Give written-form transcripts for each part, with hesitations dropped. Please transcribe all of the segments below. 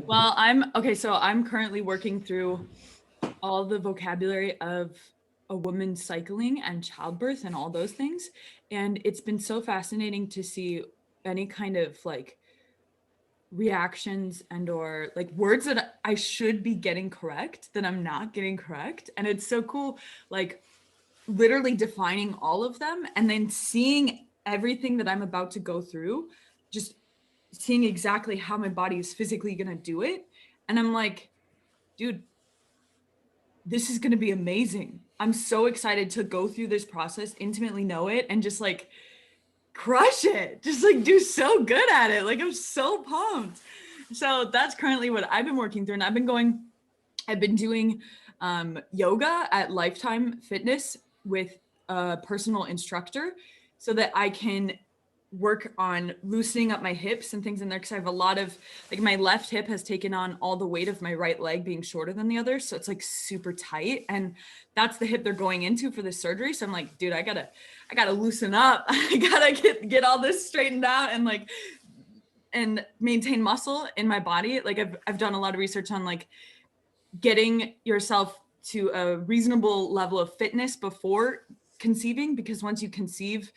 Well, so I'm currently working through all the vocabulary of a woman cycling and childbirth and all those things. And it's been so fascinating to see any kind of like reactions and or like words that I should be getting correct that I'm not getting correct. And it's so cool, like literally defining all of them and then seeing everything that I'm about to go through, just seeing exactly how my body is physically going to do it. And I'm like, dude, this is going to be amazing. I'm so excited to go through this process, intimately know it, and just like crush it. Just like do so good at it. Like I'm so pumped. So that's currently what I've been working through. And I've been doing yoga at Lifetime Fitness with a personal instructor so that I can work on loosening up my hips and things in there, because I have a lot of like my left hip has taken on all the weight of my right leg being shorter than the other, so it's like super tight, and that's the hip they're going into for this surgery. So I'm like, dude, I gotta loosen up. I gotta get all this straightened out and like and maintain muscle in my body. Like I've done a lot of research on like getting yourself to a reasonable level of fitness before conceiving, because once you conceive,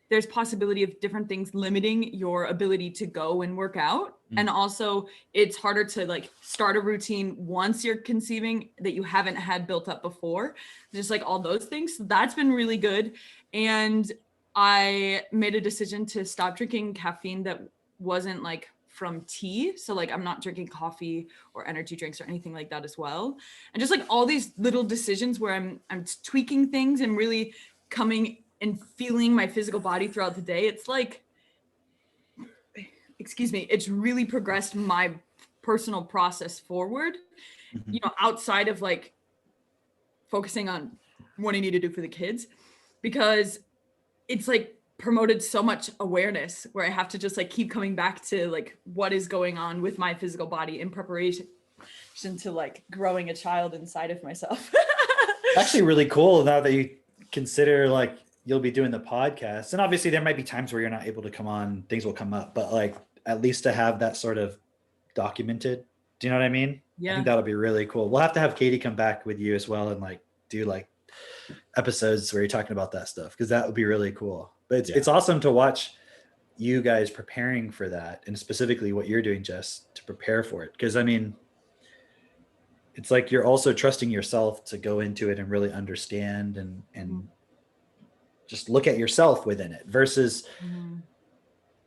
there's possibility of different things limiting your ability to go and work out. And also it's harder to like start a routine once you're conceiving that you haven't had built up before, just like all those things. So that's been really good. And I made a decision to stop drinking caffeine that wasn't like from tea. So like I'm not drinking coffee or energy drinks or anything like that as well. And just like all these little decisions where I'm tweaking things and really coming and feeling my physical body throughout the day. It's like, excuse me, it's really progressed my personal process forward, you know, outside of like focusing on what I need to do for the kids, because it's like promoted so much awareness where I have to just like keep coming back to like what is going on with my physical body in preparation to like growing a child inside of myself. Actually really cool now that you consider like you'll be doing the podcast, and obviously there might be times where you're not able to come on, things will come up, but like at least to have that sort of documented. Do you know what I mean? I think Yeah. that'll be really cool. We'll have to have Katie come back with you as well and like do like episodes where you're talking about that stuff, because that would be really cool. But it's awesome to watch you guys preparing for that, and specifically what you're doing, Jess, to prepare for it. Because I mean, it's like you're also trusting yourself to go into it and really understand and just look at yourself within it, versus Mhm.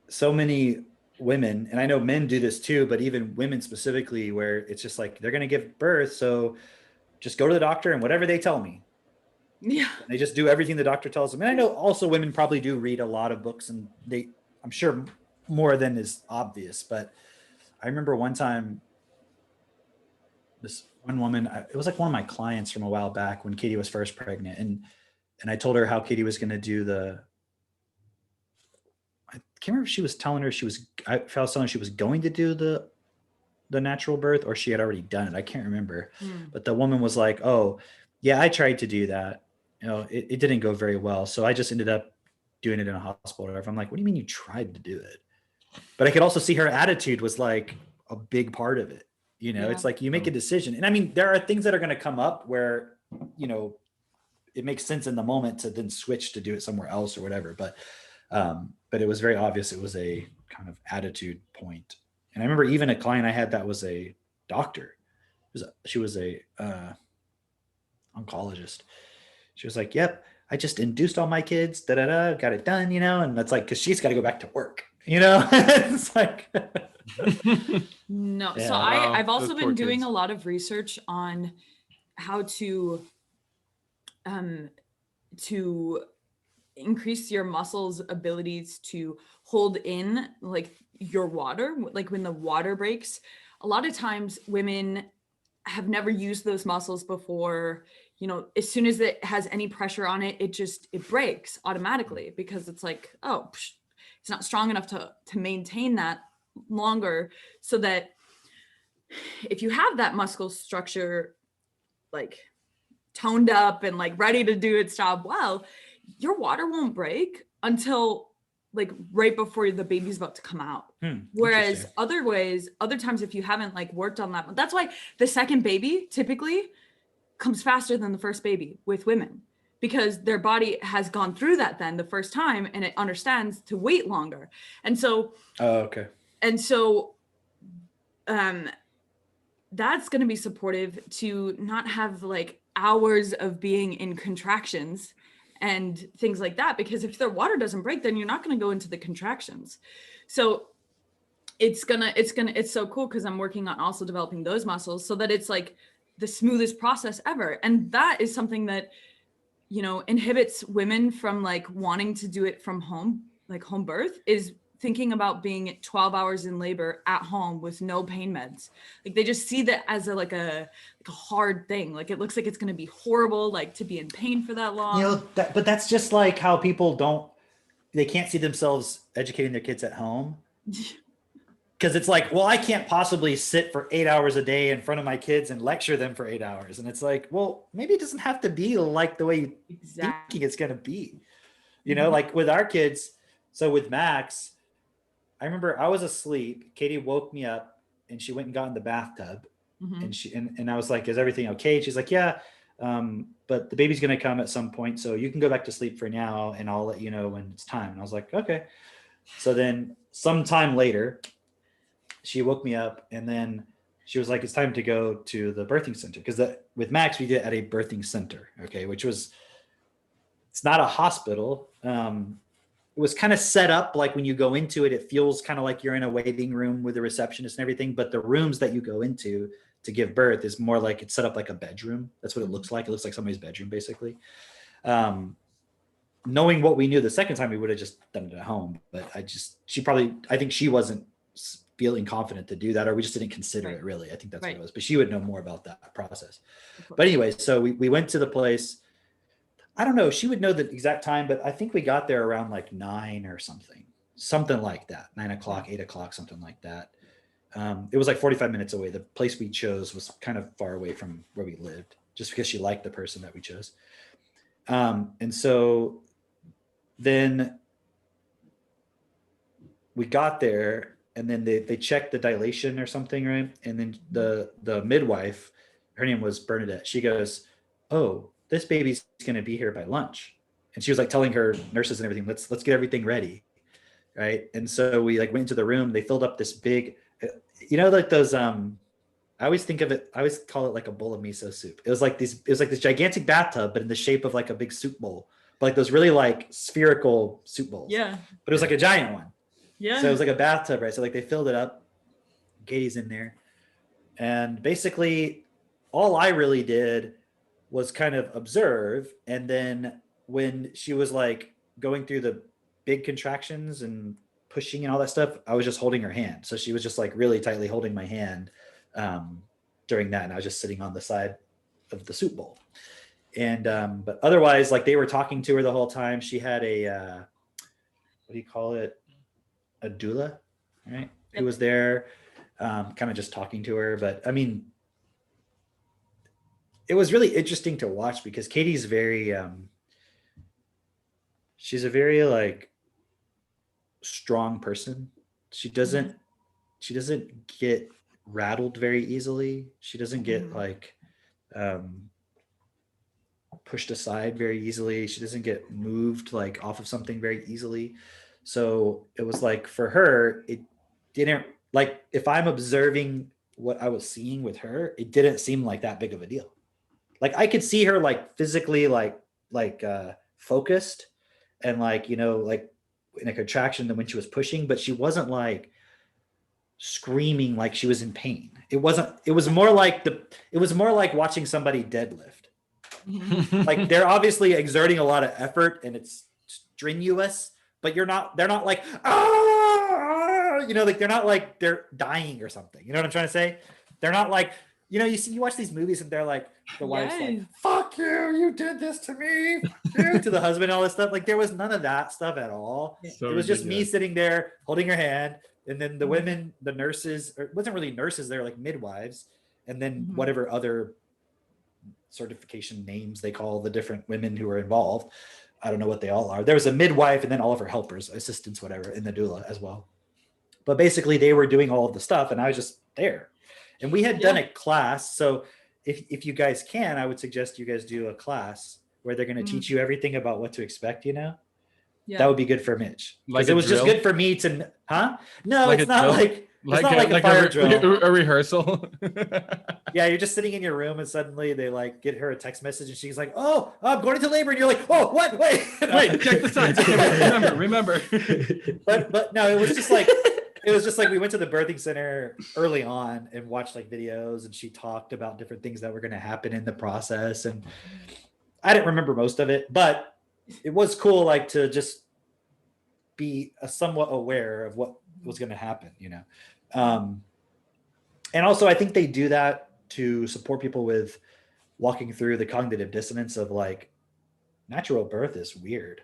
so many women, and I know men do this too, but even women specifically, where it's just like they're going to give birth, so just go to the doctor and whatever they tell me. Yeah. And they just do everything the doctor tells them. And I know also women probably do read a lot of books, and they, I'm sure, more than is obvious. But I remember one time, this one woman, it was like one of my clients from a while back when Katie was first pregnant, and I told her how Katie was going to do the. I can't remember if she was telling her she was. I was telling her she was going to do the natural birth, or she had already done it. I can't remember. Mm. But the woman was like, "Oh, yeah, I tried to do that. You know, it didn't go very well. So I just ended up doing it in a hospital or whatever." I'm like, "What do you mean you tried to do it?" But I could also see her attitude was like a big part of it. You know, Yeah. it's like you make a decision. And I mean, there are things that are going to come up where, you know, it makes sense in the moment to then switch to do it somewhere else or whatever. But it was very obvious it was a kind of attitude point. And I remember even a client I had that was a doctor. She was a oncologist. She was like, "Yep, I just induced all my kids, da da da, got it done," you know. And that's like, because she's got to go back to work, you know. It's like, No. So yeah, Wow, I've those also poor been doing kids. a lot of research on how um to increase your muscles abilities to hold in like your water, like when the water breaks. A lot of times women have never used those muscles before. You know, as soon as it has any pressure on it, it breaks automatically, because it's like, oh, it's not strong enough to maintain that longer. So that if you have that muscle structure like toned up and like ready to do its job well, your water won't break until like right before the baby's about to come out. Whereas other times, if you haven't like worked on that, that's why the second baby typically comes faster than the first baby with women, because their body has gone through that then the first time and it understands to wait longer. And so, that's going to be supportive to not have like hours of being in contractions and things like that, because if their water doesn't break, then you're not going to go into the contractions. So it's so cool, because I'm working on also developing those muscles so that it's like the smoothest process ever. And that is something that, you know, inhibits women from like wanting to do it from home, like home birth, is thinking about being 12 hours in labor at home with no pain meds. Like they just see that as a hard thing. Like it looks like it's going to be horrible, like to be in pain for that long. You know, but that's just like how people they can't see themselves educating their kids at home. Because it's like, well, I can't possibly sit for 8 hours a day in front of my kids and lecture them for 8 hours. And it's like, well, maybe it doesn't have to be like the way you thinking it's going to be. You know, like with our kids. So with Max, I remember I was asleep. Katie woke me up and she went and got in the bathtub. And I was like, is everything okay? And she's like, yeah, but the baby's going to come at some point. So you can go back to sleep for now and I'll let you know when it's time. And I was like, okay. So then sometime later, she woke me up and then she was like, it's time to go to the birthing center. Because with Max, we did it at a birthing center, okay, which was, it's not a hospital. It was kind of set up like when you go into it, it feels kind of like you're in a waiting room with a receptionist and everything. But the rooms that you go into to give birth is more like it's set up like a bedroom. That's what it looks like. It looks like somebody's bedroom, basically. Knowing what we knew the second time, we would have just done it at home. But I think she wasn't feeling confident to do that, or we just didn't consider it really. I think that's what it was. But she would know more about that process. But anyway, so we went to the place. I don't know. She would know the exact time, but I think we got there around like 9 or something like that. 9 o'clock, 8 o'clock, something like that. It was like 45 minutes away. The place we chose was kind of far away from where we lived, just because she liked the person that we chose. And so then we got there and then they checked the dilation or something, right? And then the midwife, her name was Bernadette. She goes, oh, this baby's going to be here by lunch. And she was like telling her nurses and everything, let's get everything ready. Right. And so we like went into the room, they filled up this big, you know, like those, I always call it like a bowl of miso soup. It was like this gigantic bathtub, but in the shape of like a big soup bowl, but like those really like spherical soup bowls. Yeah. But it was like a giant one. Yeah. So it was like a bathtub, right? So like they filled it up. Katie's in there. And basically all I really did was kind of observe. And then when she was like going through the big contractions and pushing and all that stuff, I was just holding her hand. So she was just like really tightly holding my hand during that. And I was just sitting on the side of the soup bowl. And, but otherwise, like they were talking to her the whole time. She had a, what do you call it? A doula, right? Who was there kind of just talking to her. But I mean, it was really interesting to watch because Katie's very, she's a very like strong person. She doesn't get rattled very easily. She doesn't get like pushed aside very easily. She doesn't get moved like off of something very easily. So it was like for her, it didn't like if I'm observing what I was seeing with her, it didn't seem like that big of a deal. Like I could see her like physically like focused and like, you know, like in a contraction than when she was pushing, but she wasn't like screaming like she was in pain. It was more like watching somebody deadlift. Like they're obviously exerting a lot of effort and it's strenuous, but they're not like, you know, like they're not like they're dying or something. You know what I'm trying to say? They're not like, you know, you watch these movies and they're like, the wife's like, fuck you did this to me, fuck you, to the husband, all this stuff. Like there was none of that stuff at all. So it was just me sitting there holding her hand. And then the women, the nurses, or it wasn't really nurses, they're like midwives. And then whatever other certification names they call the different women who are involved I don't know what they all are. There was a midwife and then all of her helpers, assistants, whatever, in the doula as well. But basically they were doing all of the stuff and I was just there. And we had done a class. So if you guys can, I would suggest you guys do a class where they're going to teach you everything about what to expect, you know? Yeah. That would be good for Mitch. Like it was drill? just good for me to, No, Like it's a not drill? like, it's not like a fire drill. A rehearsal. Yeah, you're just sitting in your room and suddenly they like get her a text message and she's like, oh, I'm going into labor. And you're like, oh, what? Wait. Wait, check the signs. Remember. But no, it was just like we went to the birthing center early on and watched like videos and she talked about different things that were going to happen in the process. And I didn't remember most of it, but it was cool like to just be somewhat aware of what was going to happen, you know? And also I think they do that to support people with walking through the cognitive dissonance of like natural birth is weird.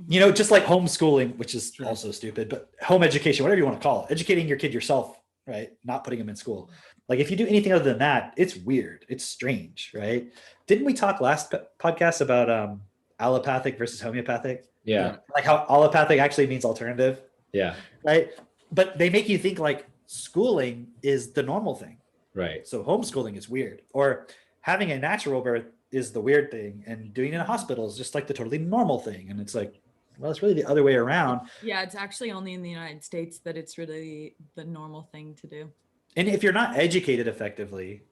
You know, just like homeschooling, which is also stupid, but home education, whatever you want to call it, educating your kid yourself, right? Not putting them in school. Like if you do anything other than that, it's weird. It's strange, right? Didn't we talk last podcast about allopathic versus homeopathic? Yeah. Like how allopathic actually means alternative, Yeah. right? But they make you think like schooling is the normal thing. Right. So homeschooling is weird, or having a natural birth is the weird thing, and doing it in a hospital is just like the totally normal thing. And it's like, well, it's really the other way around. Yeah, it's actually only in the United States that it's really the normal thing to do. And if you're not educated effectively,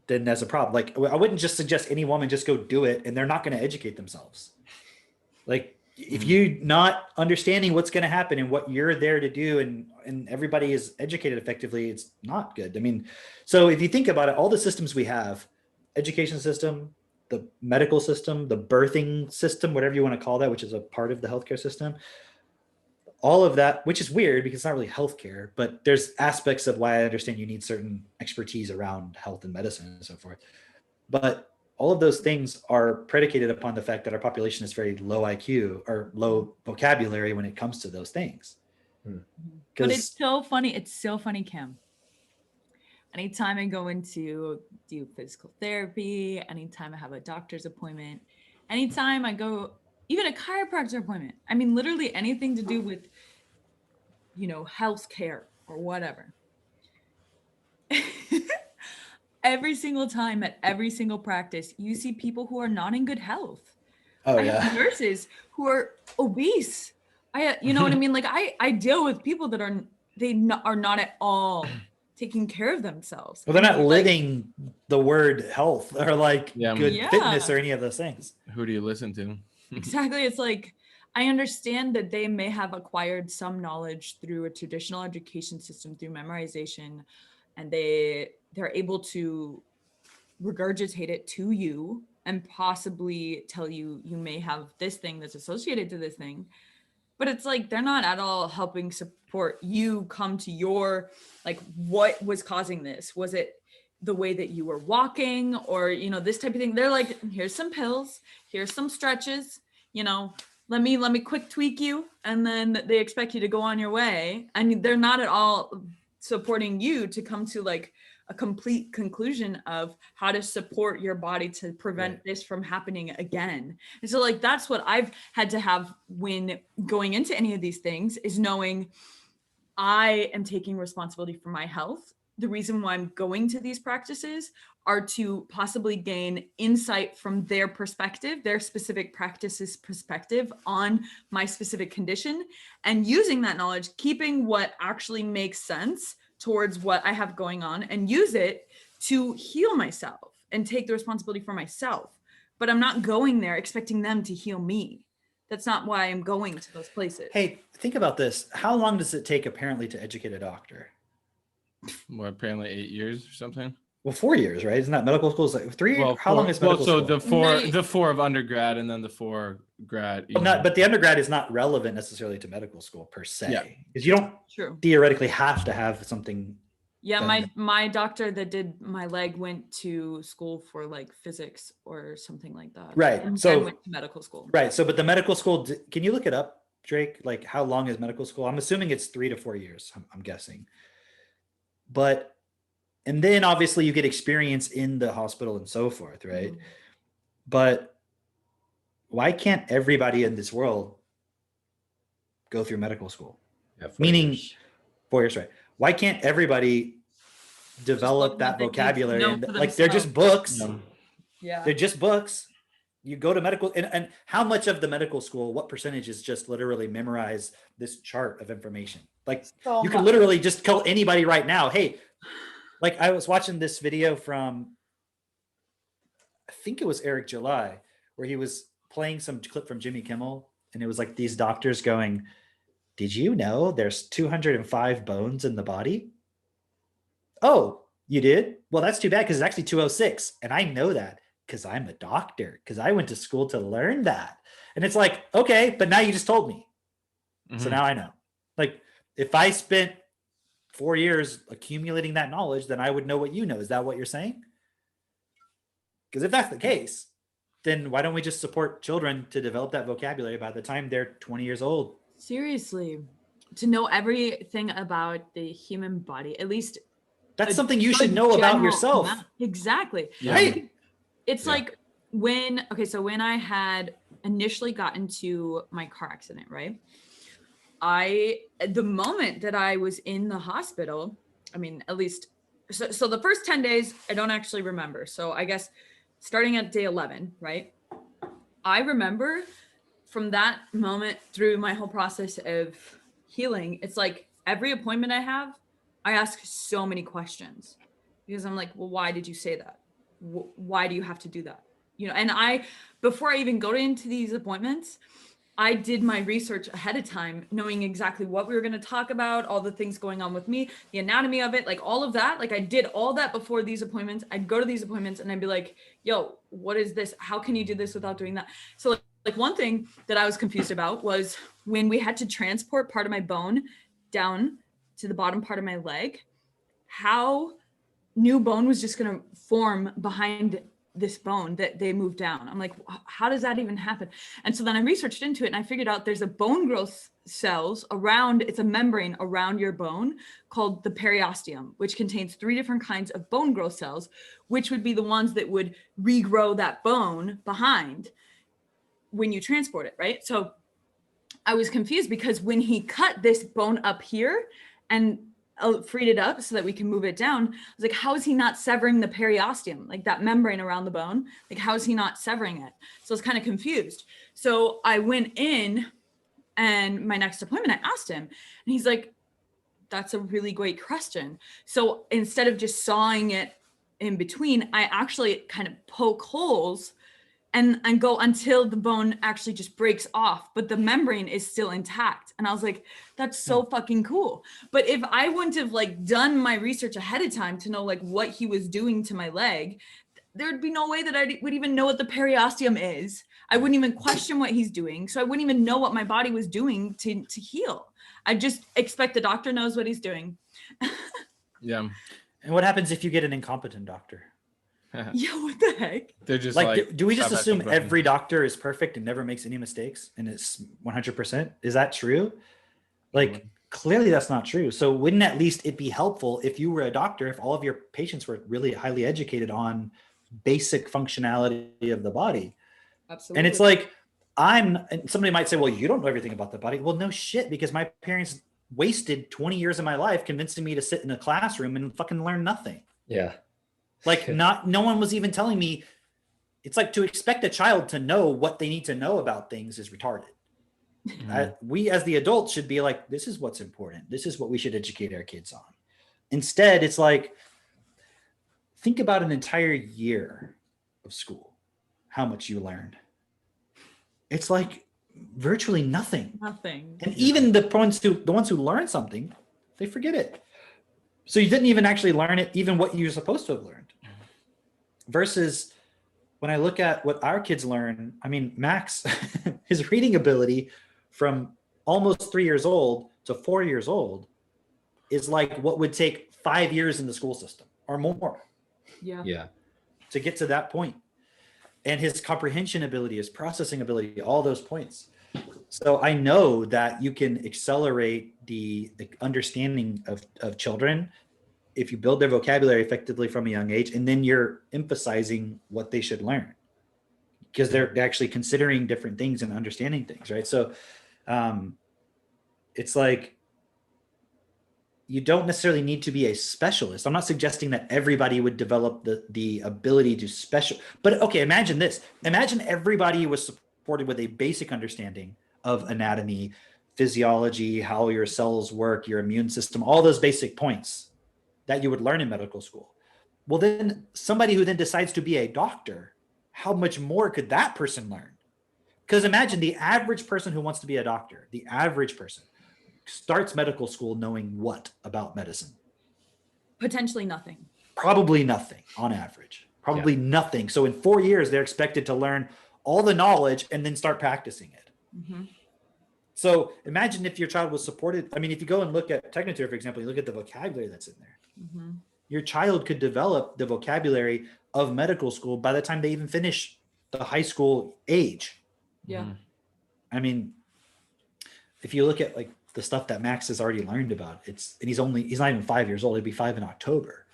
then there's a problem. Like I wouldn't just suggest any woman just go do it and they're not going to educate themselves. Like if you not understanding what's going to happen and what you're there to do and everybody is educated effectively, it's not good. I mean, so if you think about it, all the systems we have, education system, the medical system, the birthing system, whatever you want to call that, which is a part of the healthcare system, all of that, which is weird because it's not really healthcare, but there's aspects of why I understand you need certain expertise around health and medicine and so forth. But all of those things are predicated upon the fact that our population is very low IQ or low vocabulary when it comes to those things. But it's so funny. It's so funny, Cam. Anytime I go into do physical therapy, anytime I have a doctor's appointment, anytime I go, even a chiropractor appointment, I mean, literally anything to do with, you know, health care or whatever. Every single time at every single practice, you see people who are not in good health. Oh, I have nurses who are obese. You know what I mean? Like I deal with people that are not at all taking care of themselves. Well, they're not living the word health or like good fitness or any of those things. Who do you listen to? Exactly. It's like, I understand that they may have acquired some knowledge through a traditional education system, through memorization, and they're able to regurgitate it to you and possibly tell you you may have this thing that's associated to this thing. But it's like, they're not at all helping support you come to your, like, what was causing this? Was it the way that you were walking or, you know, this type of thing? They're like, here's some pills, here's some stretches, you know, let me quick tweak you. And then they expect you to go on your way. And they're not at all supporting you to come to like a complete conclusion of how to support your body to prevent this from happening again. And so like, that's what I've had to have when going into any of these things, is knowing I am taking responsibility for my health. The reason why I'm going to these practices are to possibly gain insight from their perspective, their specific practices perspective on my specific condition, and using that knowledge, keeping what actually makes sense towards what I have going on, and use it to heal myself and take the responsibility for myself. But I'm not going there expecting them to heal me. That's not why I'm going to those places. Hey, think about this. How long does it take apparently to educate a doctor? What, apparently 8 years or something? Well, 4 years, right? Isn't that medical school? Is like 3 years? How long is medical school? the four of undergrad and then the 4 grad. But the undergrad is not relevant necessarily to medical school per se. Because you don't theoretically have to have something. Yeah, my doctor that did my leg went to school for like physics or something like that. Right. And so went to medical school. Right. So, but the medical school, can you look it up, Drake? Like, how long is medical school? I'm assuming it's 3 to 4 years. I'm guessing. But, and then obviously you get experience in the hospital and so forth, right? But why can't everybody in this world go through medical school? Yeah, 4 Meaning years. 4 years, right? Why can't everybody develop what that they need to vocabulary? know And for like, they're just books. Yeah. They're just books. You go to medical, and how much of the medical school, what percentage is just literally memorize this chart of information? Like, So you can much. literally just tell anybody right now, hey, like I was watching this video from, I think it was Eric July, where he was playing some clip from Jimmy Kimmel. And it was like these doctors going, did you know there's 205 bones in the body? Oh, you did? Well, that's too bad because it's actually 206. And I know that because I'm a doctor, because I went to school to learn that. And it's like, okay, but now you just told me. So Mhm. now I know. Like, if I spent 4 years accumulating that knowledge, then I would know what you know. Is that what you're saying? Because if that's the case, then why don't we just support children to develop that vocabulary by the time they're 20 years old? Seriously, to know everything about the human body, at least That's a something you good should know about general yourself. amount. Exactly. Yeah. Right? It's Yeah. like when I had initially got into my car accident, right? The moment that I was in the hospital, I mean, at least, so the first 10 days, I don't actually remember. So I guess starting at day 11, right? I remember from that moment through my whole process of healing, it's like every appointment I have, I ask so many questions because I'm like, well, why did you say that? Why do you have to do that? You know, and before I even go into these appointments, I did my research ahead of time, knowing exactly what we were going to talk about, all the things going on with me, the anatomy of it, like all of that. Like I did all that before these appointments. I'd go to these appointments and I'd be like, yo, what is this? How can you do this without doing that? So like one thing that I was confused about was when we had to transport part of my bone down to the bottom part of my leg, how new bone was just going to form behind this bone that they moved down. I'm like, how does that even happen? And so then I researched into it and I figured out there's a bone growth cells around, it's a membrane around your bone called the periosteum, which contains 3 different kinds of bone growth cells, which would be the ones that would regrow that bone behind when you transport it, right? So I was confused because when he cut this bone up here and freed it up so that we can move it down, I was like, how is he not severing the periosteum, like that membrane around the bone? Like, how is he not severing it? So I was kind of confused. So I went in and my next appointment, I asked him and he's like, that's a really great question. So instead of just sawing it in between, I actually kind of poke holes and go until the bone actually just breaks off, but the membrane is still intact. And I was like, that's so fucking cool. But if I wouldn't have like done my research ahead of time to know like what he was doing to my leg, there'd be no way that I would even know what the periosteum is. I wouldn't even question what he's doing. So I wouldn't even know what my body was doing to heal. I just expect the doctor knows what he's doing. Yeah. And what happens if you get an incompetent doctor? Yeah, what the heck? They're just Like, do we just stop assume asking questions. every doctor is perfect and never makes any mistakes and it's 100%? Is that true? Like, clearly that's not true. So wouldn't at least it be helpful if you were a doctor, if all of your patients were really highly educated on basic functionality of the body? Absolutely. And it's like, and somebody might say, well, you don't know everything about the body. Well, no shit, because my parents wasted 20 years of my life convincing me to sit in a classroom and fucking learn nothing. Yeah. Like, no one was even telling me. It's like, to expect a child to know what they need to know about things is retarded. We as the adults should be like, this is what's important. This is what we should educate our kids on. Instead, it's like, think about an entire year of school, how much you learned. It's like virtually nothing. Nothing. And even the ones who learn something, they forget it. So you didn't even actually learn it, even what you're supposed to have learned. Versus when I look at what our kids learn, I mean, Max, his reading ability from almost 3 years old to 4 years old is like what would take 5 years in the school system or more Yeah. to get to that point. And his comprehension ability, his processing ability, all those points. So I know that you can accelerate the understanding of children if you build their vocabulary effectively from a young age, and then you're emphasizing what they should learn. because they're actually considering different things and understanding things, right? So it's like, you don't necessarily need to be a specialist. I'm not suggesting that everybody would develop the ability to special, but okay, imagine this. Imagine everybody was supported with a basic understanding of anatomy, physiology, how your cells work, your immune system, all those basic points that you would learn in medical school. Well, then somebody who then decides to be a doctor, how much more could that person learn? Because imagine the average person who wants to be a doctor, the average person starts medical school knowing what about medicine? Potentially nothing. Probably nothing on average. Probably nothing. So in 4 years, they're expected to learn all the knowledge and then start practicing it. Mm-hmm. So imagine if your child was supported. I mean, if you go and look at Techniture, for example, you look at the vocabulary that's in there. Mm-hmm. Your child could develop the vocabulary of medical school by the time they even finish the high school age. Yeah. I mean, if you look at like the stuff that Max has already learned about, and he's not even 5 years old. He'll be 5 in October.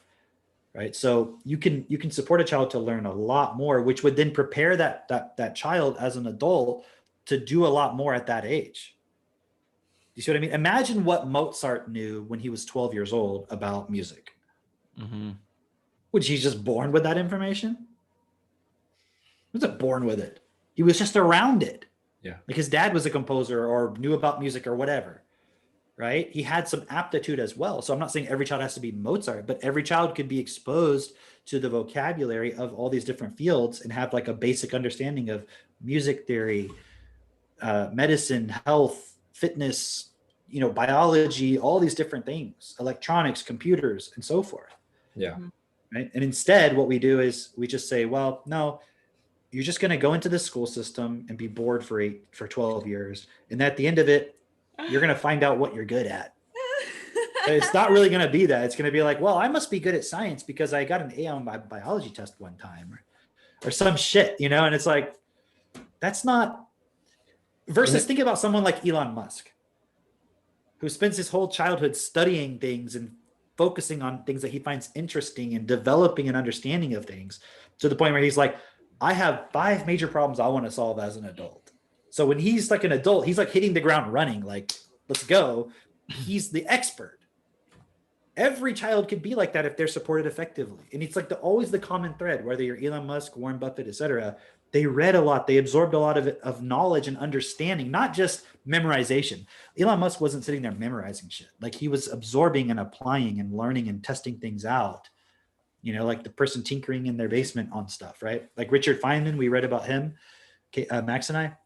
Right. So you can support a child to learn a lot more, which would then prepare that child as an adult to do a lot more at that age. You see what I mean? Imagine what Mozart knew when he was 12 years old about music. Mm-hmm. Was he just born with that information? He wasn't born with it. He was just around it. Yeah. Like his dad was a composer or knew about music or whatever. Right? He had some aptitude as well. So I'm not saying every child has to be Mozart, but every child could be exposed to the vocabulary of all these different fields and have like a basic understanding of music theory, medicine, health, fitness, biology, all these different things, electronics, computers, and so forth. Yeah. Right. And instead, what we do is we just say, well, no, you're just going to go into the school system and be bored for 12 years. And at the end of it, you're going to find out what you're good at. It's not really going to be that. It's going to be like, well, I must be good at science because I got an A on my biology test one time or some shit, and it's like, that's not versus think about someone like Elon Musk, who spends his whole childhood studying things and focusing on things that he finds interesting and developing an understanding of things to the point where he's like, I have 5 major problems I want to solve as an adult. So when he's like an adult, he's like hitting the ground running, like, let's go. He's the expert. Every child could be like that if they're supported effectively. And it's like always the common thread, whether you're Elon Musk, Warren Buffett, etc. They read a lot. They absorbed a lot of knowledge and understanding, not just memorization. Elon Musk wasn't sitting there memorizing shit. Like he was absorbing and applying and learning and testing things out. Like the person tinkering in their basement on stuff, right? Like Richard Feynman, we read about him, Max and I.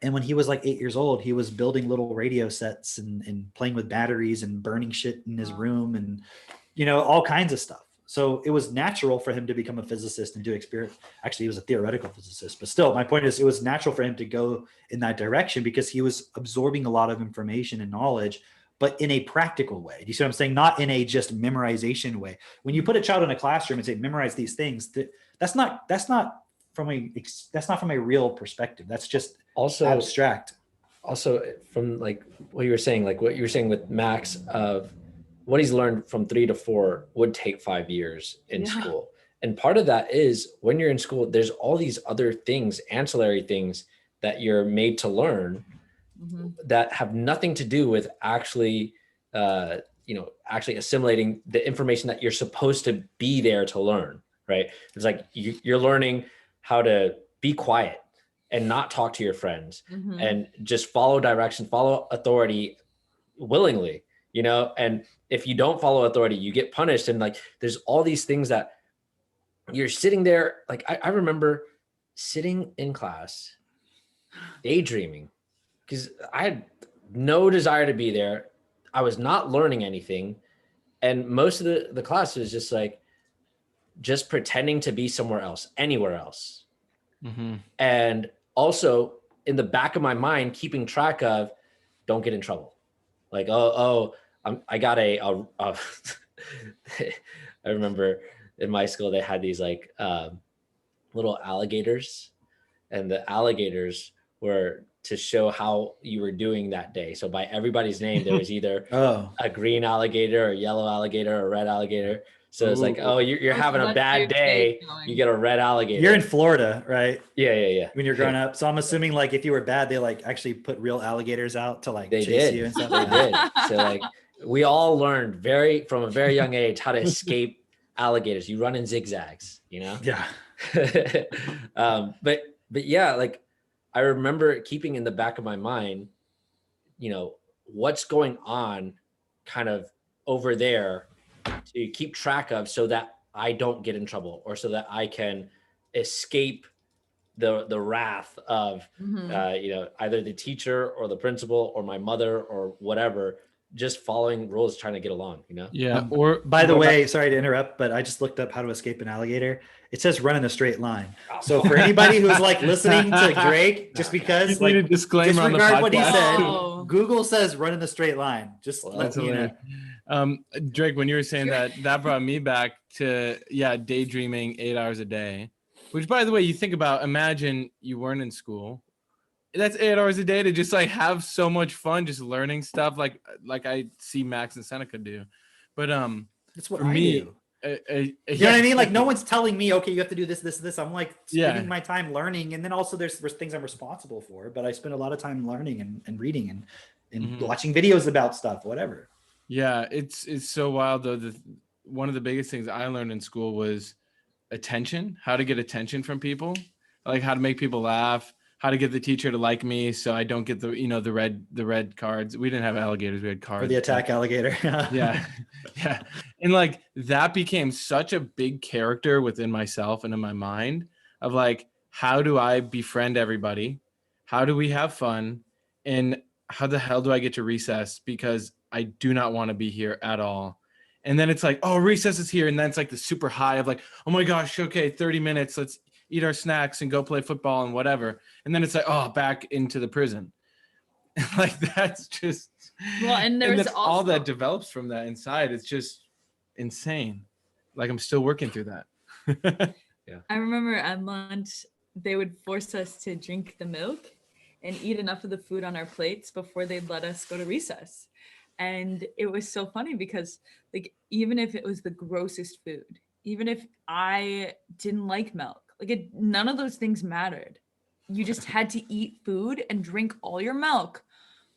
And when he was like 8 years old, he was building little radio sets and playing with batteries and burning shit in his room and, all kinds of stuff. So it was natural for him to become a physicist and do experiment. Actually, he was a theoretical physicist, but still, my point is it was natural for him to go in that direction because he was absorbing a lot of information and knowledge, but in a practical way. Do you see what I'm saying? Not in a just memorization way. When you put a child in a classroom and say, memorize these things, that's not from a real perspective. That's just Also abstract. Also from like what you were saying with Max of what he's learned from 3 to 4 would take 5 years in school. And part of that is when you're in school, there's all these other things, ancillary things that you're made to learn that have nothing to do with actually assimilating the information that you're supposed to be there to learn, right? It's like you're learning how to be quiet and not talk to your friends and just follow direction, follow authority willingly, and if you don't follow authority, you get punished. And like, there's all these things that you're sitting there. Like I remember sitting in class, daydreaming because I had no desire to be there. I was not learning anything. And most of the class was just pretending to be somewhere else, anywhere else. And also in the back of my mind, keeping track of don't get in trouble. Like, I got I remember in my school, they had these little alligators, and the alligators were to show how you were doing that day. So by everybody's name, there was either Oh, a green alligator, or yellow alligator, or red alligator. So it's like, Ooh. oh, you're Oh, so having a that's bad your day, take going. you get a red alligator. you're in Florida, right? Yeah. When you're growing up. So I'm assuming like if you were bad, they like actually put real alligators out to like They chase did. you and stuff. They did. So like we all learned from a very young age how to escape alligators. You run in zigzags, you know? Yeah. But yeah, like I remember keeping in the back of my mind, you know, what's going on kind of over there to keep track of so that I don't get in trouble or so that I can escape the wrath of Mhm. you know, either the teacher or the principal or my mother or whatever, just following rules, trying to get along, you know? Yeah. Or By the or- way, sorry to interrupt, but I just looked up how to escape an alligator. It says run in a straight line. So for anybody who's like listening to Drake, just you because need a like disclaimer on the disregard what he podcast. said, Oh. Google says run in a straight line. Just Well, let That's you know. hilarious. Drake, when you were saying that brought me back to daydreaming 8 hours a day. Which, by the way, you think about. Imagine you weren't in school. That's 8 hours a day to just like have so much fun, just learning stuff like I see Max and Seneca do. But That's what for I me, do. You know what I mean? Like no one's telling me, okay, you have to do this, this, this. I'm like spending Yeah. my time learning, and then also there's things I'm responsible for. But I spend a lot of time learning and reading and Mhm. watching videos about stuff, whatever. Yeah, it's so wild though. One of the biggest things I learned in school was attention, how to get attention from people, like how to make people laugh, how to get the teacher to like me so I don't get the red cards. We didn't have alligators, we had cards. Or the attack alligator. Yeah. Yeah. And like that became such a big character within myself and in my mind of like, how do I befriend everybody? How do we have fun? And how the hell do I get to recess? Because I do not want to be here at all. And then it's like, oh, recess is here. And then it's like the super high of like, oh my gosh, okay, 30 minutes. Let's eat our snacks and go play football and whatever. And then it's like, oh, back into the prison. Like that's just, Well, and there's that's all also- that develops from that inside. It's just insane. Like I'm still working through that. I remember at lunch, they would force us to drink the milk and eat enough of the food on our plates before they'd let us go to recess. And it was so funny because like, even if it was the grossest food, even if I didn't like milk, like none of those things mattered. You just had to eat food and drink all your milk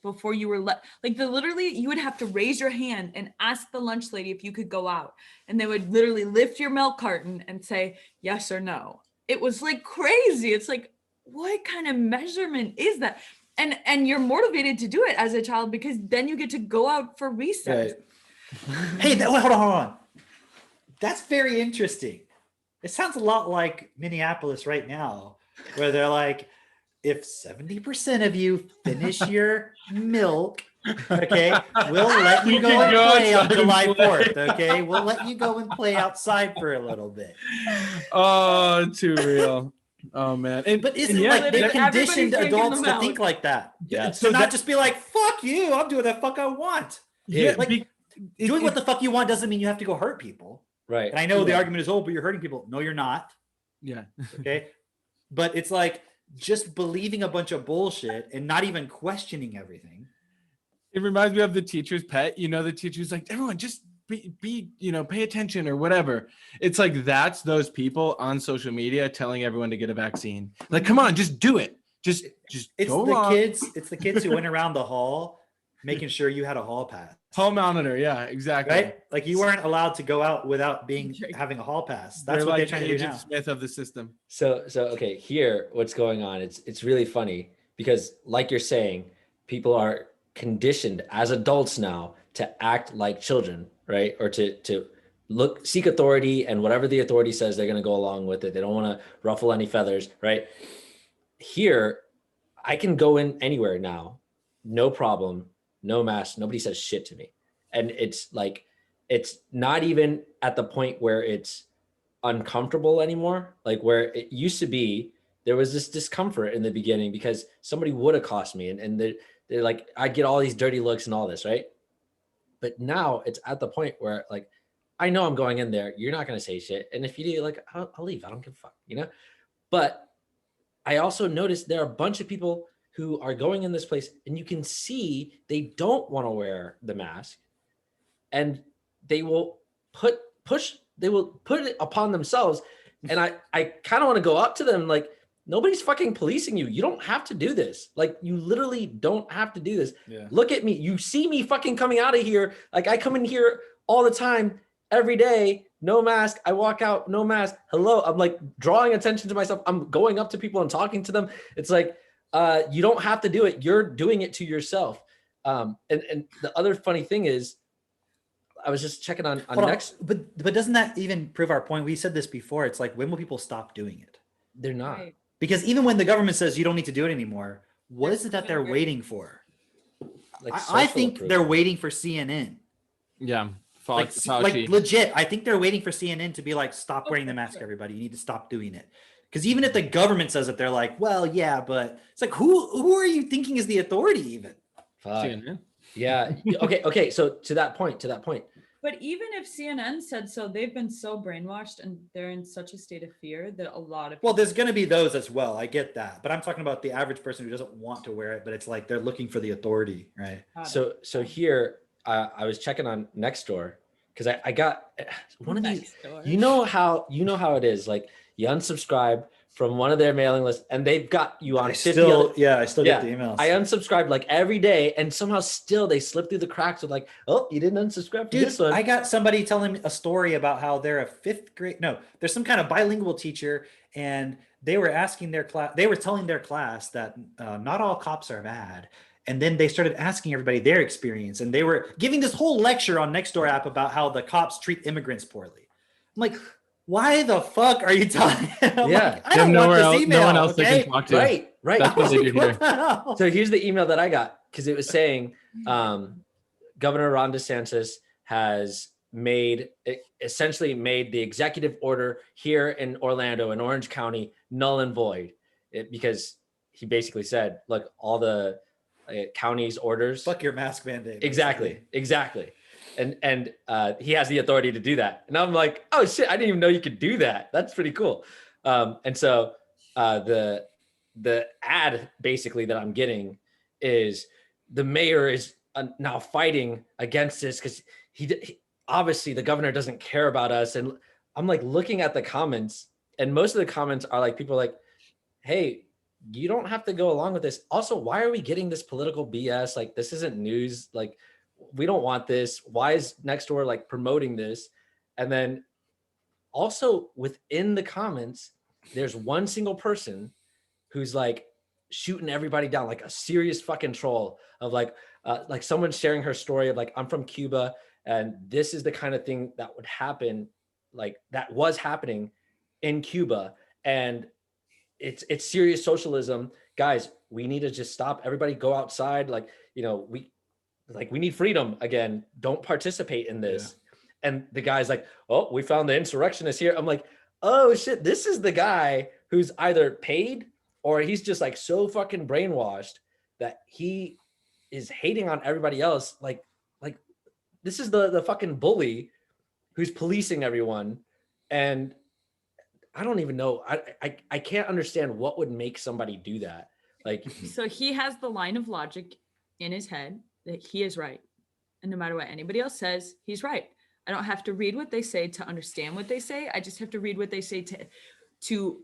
before you were literally you would have to raise your hand and ask the lunch lady if you could go out, and they would literally lift your milk carton and say yes or no. It was like crazy. It's like, what kind of measurement is that? And you're motivated to do it as a child because then you get to go out for recess. Right. Hey, hold on. That's very interesting. It sounds a lot like Minneapolis right now, where they're like, if 70% of you finish your milk, okay, we'll let you You go can and go play on outside and July play. 4th, okay? We'll let you go and play outside for a little bit. Oh, too real. Oh man. But isn't and yeah, like they everybody's conditioned drinking adults the to milk. think like that? Yeah. To So not that- just be like, fuck you, I'm doing the fuck I want. yeah, like, be- Doing what the fuck you want doesn't mean you have to go hurt people. Right. And I know the Yeah. argument is, oh, but you're hurting people. No, you're not. yeah. Okay. But it's like just believing a bunch of bullshit and not even questioning everything. It reminds me of the teacher's pet. You know, the teacher's like, everyone just be pay attention or whatever. It's like that's those people on social media telling everyone to get a vaccine. Like, come on, just do it. Just It's go the along. kids who went around the hall making sure you had a hall pass. Hall monitor. Yeah, exactly. Right? Like you weren't allowed to go out without Drake. having a hall pass. They're That's what like they're trying to do Agent now. Smith of the system. So okay, here what's going on. It's really funny because like you're saying, people are conditioned as adults now to act like children, right? Or to seek authority, and whatever the authority says, they're gonna go along with it. They don't want to ruffle any feathers, right? Here, I can go in anywhere now, no problem, no mask, nobody says shit to me. And it's like, it's not even at the point where it's uncomfortable anymore. Like where it used to be, there was this discomfort in the beginning because somebody would accost me and they're like, I'd get all these dirty looks and all this, right? But now it's at the point where like, I know I'm going in there, you're not going to say shit. And if you do, like, I'll leave, I don't give a fuck, you know? But I also noticed there are a bunch of people who are going in this place and you can see they don't want to wear the mask, and they will put it upon themselves. And I kind of want to go up to them like, nobody's fucking policing you. You don't have to do this. Like, you literally don't have to do this. Yeah. Look at me. You see me fucking coming out of here. Like, I come in here all the time, every day, no mask. I walk out, no mask. Hello. I'm like drawing attention to myself. I'm going up to people and talking to them. It's like, you don't have to do it. You're doing it to yourself. And the other funny thing is, I was just checking on Hold on, next. but doesn't that even prove our point? We said this before. It's like, when will people stop doing it? They're not. Right. Because even when the government says you don't need to do it anymore, what is it that they're Remember. waiting for? Like, I social think they're approval. waiting for CNN. Yeah. Like, Fauci. like legit, I think they're waiting for CNN to be like, stop wearing the mask, everybody. You need to stop doing it. Because even if the government says it, they're like, well, yeah, but it's like, who are you thinking is the authority even? Fuck. CNN. Yeah. Okay. So to that point, But even if CNN said so, they've been so brainwashed and they're in such a state of fear that a lot of Well, there's going to be those as well. I get that. But I'm talking about the average person who doesn't want to wear it, but it's like they're looking for the authority, right? so here, I was checking on Nextdoor because I got one of these. You know how it is. Like, you unsubscribe from one of their mailing lists, and they've got you on I 50 still, other- yeah, I still Yeah, get the emails. I unsubscribed like every day, and somehow still they slip through the cracks with like, oh, you didn't unsubscribe to Dude, this one. I got somebody telling me a story about how they're a fifth grade. No, there's some kind of bilingual teacher, and they were asking their class. They were telling their class that not all cops are bad, and then they started asking everybody their experience, and they were giving this whole lecture on Nextdoor app about how the cops treat immigrants poorly. I'm like, why the fuck are you telling? I'm Yeah. like, I don't want this email. No one else they okay? can talk to. Right. That's I what was they like, do what here. the hell? So here's the email that I got, because it was saying Governor Ron DeSantis has essentially made the executive order here in Orlando, in Orange County, null and void, because he basically said, look, all the county's orders. Fuck your mask mandate. Exactly. And he has the authority to do that. And I'm like, oh shit, I didn't even know you could do that. That's pretty cool. And so the ad basically that I'm getting is the mayor is now fighting against this because he obviously the governor doesn't care about us. And I'm like looking at the comments, and most of the comments are like, people are like, hey, you don't have to go along with this. Also, why are we getting this political BS? Like, this isn't news. Like, we don't want this. Why is Nextdoor like promoting this? And then also within the comments, there's one single person who's like shooting everybody down, like a serious fucking troll of like someone sharing her story of like, I'm from Cuba and this is the kind of thing that would happen, like that was happening in Cuba. And it's serious socialism. Guys, we need to just stop. Everybody go outside. Like, you know, we need freedom again. Don't participate in this. Yeah. And the guy's like, oh, we found the insurrectionist here. I'm like, oh shit, this is the guy who's either paid or he's just like so fucking brainwashed that he is hating on everybody else. Like this is the fucking bully who's policing everyone. And I don't even know. I can't understand what would make somebody do that. Like, so he has the line of logic in his head that he is right. And no matter what anybody else says, he's right. I don't have to read what they say to understand what they say. I just have to read what they say to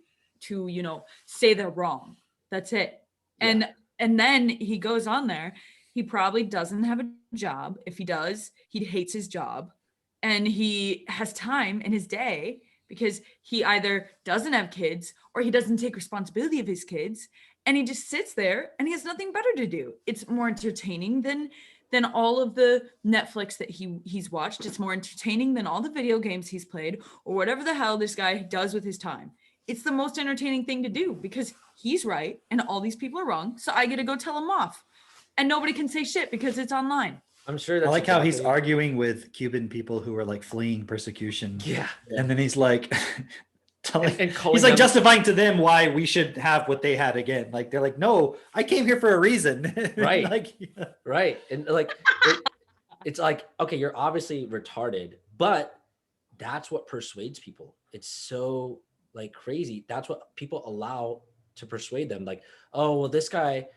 you know, say they're wrong. That's it. Yeah. And then he goes on there. He probably doesn't have a job. If he does, he hates his job. And he has time in his day because he either doesn't have kids or he doesn't take responsibility of his kids. And he just sits there and he has nothing better to do. It's more entertaining than all of the Netflix that he's watched. It's more entertaining than all the video games he's played or whatever the hell this guy does with his time. It's the most entertaining thing to do because he's right and all these people are wrong. So I get to go tell him off. And nobody can say shit because it's online. I'm sure that's I like how he's arguing with Cuban people who are like fleeing persecution. Yeah. And then he's like he's like justifying to them why we should have what they had again. Like they're like, no, I came here for a reason. Right. Like, yeah. Right. And like it's like, okay, you're obviously retarded, but that's what persuades people. It's so like crazy. That's what people allow to persuade them. Like, oh, well, this guy,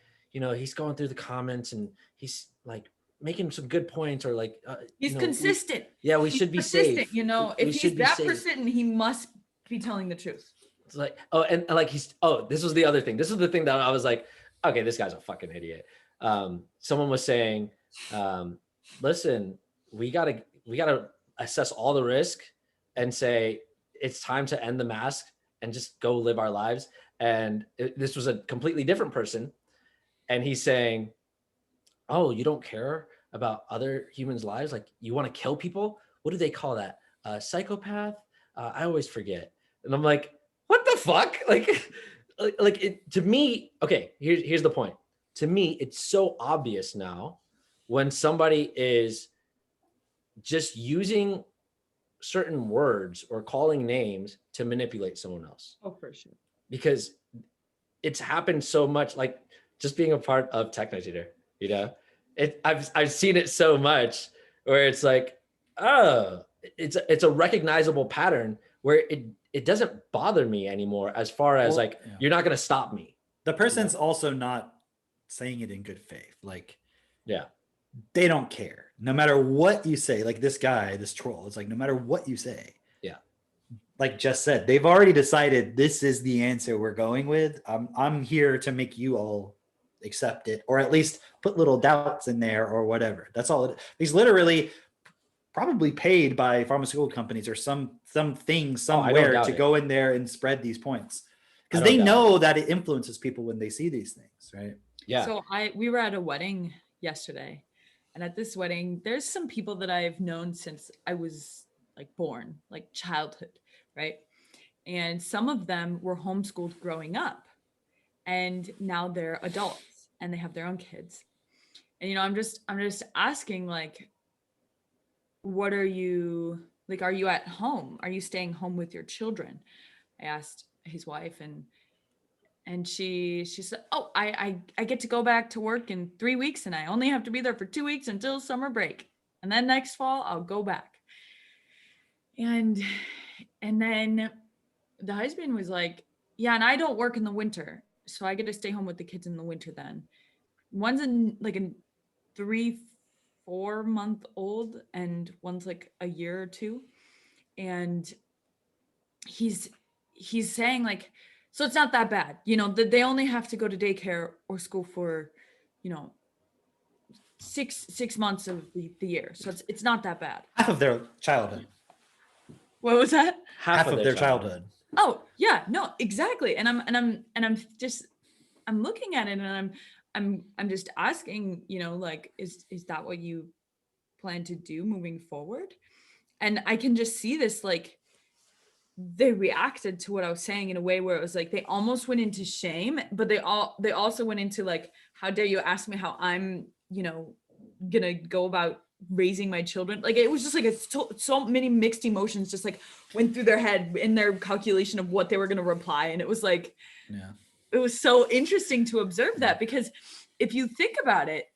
he's going through the comments and he's like making some good points, or like He's consistent. we He's should be persistent, safe. you know, We if he's should be that safe. persistent, he must be telling the truth. It's like, oh, and like this was the other thing. This is the thing that I was like, okay, this guy's a fucking idiot. Someone was saying, listen, we gotta assess all the risk and say it's time to end the mask and just go live our lives. And this was a completely different person, and he's saying, oh, you don't care about other humans' lives? Like, you want to kill people? What do they call that? Psychopath? I always forget. And I'm like, what the fuck? Like it, to me, okay, here's the point. To me, it's so obvious now when somebody is just using certain words or calling names to manipulate someone else. Oh, for sure. Because it's happened so much, like just being a part of TechnoTutor, I've seen it so much where it's like, oh, it's a recognizable pattern where it doesn't bother me anymore, as far as you're not going to stop me. The person's also not saying it in good faith. Like, yeah, they don't care. No matter what you say, like this guy, this troll, it's like, no matter what you say. Yeah. Like Jess said, they've already decided this is the answer we're going with. I'm here to make you all accept it, or at least put little doubts in there or whatever. That's all. He's literally probably paid by pharmaceutical companies or something somewhere to go in there and spread these points, because they know that it influences people when they see these things, right? Yeah. So we were at a wedding yesterday, and at this wedding, there's some people that I've known since I was like born, like childhood, right? And some of them were homeschooled growing up, and now they're adults and they have their own kids. And I'm just asking, like, what are you like? Are you at home? Are you staying home with your children? I asked his wife, and she said, oh, I get to go back to work in 3 weeks, and I only have to be there for 2 weeks until summer break, and then next fall I'll go back. And then the husband was like, yeah, and I don't work in the winter, so I get to stay home with the kids in the winter. Then one's like a 3-4 month old, and one's like a year or two, and he's saying, like, so it's not that bad, that they only have to go to daycare or school for 6 months of the year, so it's not that bad. Half of their childhood. What was that? Half of their childhood. Oh yeah, no, exactly. And I'm looking at it, and I'm just asking, like, is that what you plan to do moving forward? And I can just see this, like, they reacted to what I was saying in a way where it was like they almost went into shame, but they also went into, like, how dare you ask me how I'm gonna go about raising my children. Like, it was just like so many mixed emotions just like went through their head in their calculation of what they were going to reply. And it was like, yeah, it was so interesting to observe that, because if you think about it,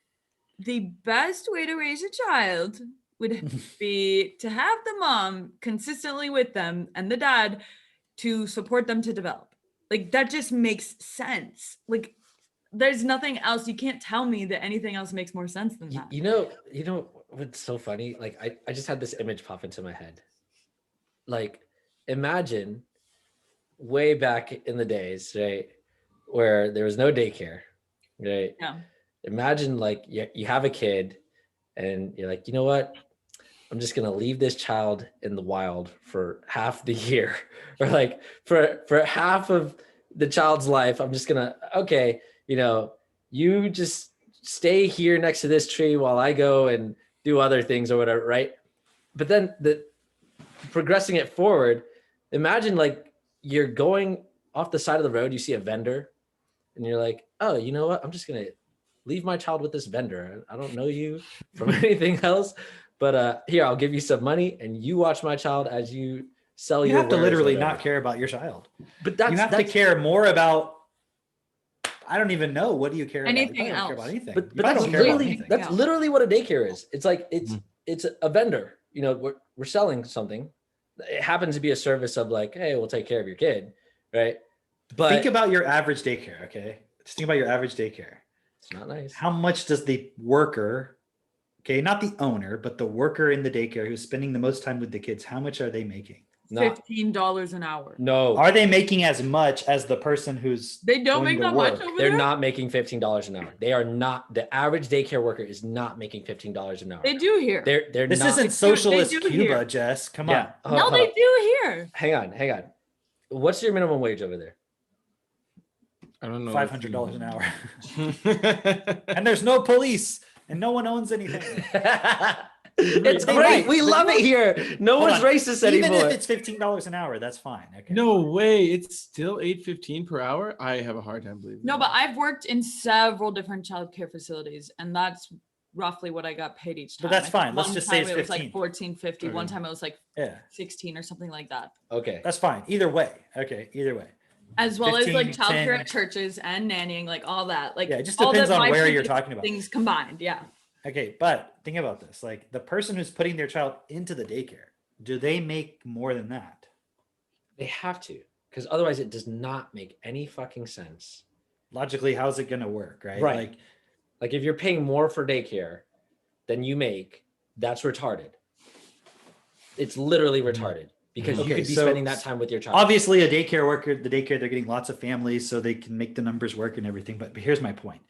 the best way to raise a child would be to have the mom consistently with them and the dad to support them to develop. Like, that just makes sense. Like, there's nothing else. You can't tell me that anything else makes more sense than that. You know what's so funny? Like, I just had this image pop into my head. Like, imagine way back in the days, right, where there was no daycare, right? Yeah. Imagine, like, you have a kid and you're like, you know what? I'm just going to leave this child in the wild for half the year, or like for half of the child's life. I'm just going to, okay, you just stay here next to this tree while I go and do other things or whatever, right? But then progressing it forward, imagine, like, you're going off the side of the road, you see a vendor, and you're like, oh, you know what? I'm just going to leave my child with this vendor. I don't know you from anything else, but here, I'll give you some money, and you watch my child as you sell your wares. You have to literally not care about your child. But you have to care more about, I don't even know. What do you care anything about? else. Care about anything. But that's literally what a daycare is. It's like, it's a vendor, we're selling something. It happens to be a service of, like, hey, we'll take care of your kid, right? But think about your average daycare, okay? Just think about your average daycare. It's not nice. how much does the worker, okay, not the owner, but the worker in the daycare who's spending the most time with the kids, how much are they making? Not, $15 an hour. no, Are they making as much as the person who's They don't doing make the that much work? over they're there. not making $15 an hour. They are not. The average daycare worker is not making $15 an hour. They do here. They're This not. isn't They socialist do Cuba, here. Jess. Come Yeah. on. No, they do here. Hang on. What's your minimum wage over there? I don't know. $500 an hour. hour. And there's no police and no one owns anything. It's They great. might. We love it here. No Hold one's on. racist Even anymore. if it's $15 an hour, that's fine. Okay. No way. It's still $8.15 per hour. I have a hard time believing. No, that. but I've worked in several different childcare facilities, and that's roughly what I got paid each time. But that's I think fine. Let's one just say time it's it was like 15. $14.50. One Okay. time it was like Yeah, 16 or something like that. Okay. that's fine. Either way. Okay, either way. As well as like 15, childcare 10. at churches and nannying, like all that. Like Yeah, it just all the depends on my where you're previous talking about. things combined. Yeah. Okay, but think about this. Like the person who's putting their child into the daycare, do they make more than that? They have to, because otherwise it does not make any fucking sense. Logically, how's it gonna work, right? Right. Like, Like if you're paying more for daycare than you make, that's retarded. It's literally retarded because you Okay, could be so spending that time with your child. obviously a daycare worker, the daycare, they're getting lots of families so they can make the numbers work and everything. But here's my point.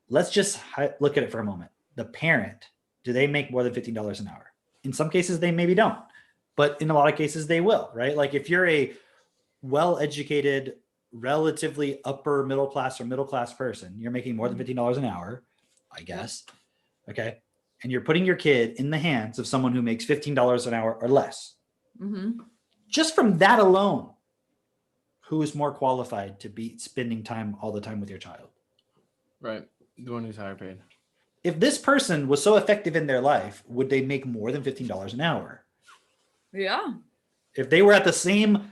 Let's just look at it for a moment. The parent, do they make more than $15 an hour? In some cases, they maybe don't, but in a lot of cases, they will, right? Like if you're a well-educated, relatively upper middle class or middle class person, you're making more than $15 an hour, I guess. Okay. And you're putting your kid in the hands of someone who makes $15 an hour or less. Mm-hmm. Just from that alone, who is more qualified to be spending time all the time with your child? Right. The one who's higher paid. If this person was so effective in their life, would they make more than $15 an hour? Yeah. If they were at the same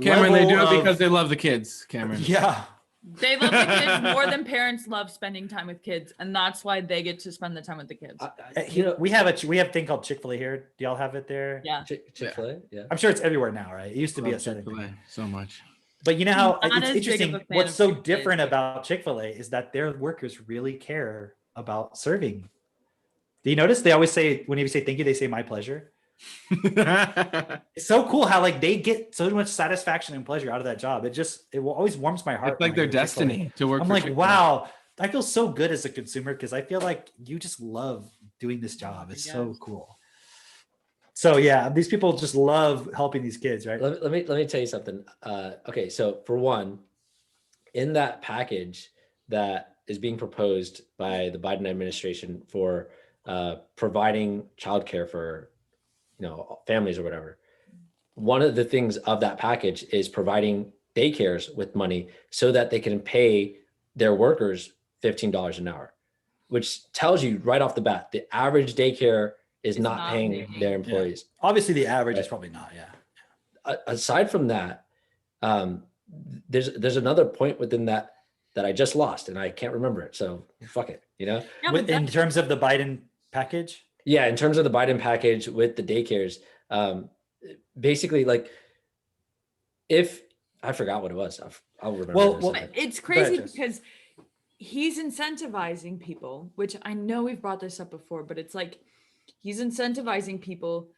Cameron, they do level it because of- they love the kids, Cameron. yeah. They love the kids more than parents love spending time with kids, and that's why they get to spend the time with the kids. You know, we have a thing called Chick-fil-A here. Do y'all have it there? Yeah. Chick-fil-A, yeah. I'm sure it's everywhere now, right? It used to be Love a setting. Chick-fil-A so much. But you know how I'm not it's as big of interesting. a fan What's of so Chick-fil-A as different you. about Chick-fil-A is that their workers really care about serving. Do you notice they always say, when you say thank you, they say my pleasure? It's so cool how like they get so much satisfaction and pleasure out of that job. It always warms my heart. It's like when I their go to Chick-fil-A. destiny to work. I'm for like, Chick-fil-A. wow, I feel so good as a consumer because I feel like you just love doing this job. It's so Yes. cool. So yeah, these people just love helping these kids, right? Let me tell you something. Okay, so for one, in that package that is being proposed by the Biden administration for providing childcare for families or whatever, one of the things of that package is providing daycares with money so that they can pay their workers $15 an hour, which tells you right off the bat the average daycare is It's not not paying making- their employees. Obviously, the average is Right. probably not. Yeah. Aside from that, there's another point within that I just lost and I can't remember it. So fuck it, Yeah, In but terms of the Biden package, Yeah, in terms of the Biden package with the daycares, basically, like, if I forgot what it was, I'll remember. Well, in a well, second. it's crazy Jess. because he's incentivizing people, which I know we've brought this up before, but it's like he's incentivizing people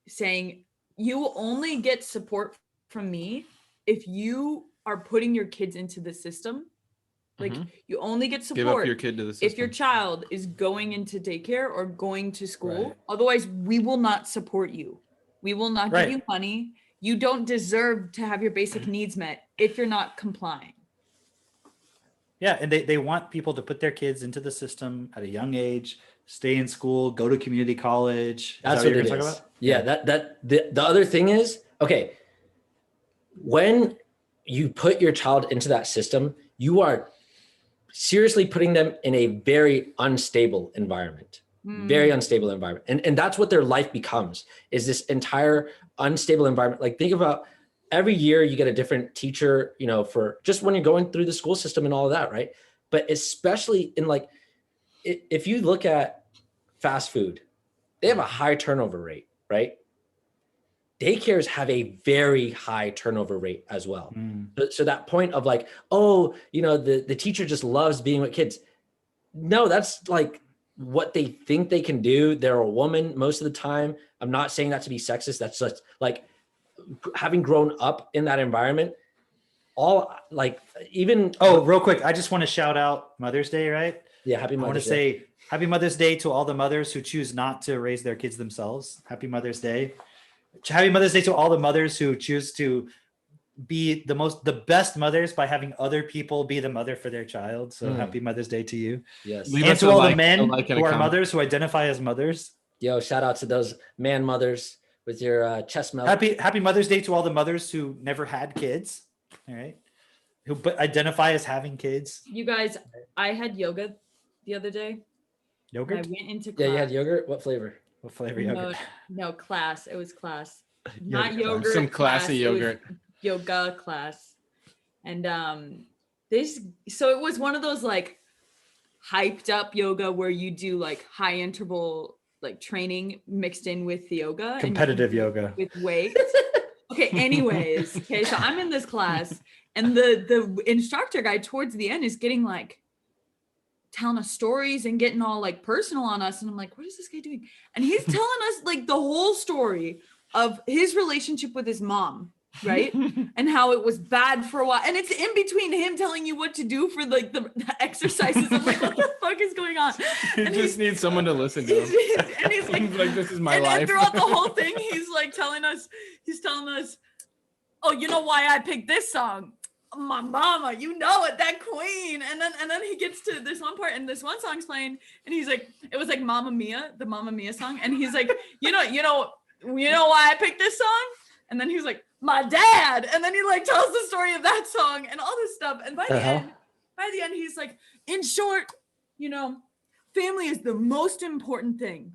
saying you will only get support from me if you are putting your kids into the system. Like Mhm. you only get Give up support your kid to the system. if your child is going into daycare or going to school. Right. Otherwise, we will not support you. We will not Right. give you money. You don't deserve to have your basic needs met if you're not complying. yeah, and they want people to put their kids into the system at a young age, stay in school, go to community college. Is That's that what you're it gonna is. talk about? Yeah, the other thing is, okay, when you put your child into that system, you are seriously putting them in a very unstable environment. Very unstable environment. And that's what their life becomes, is this entire unstable environment. Like, think about every year you get a different teacher, for just when you're going through the school system and all of that, right? But especially in, like, if you look at fast food, they have a high turnover rate, right? Daycares have a very high turnover rate as well. Mm. So that point of like, oh, the teacher just loves being with kids. no, that's like what they think they can do. They're a woman most of the time. I'm not saying that to be sexist. That's just like having grown up in that environment. All like even Oh, real quick, I just want to shout out Mother's Day, right? yeah, happy I want to Mother's Day. say Happy Mother's Day to all the mothers who choose not to raise their kids themselves. Happy Mother's Day. Happy Mother's Day to all the mothers who choose to be the best mothers by having other people be the mother for their child. So happy Mother's Day to you. Yes. Leave And us to a all like- the a men like and who a are comment. mothers who identify as mothers. Yo, shout out to those man mothers with your chest milk. Happy Mother's Day to all the mothers who never had kids. All right. Who but identify as having kids. You guys, I had yoga the other day. I Yogurt? went into Yeah, class. you had yogurt. What flavor? What flavor No, yogurt? no, class. It was class. Yogurt Not class. yogurt. Some classy class, it was yogurt. Yoga class. And so it was one of those like hyped up yoga where you do like high interval like training mixed in with the yoga. and you Competitive do it yoga. with weights. Okay, anyways. Okay, so I'm in this class and the instructor guy towards the end is getting like telling us stories and getting all like personal on us. And I'm like, what is this guy doing? And he's telling us like the whole story of his relationship with his mom, right? And how it was bad for a while. And it's in between him telling you what to do for like the exercises. I'm like, what the fuck is going on? You And just need someone to listen to him. and he's like, He's like, this is my and life. throughout the whole thing, he's telling us, oh, you know why I picked this song? My mama, you know it, that queen. And then he gets to this one part and this one song's playing and he's like, it was like Mamma Mia, the Mamma Mia song. And he's like, you know why I picked this song? And then he's like, my dad. And then he like tells the story of that song and all this stuff. And by the end, he's like, in short, family is the most important thing.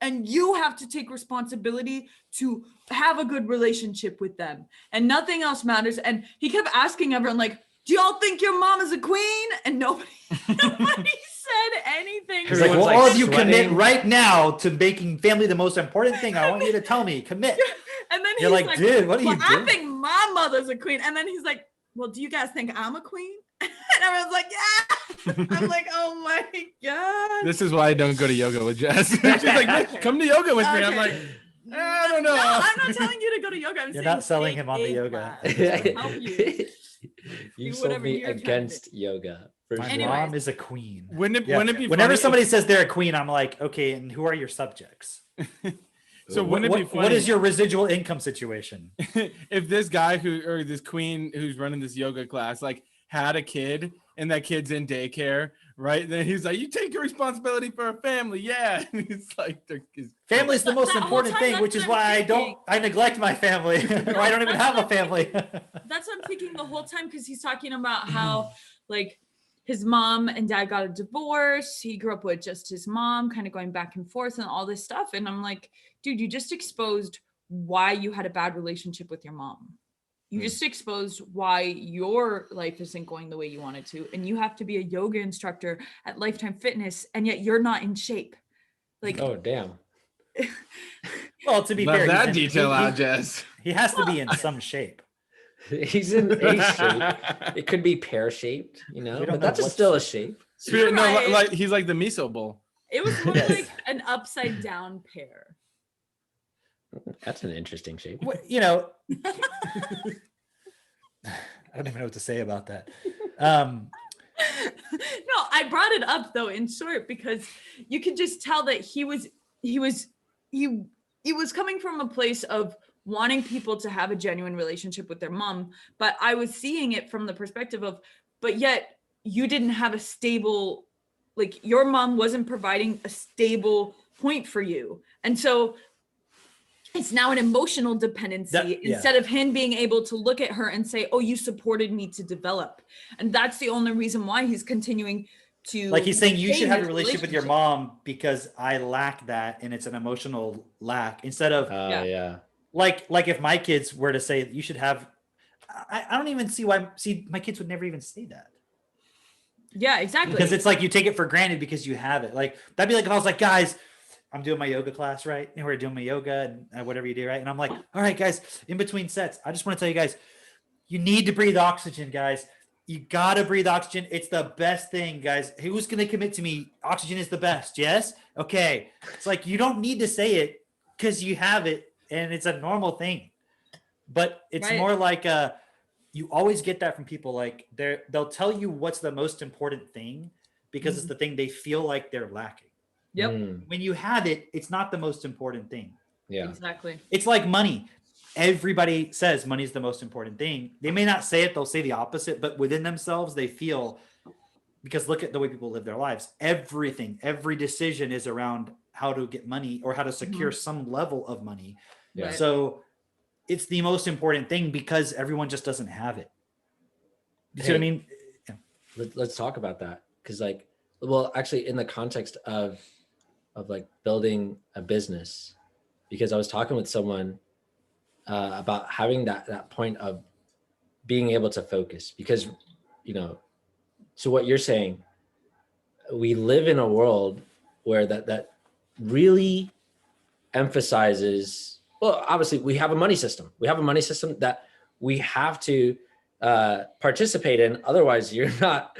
And you have to take responsibility to have a good relationship with them. And nothing else matters. And he kept asking everyone, like, do y'all think your mom is a queen? And nobody said anything. He's like, Everyone's, well, all of you commit sweating. right now to making family the most important thing. I want you to tell me, commit. And then You're he's like, dude, what are well, you I doing? think my mother's a queen. And then he's like, well, do you guys think I'm a queen? And everyone's like, yeah. I'm like, oh my God. This is why I don't go to yoga with Jess. She's like, come to yoga with me. I'm like, I don't know. No, I'm not telling you to go to yoga. I'm You're saying not selling take him on the a yoga. class. Help you. You Do sold whatever me you're trying to against yoga. For My sure. Anyways. mom is a queen. Wouldn't it, Yeah. wouldn't it be Whenever funny somebody says they're a queen, I'm like, okay, and who are your subjects? So wouldn't it be funny what is your residual income situation? if this guy or this queen who's running this yoga class like had a kid and that kid's in daycare, right? Then he's like, you take your responsibility for a family. Yeah. And it's like, Family's the most That whole important time, thing, that's which is what I'm why I neglect my family. Or I don't even have a family. That's what I'm thinking the whole time because he's talking about how like his mom and dad got a divorce. He grew up with just his mom, kind of going back and forth and all this stuff. And I'm like, dude, you just exposed why you had a bad relationship with your mom. You just exposed why your life isn't going the way you want it to. And you have to be a yoga instructor at Lifetime Fitness, and yet you're not in shape. Like, Oh, damn. Well, to be love fair, that detail out, Jess. he has to be in some shape. He's in A shape. It could be pear shaped, We don't but know that's what still a shape. Spirit, no, Right. like he's like the miso bowl. it was more Yes. like an upside down pear. That's an interesting shape. I don't even know what to say about that. No, I brought it up though in short because you could just tell that he was coming from a place of wanting people to have a genuine relationship with their mom, but I was seeing it from the perspective of, but yet you didn't have a stable, like your mom wasn't providing a stable point for you. And so it's now an emotional dependency instead of him being able to look at her and say, oh, you supported me to develop. And that's the only reason why he's continuing to Like he's saying you should maintain have a his relationship with your mom because I lack that and it's an emotional lack instead of Yeah. like if my kids were to say you should have I don't even see my kids would never even say that. Yeah, exactly. Because it's like you take it for granted because you have it. Like that'd be like if I was like, guys, I'm doing my yoga class, right? And we're doing my yoga and whatever you do, right? And I'm like, all right, guys, in between sets, I just want to tell you guys, you need to breathe oxygen, guys. You gotta breathe oxygen. It's the best thing, guys. Who's gonna commit to me? Oxygen is the best. Yes. Okay. It's like you don't need to say it because you have it, and it's a normal thing. But it's Right. more like you always get that from people. Like they'll tell you what's the most important thing because it's the thing they feel like they're lacking. Yep. When you have it, it's not the most important thing. Yeah. Exactly. It's like money. Everybody says money is the most important thing. They may not say it, they'll say the opposite, but within themselves, they feel, because look at the way people live their lives. Everything, every decision is around how to get money or how to secure some level of money. Yeah. Right. So it's the most important thing because everyone just doesn't have it. You see what I mean? Let's talk about that. Cause like, well, actually in the context of like building a business, because I was talking with someone about having that point of being able to focus, because, you know, so what you're saying, we live in a world where that really emphasizes, well, obviously we have a money system. We have a money system that we have to participate in. Otherwise you're not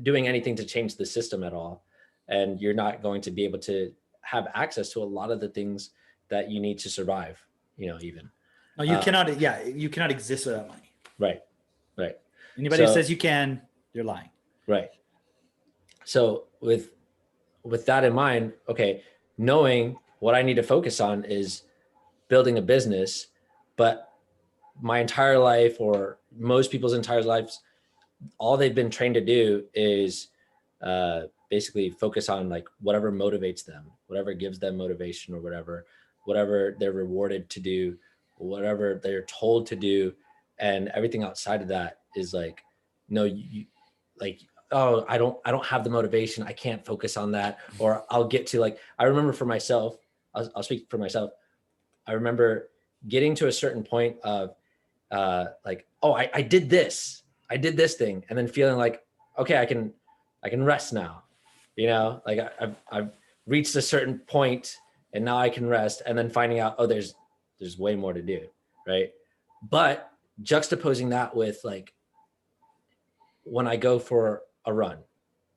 doing anything to change the system at all. And you're not going to be able to have access to a lot of the things that you need to survive, you know, even. No, you cannot. Yeah, you cannot exist without money. Right. Anybody who So- says you can, you're lying. Right. So with that in mind, okay, knowing what I need to focus on is building a business, but my entire life, or most people's entire lives, all they've been trained to do is basically focus on like whatever motivates them, whatever gives them motivation, or whatever they're rewarded to do, whatever they're told to do. And everything outside of that is like, no, you like, oh, I don't have the motivation. I can't focus on that. Or I'll get to like, I remember for myself, I'll speak for myself. I remember getting to a certain point of like, oh, I did this thing. And then feeling like, okay, I can rest now. You know, like I've reached a certain point and now I can rest. And then finding out, oh, there's way more to do. Right. But juxtaposing that with like, when I go for a run,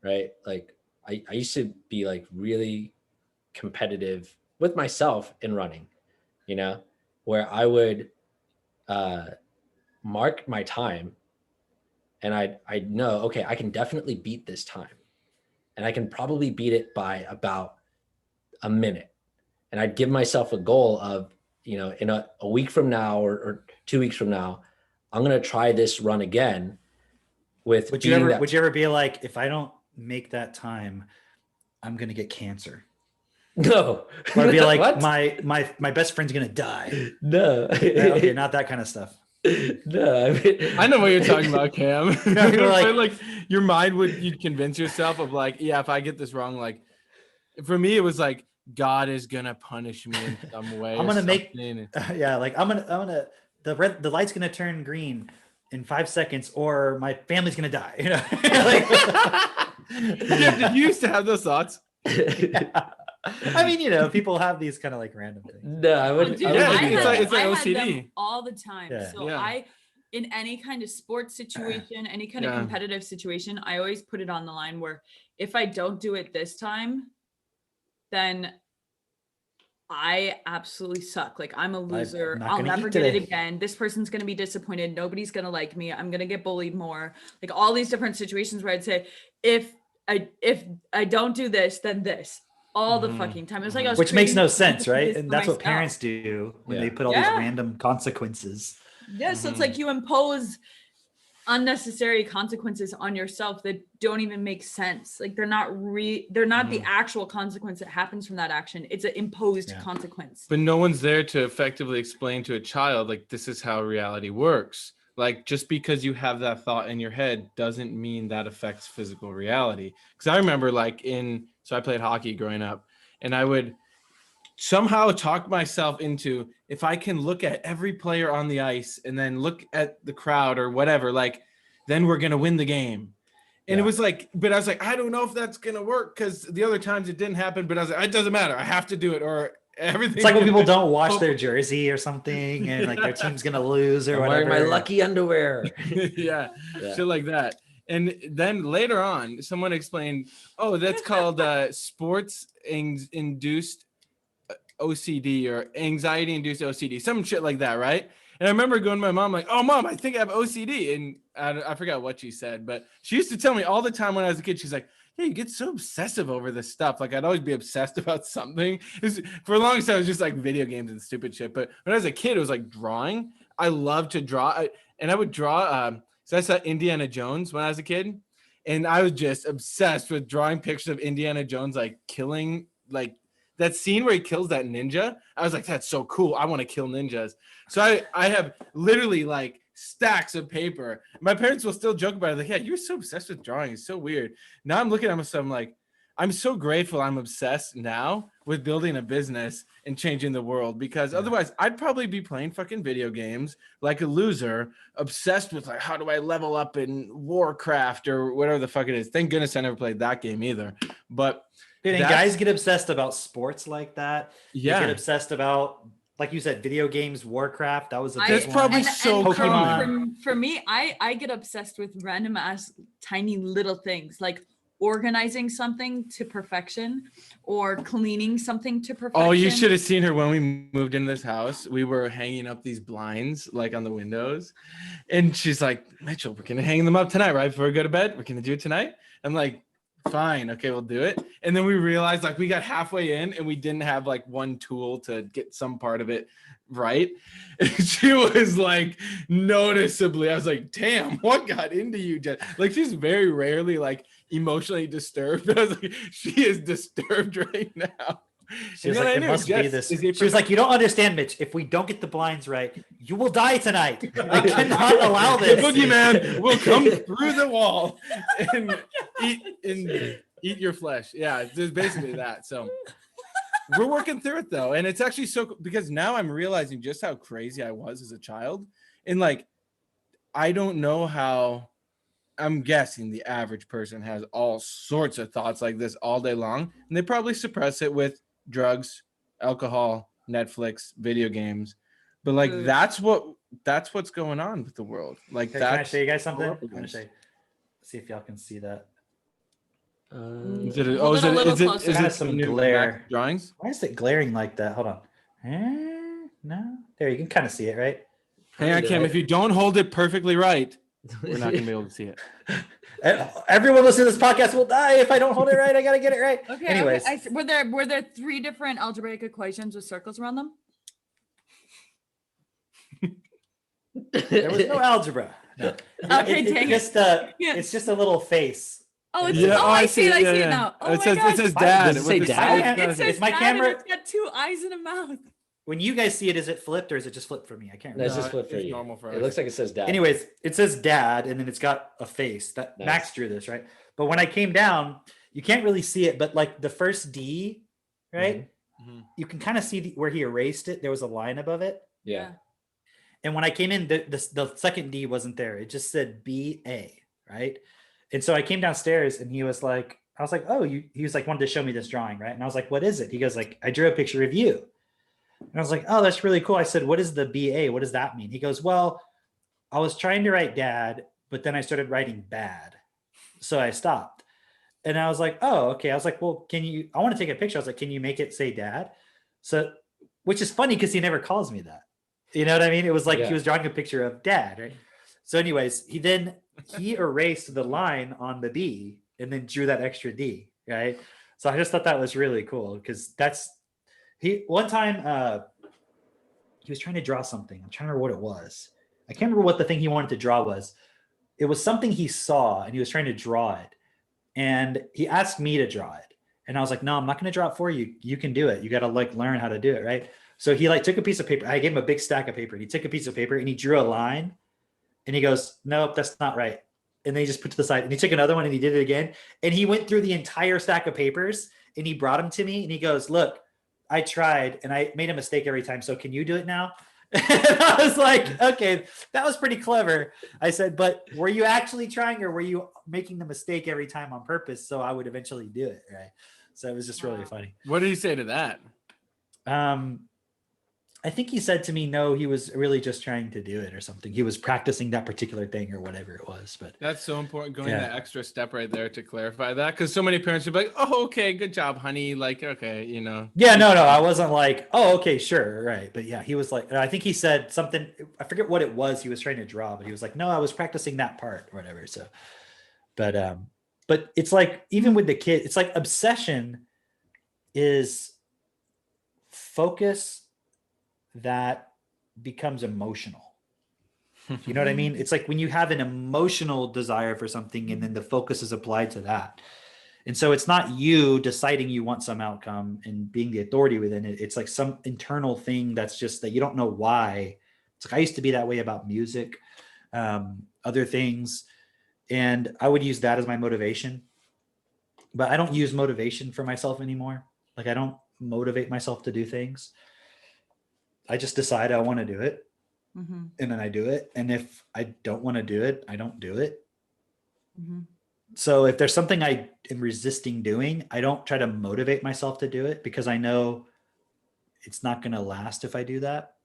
right? Like I used to be like really competitive with myself in running, you know, where I would mark my time and I'd know, okay, I can definitely beat this time. And I can probably beat it by about a minute. And I'd give myself a goal of, you know, in a week from now or 2 weeks from now, I'm going to try this run again with Would you ever be like, if I don't make that time, I'm going to get cancer? No. Or I'd be like, What? my best friend's going to die. No. Okay, not that kind of stuff. No. I mean, I know what you're talking about, Cam. No, you're But, like- your mind you'd convince yourself of like, yeah, if I get this wrong, like for me, it was like, God is gonna punish me in some way. I'm gonna make something. yeah, like I'm gonna the light's gonna turn green in 5 seconds, or my family's gonna die. You know, like, Yeah, did you used to have those thoughts? yeah. I mean, you know, people have these kind of like random things. no, I Oh, wouldn't. dude, I Yeah, wouldn't do it's that. like I had OCD. them all the time. Yeah. So Yeah. in any kind of sports situation, any kind of Yeah. competitive situation, I always put it on the line where if I don't do it this time, then I absolutely suck. Like I'm a loser. not I'll gonna never eat get it today. again. This person's going to be disappointed. Nobody's going to like me. I'm going to get bullied more. Like all these different situations where I'd say, if I don't do this, then this all the Mhm. fucking time. It was like I was Which makes no creating sense, right? consequences And for that's what myself. parents do when Yeah. they put all Yeah. these random consequences. Yeah, so it's Mhm. like you impose unnecessary consequences on yourself that don't even make sense. Like they're not the actual consequence that happens from that action. It's an imposed Yeah. consequence. But no one's there to effectively explain to a child, like, this is how reality works. Like, just because you have that thought in your head doesn't mean that affects physical reality. Because I remember, like, so I played hockey growing up, and I would somehow talk myself into, if I can look at every player on the ice and then look at the crowd or whatever, like, then we're going to win the game. And Yeah. it was like, but I was like, I don't know if that's going to work, because the other times it didn't happen, but I was like, it doesn't matter. I have to do it. everything. It's like when people don't wash their jersey or something, and like their team's gonna lose or I'm whatever. wearing my lucky underwear. yeah, Yeah. shit like that. And then later on, someone explained, oh, that's called sports induced OCD or anxiety induced OCD, some shit like that, right? And I remember going to my mom like, oh, Mom, I think I have OCD. And I forgot what she said, but she used to tell me all the time when I was a kid, she's like, yeah, you get so obsessive over this stuff. Like I'd always be obsessed about something. For a long time, it was just like video games and stupid shit. But when I was a kid, it was like drawing. I loved to draw. And I would draw. So I saw Indiana Jones when I was a kid. And I was just obsessed with drawing pictures of Indiana Jones, like killing, like that scene where he kills that ninja. I was like, that's so cool. I want to kill ninjas. So I have literally like stacks of paper. My parents will still joke about it. Like, yeah, you're so obsessed with drawing. It's so weird. Now I'm looking at myself, I'm like, I'm so grateful I'm obsessed now with building a business and changing the world, because otherwise I'd probably be playing fucking video games like a loser, obsessed with like, how do I level up in Warcraft or whatever the fuck it is. Thank goodness I never played that game either. But Dude, and guys get obsessed about sports like that. yeah, They get obsessed about, like you said, video games, Warcraft. That was a big That's one. probably so Pokemon. For me, I get obsessed with random ass tiny little things, like organizing something to perfection or cleaning something to perfection. Oh, you should have seen her when we moved into this house. We were hanging up these blinds like on the windows. And she's like, Mitchell, we're going to hang them up tonight, right? Before we go to bed. We're going to do it tonight. I'm like, fine. Okay, we'll do it. And then we realized like we got halfway in and we didn't have like one tool to get some part of it right. And she was like noticeably, I was like, damn, what got into you, Jen? Like she's very rarely like emotionally disturbed. I was like, she is disturbed right now. She was like, it must be this. She was like, you don't understand, Mitch. If we don't get the blinds right, you will die tonight. I cannot allow The this. boogeyman will come through the wall and eat your flesh. Yeah, there's basically that. So we're working through it though. And it's actually so cool because now I'm realizing just how crazy I was as a child. And like, I don't know how. I'm guessing the average person has all sorts of thoughts like this all day long, and they probably suppress it with drugs, alcohol, Netflix, video games. But like that's what's going on with the world. Like Okay, that's can I show you guys something? I'm gonna see if y'all can see that. is it Kind of some glare. drawings? Why is it glaring like that? Hold on. No, there you can kind of see it, right? Hang on, Cam. If you don't hold it perfectly right, we're not gonna be able to see it. Everyone listening to this podcast will die if I don't hold it right. I gotta get it right. Okay. Anyways, Okay. Were there 3 different algebraic equations with circles around them? there was no algebra. No. Okay, dang it. It's just a little face. Oh, it's Yeah, I see it. I see it now. Oh it my says God. dad. Does it say with the dad? side. It says my dad camera- and it's got 2 eyes and a mouth. When you guys see it, is it flipped or is it just flipped for me? I can't That's remember. just flip for it's you. normal for It us. looks like it says dad. Anyways, it says dad and then it's got a face. That Nice. Max drew this, right? But when I came down, you can't really see it, but like the first D, right? Mhm. You can kind of see where he erased it. There was a line above it. Yeah. And when I came in, the second D wasn't there. It just said BA, right? And so I came downstairs and he was like, I was like, oh, he was like, wanted to show me this drawing, right? And I was like, what is it? He goes like, I drew a picture of you. And I was like, oh, that's really cool. I said, what is the BA? What does that mean? He goes, well, I was trying to write dad, but then I started writing bad. So I stopped. And I was like, oh, okay. I was like, well, I want to take a picture. I was like, can you make it say dad? So, which is funny because he never calls me that. You know what I mean? It was like he was drawing a picture of dad, right? So anyways, he erased the line on the B and then drew that extra D, right? So I just thought that was really cool because one time he was trying to draw something. I'm trying to remember what it was. I can't remember what the thing he wanted to draw was. It was something he saw and he was trying to draw it. And he asked me to draw it. And I was like, no, I'm not going to draw it for you. You can do it. You got to like learn how to do it, right? So he like took a piece of paper. I gave him a big stack of paper and he took a piece of paper and he drew a line and he goes, nope, that's not right. And then he just put it to the side and he took another one and he did it again. And he went through the entire stack of papers and he brought them to me and he goes, look, I tried and I made a mistake every time. So can you do it now? And I was like, okay, that was pretty clever. I said, but were you actually trying or were you making the mistake every time on purpose so I would eventually do it, right? So it was just really funny. What did he say to that? I think he said to me, no, he was really just trying to do it or something. He was practicing that particular thing or whatever it was. But That's so important, going Yeah. that extra step right there to clarify that, because so many parents would be like, oh, okay, good job, honey. Like, okay, you know. yeah, no, I wasn't like, oh, okay, sure, right. But yeah, he was like, I think he said something, I forget what it was he was trying to draw, but he was like, no, I was practicing that part or whatever. So, but it's like, even with the kid, it's like obsession is focus that becomes emotional. You know what I mean? It's like when you have an emotional desire for something and then the focus is applied to that. And so it's not you deciding you want some outcome and being the authority within it. It's like some internal thing that's just that you don't know why. It's like I used to be that way about music, other things. And I would use that as my motivation. But I don't use motivation for myself anymore. Like I don't motivate myself to do things. I just decide I want to do it. Mm-hmm. And then I do it. And if I don't want to do it, I don't do it. Mm-hmm. So if there's something I am resisting doing, I don't try to motivate myself to do it because I know it's not going to last if I do that.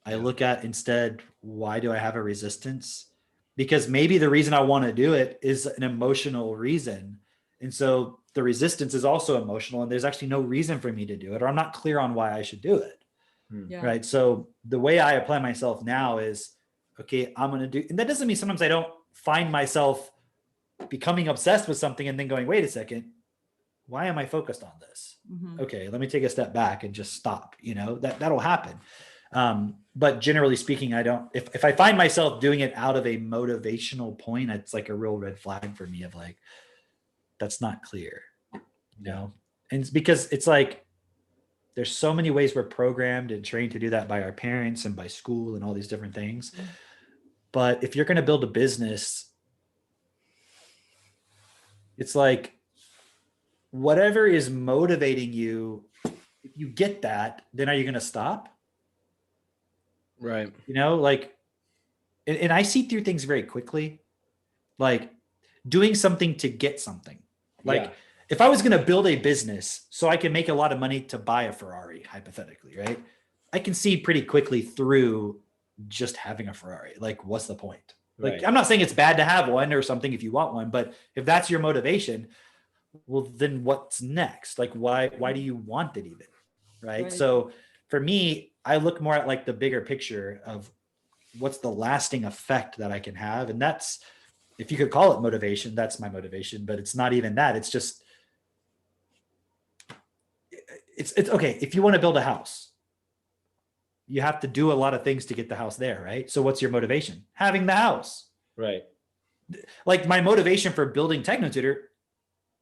I look at instead, why do I have a resistance? Because maybe the reason I want to do it is an emotional reason. And so the resistance is also emotional and there's actually no reason for me to do it, or I'm not clear on why I should do it. Yeah. Right. So the way I apply myself now is, okay, I'm going to do, and that doesn't mean sometimes I don't find myself becoming obsessed with something and then going, wait a second, why am I focused on this? Mm-hmm. Okay, let me take a step back and just stop. You know, that'll happen. But generally speaking, I don't, if I find myself doing it out of a motivational point, it's like a real red flag for me of like, that's not clear, you know? And it's because it's like, there's so many ways we're programmed and trained to do that by our parents and by school and all these different things. But if you're going to build a business, it's like whatever is motivating you, if you get that, then are you going to stop? Right. You know, like, and I see through things very quickly, like doing something to get something. Like if I was going to build a business so I can make a lot of money to buy a Ferrari, hypothetically, right? I can see pretty quickly through just having a Ferrari. Like, what's the point? Like, Right. I'm not saying it's bad to have one or something if you want one, but if that's your motivation, well, then what's next? Like, why do you want it even? Right. Right. So for me, I look more at like the bigger picture of what's the lasting effect that I can have. And that's, if you could call it motivation, that's my motivation, but it's not even that. It's just, it's okay. If you want to build a house, you have to do a lot of things to get the house there, right? So what's your motivation? Having the house. Right. Like my motivation for building TechnoTutor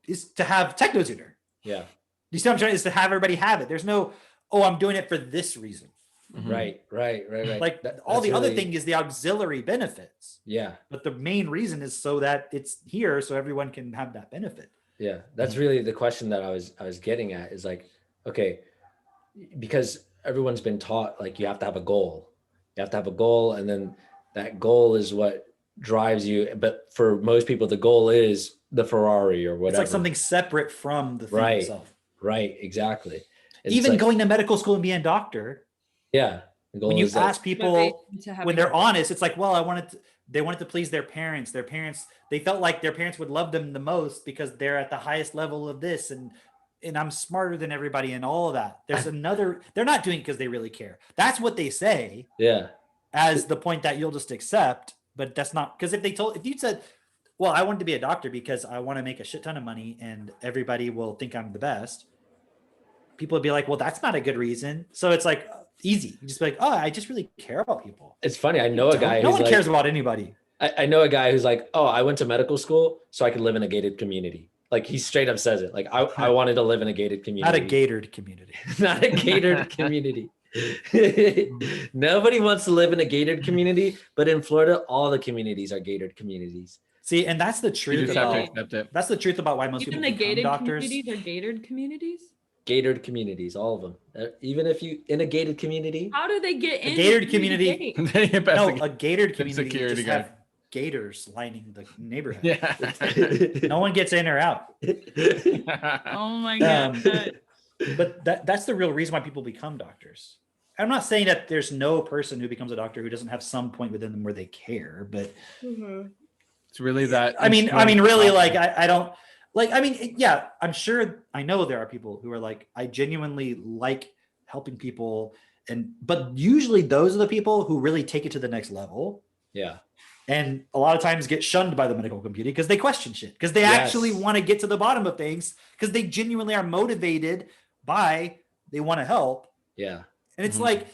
is to have TechnoTutor. Yeah. You see what I'm trying, is to have everybody have it. There's no, oh, I'm doing it for this reason. Mhm. Right. Like That- all that's the other really- thing is the auxiliary benefits, Yeah. but the main reason is so that it's here so everyone can have that benefit. Yeah. That's really the question that I was getting at is like, okay, because everyone's been taught like you have to have a goal. You have to have a goal, and then that goal is what drives you. But for most people, the goal is the Ferrari or whatever. It's like something separate from the thing Right. itself. Right. Exactly. It's Even like- going to medical school and being a doctor, Yeah. The goal when you is that- ask people, Motivation to having when they're a- honest, it's like, well, they wanted to please their parents. They felt like their parents would love them the most because they're at the highest level of this. And I'm smarter than everybody and all of that. There's another, they're not doing it because they really care. That's what they say Yeah. as the point that you'll just accept, but that's not, because if you said, well, I wanted to be a doctor because I want to make a shit ton of money and everybody will think I'm the best, people would be like, well, that's not a good reason. So it's like easy. You just be like, oh, I just really care about people. It's funny. I know a guy No who's one like, cares about anybody. I know a guy who's like, oh, I went to medical school so I could live in a gated community. Like he straight up says it. Like I wanted to live in a gated community. Not a gated community. Not a gated community. Nobody wants to live in a gated community, but in Florida, all the communities are gated communities. See, and that's the You truth just have to about, accept it. that's the truth about why most Even people the become gated doctors. communities are gated communities. Gated communities, all of them. Even if you in a gated community, How do they get in? gated through the community- gate? They No, investigate. a gated community security just guard. have gators lining the neighborhood. Yeah. No one gets in or out. Oh my god. But that's the real reason why people become doctors. I'm not saying that there's no person who becomes a doctor who doesn't have some point within them where they care, but It's really that. I mean, insurance really, process. like, I don't like. I mean, yeah, I'm sure. I know there are people who are like, I genuinely like helping people, but usually those are the people who really take it to the next level, Yeah. and a lot of times get shunned by the medical community because they question shit, because they Yes. actually want to get to the bottom of things, because they genuinely are motivated by they want to help. Yeah. And it's Mhm. like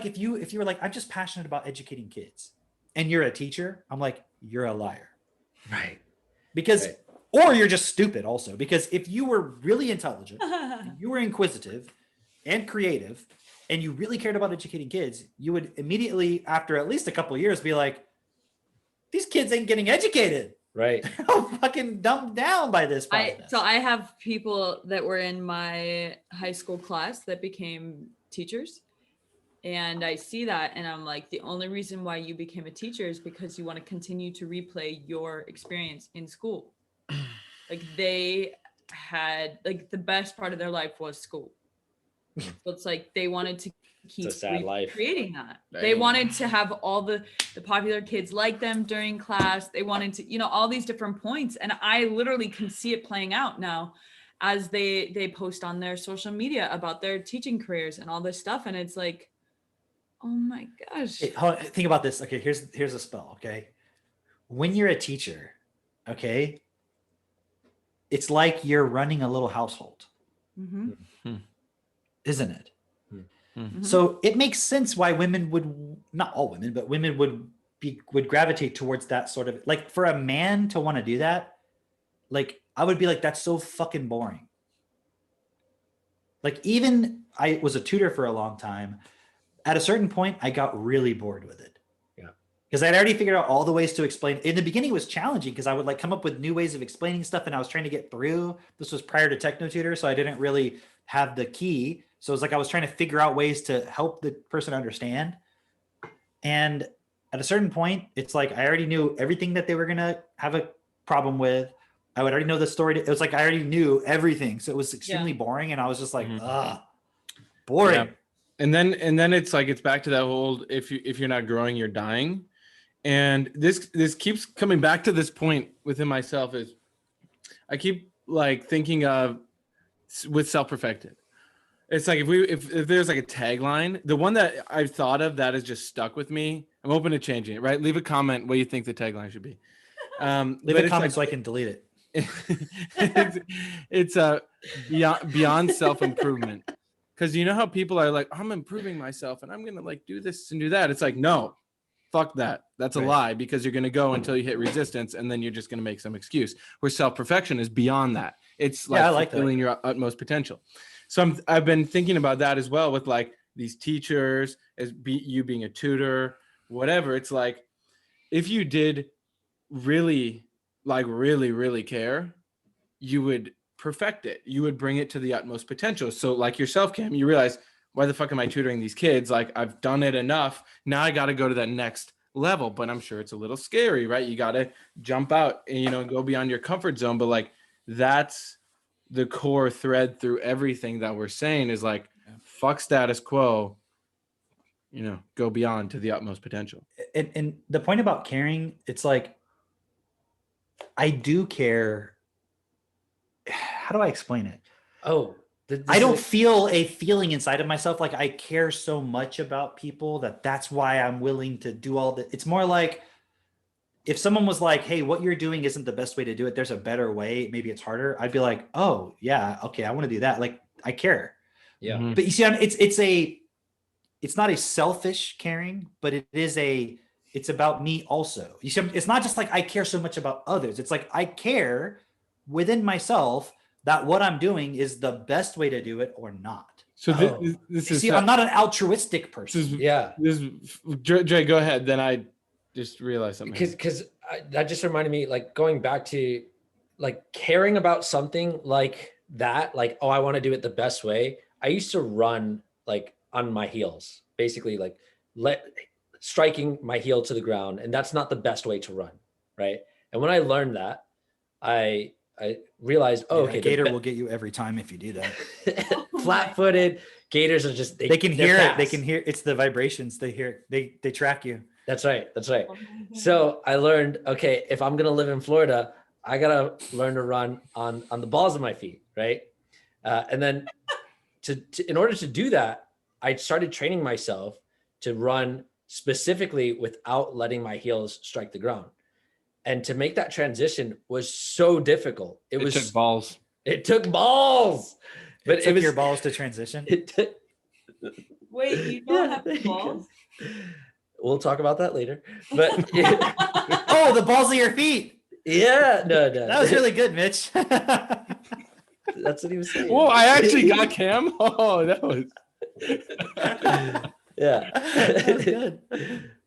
if you were like, I'm just passionate about educating kids, and you're a teacher, I'm like, you're a liar. Right. Because Right. or you're just stupid also, because if you were really intelligent, you were inquisitive and creative, and you really cared about educating kids, you would immediately, after at least a couple of years, be like, these kids ain't getting educated. Right. I'm fucking dumbed down by this process. So I have people that were in my high school class that became teachers. And I see that and I'm like, the only reason why you became a teacher is because you want to continue to replay your experience in school. Like they had, like, the best part of their life was school. So it's like they wanted to keep sad life. creating that. They Dang. wanted to have all the popular kids like them during class. They wanted to, you know, all these different points. And I literally can see it playing out now as they post on their social media about their teaching careers and all this stuff. And it's like, oh my gosh. Hey, hold on, think about this. Okay, here's a spell. Okay, when you're a teacher, okay, it's like you're running a little household, Mhm. isn't it? Mhm. So it makes sense why women would, not all women, but women would gravitate towards that sort of, like, for a man to want to do that. Like, I would be like, that's so fucking boring. Like, even I was a tutor for a long time. At a certain point, I got really bored with it. Yeah. Because I'd already figured out all the ways to explain. In the beginning, it was challenging because I would like come up with new ways of explaining stuff, and I was trying to get through. This was prior to TechnoTutor, so I didn't really have the key. So it was like I was trying to figure out ways to help the person understand. And at a certain point, it's like I already knew everything that they were gonna have a problem with. I would already know the story. It was like I already knew everything, so it was extremely boring, and I was just like, Mhm. boring. Yeah. And then it's like it's back to that whole if you're not growing, you're dying. And this keeps coming back to this point within myself is I keep like thinking of with self-perfected. It's like if there's like a tagline, the one that I've thought of that has just stuck with me. I'm open to changing it, right? Leave a comment what you think the tagline should be. Leave but a it's comment so like- I can delete it. it's beyond self-improvement, because you know how people are like, I'm improving myself and I'm gonna like do this and do that. It's like, no, fuck that, that's a Right. lie, because you're gonna go until you hit resistance and then you're just gonna make some excuse. Where self-perfection is beyond that. It's like Yeah, I like that. fulfilling your utmost potential. So I've been thinking about that as well with like these teachers, you being a tutor, whatever. It's like if you did really really care, you would perfect it. You would bring it to the utmost potential. So like yourself, Cam, you realize, why the fuck am I tutoring these kids? Like I've done it enough. Now I got to go to that next level, but I'm sure it's a little scary, right? You got to jump out and, you know, go beyond your comfort zone. But like, that's the core thread through everything that we're saying is like, fuck status quo, you know, go beyond to the utmost potential. And the point about caring, it's like, I do care. How do I explain it? Oh, I don't feel a feeling inside of myself like I care so much about people that's why I'm willing to do all that. It's more like if someone was like, hey, what you're doing isn't the best way to do it, there's a better way, maybe it's harder, I'd be like, oh yeah, okay, I want to do that. Like I care. Yeah. Mhm. But you see, it's not a selfish caring, but it's about me also. You see, it's not just like I care so much about others. It's like I care within myself that what I'm doing is the best way to do it or not. So Oh. this You is see, I'm not an altruistic person. Yeah. Dre, go ahead. Then I just realized something. Because that just reminded me, like going back to like caring about something like that, like, oh, I want to do it the best way. I used to run like on my heels, basically like striking my heel to the ground. And that's not the best way to run. Right. And when I learned that, I I realized, oh, Yeah, okay, Gator will get you every time if you do that. flat-footed gators are just They can they're hear it. They fast. can hear it's the vibrations. They hear they track you. That's right. That's right. Oh my God. So I learned, okay, if I'm gonna live in Florida, I gotta learn to run on the balls of my feet, right? And then in order to do that, I started training myself to run specifically without letting my heels strike the ground. And to make that transition was so difficult. It was took balls. It took balls, But it took your balls to transition. It took, Wait, you don't there you have go. balls? We'll talk about that later. But Oh, the balls of your feet. yeah, no. That was really good, Mitch. That's what he was saying. Whoa, I actually got Cam. Oh, that was. Yeah. That was good.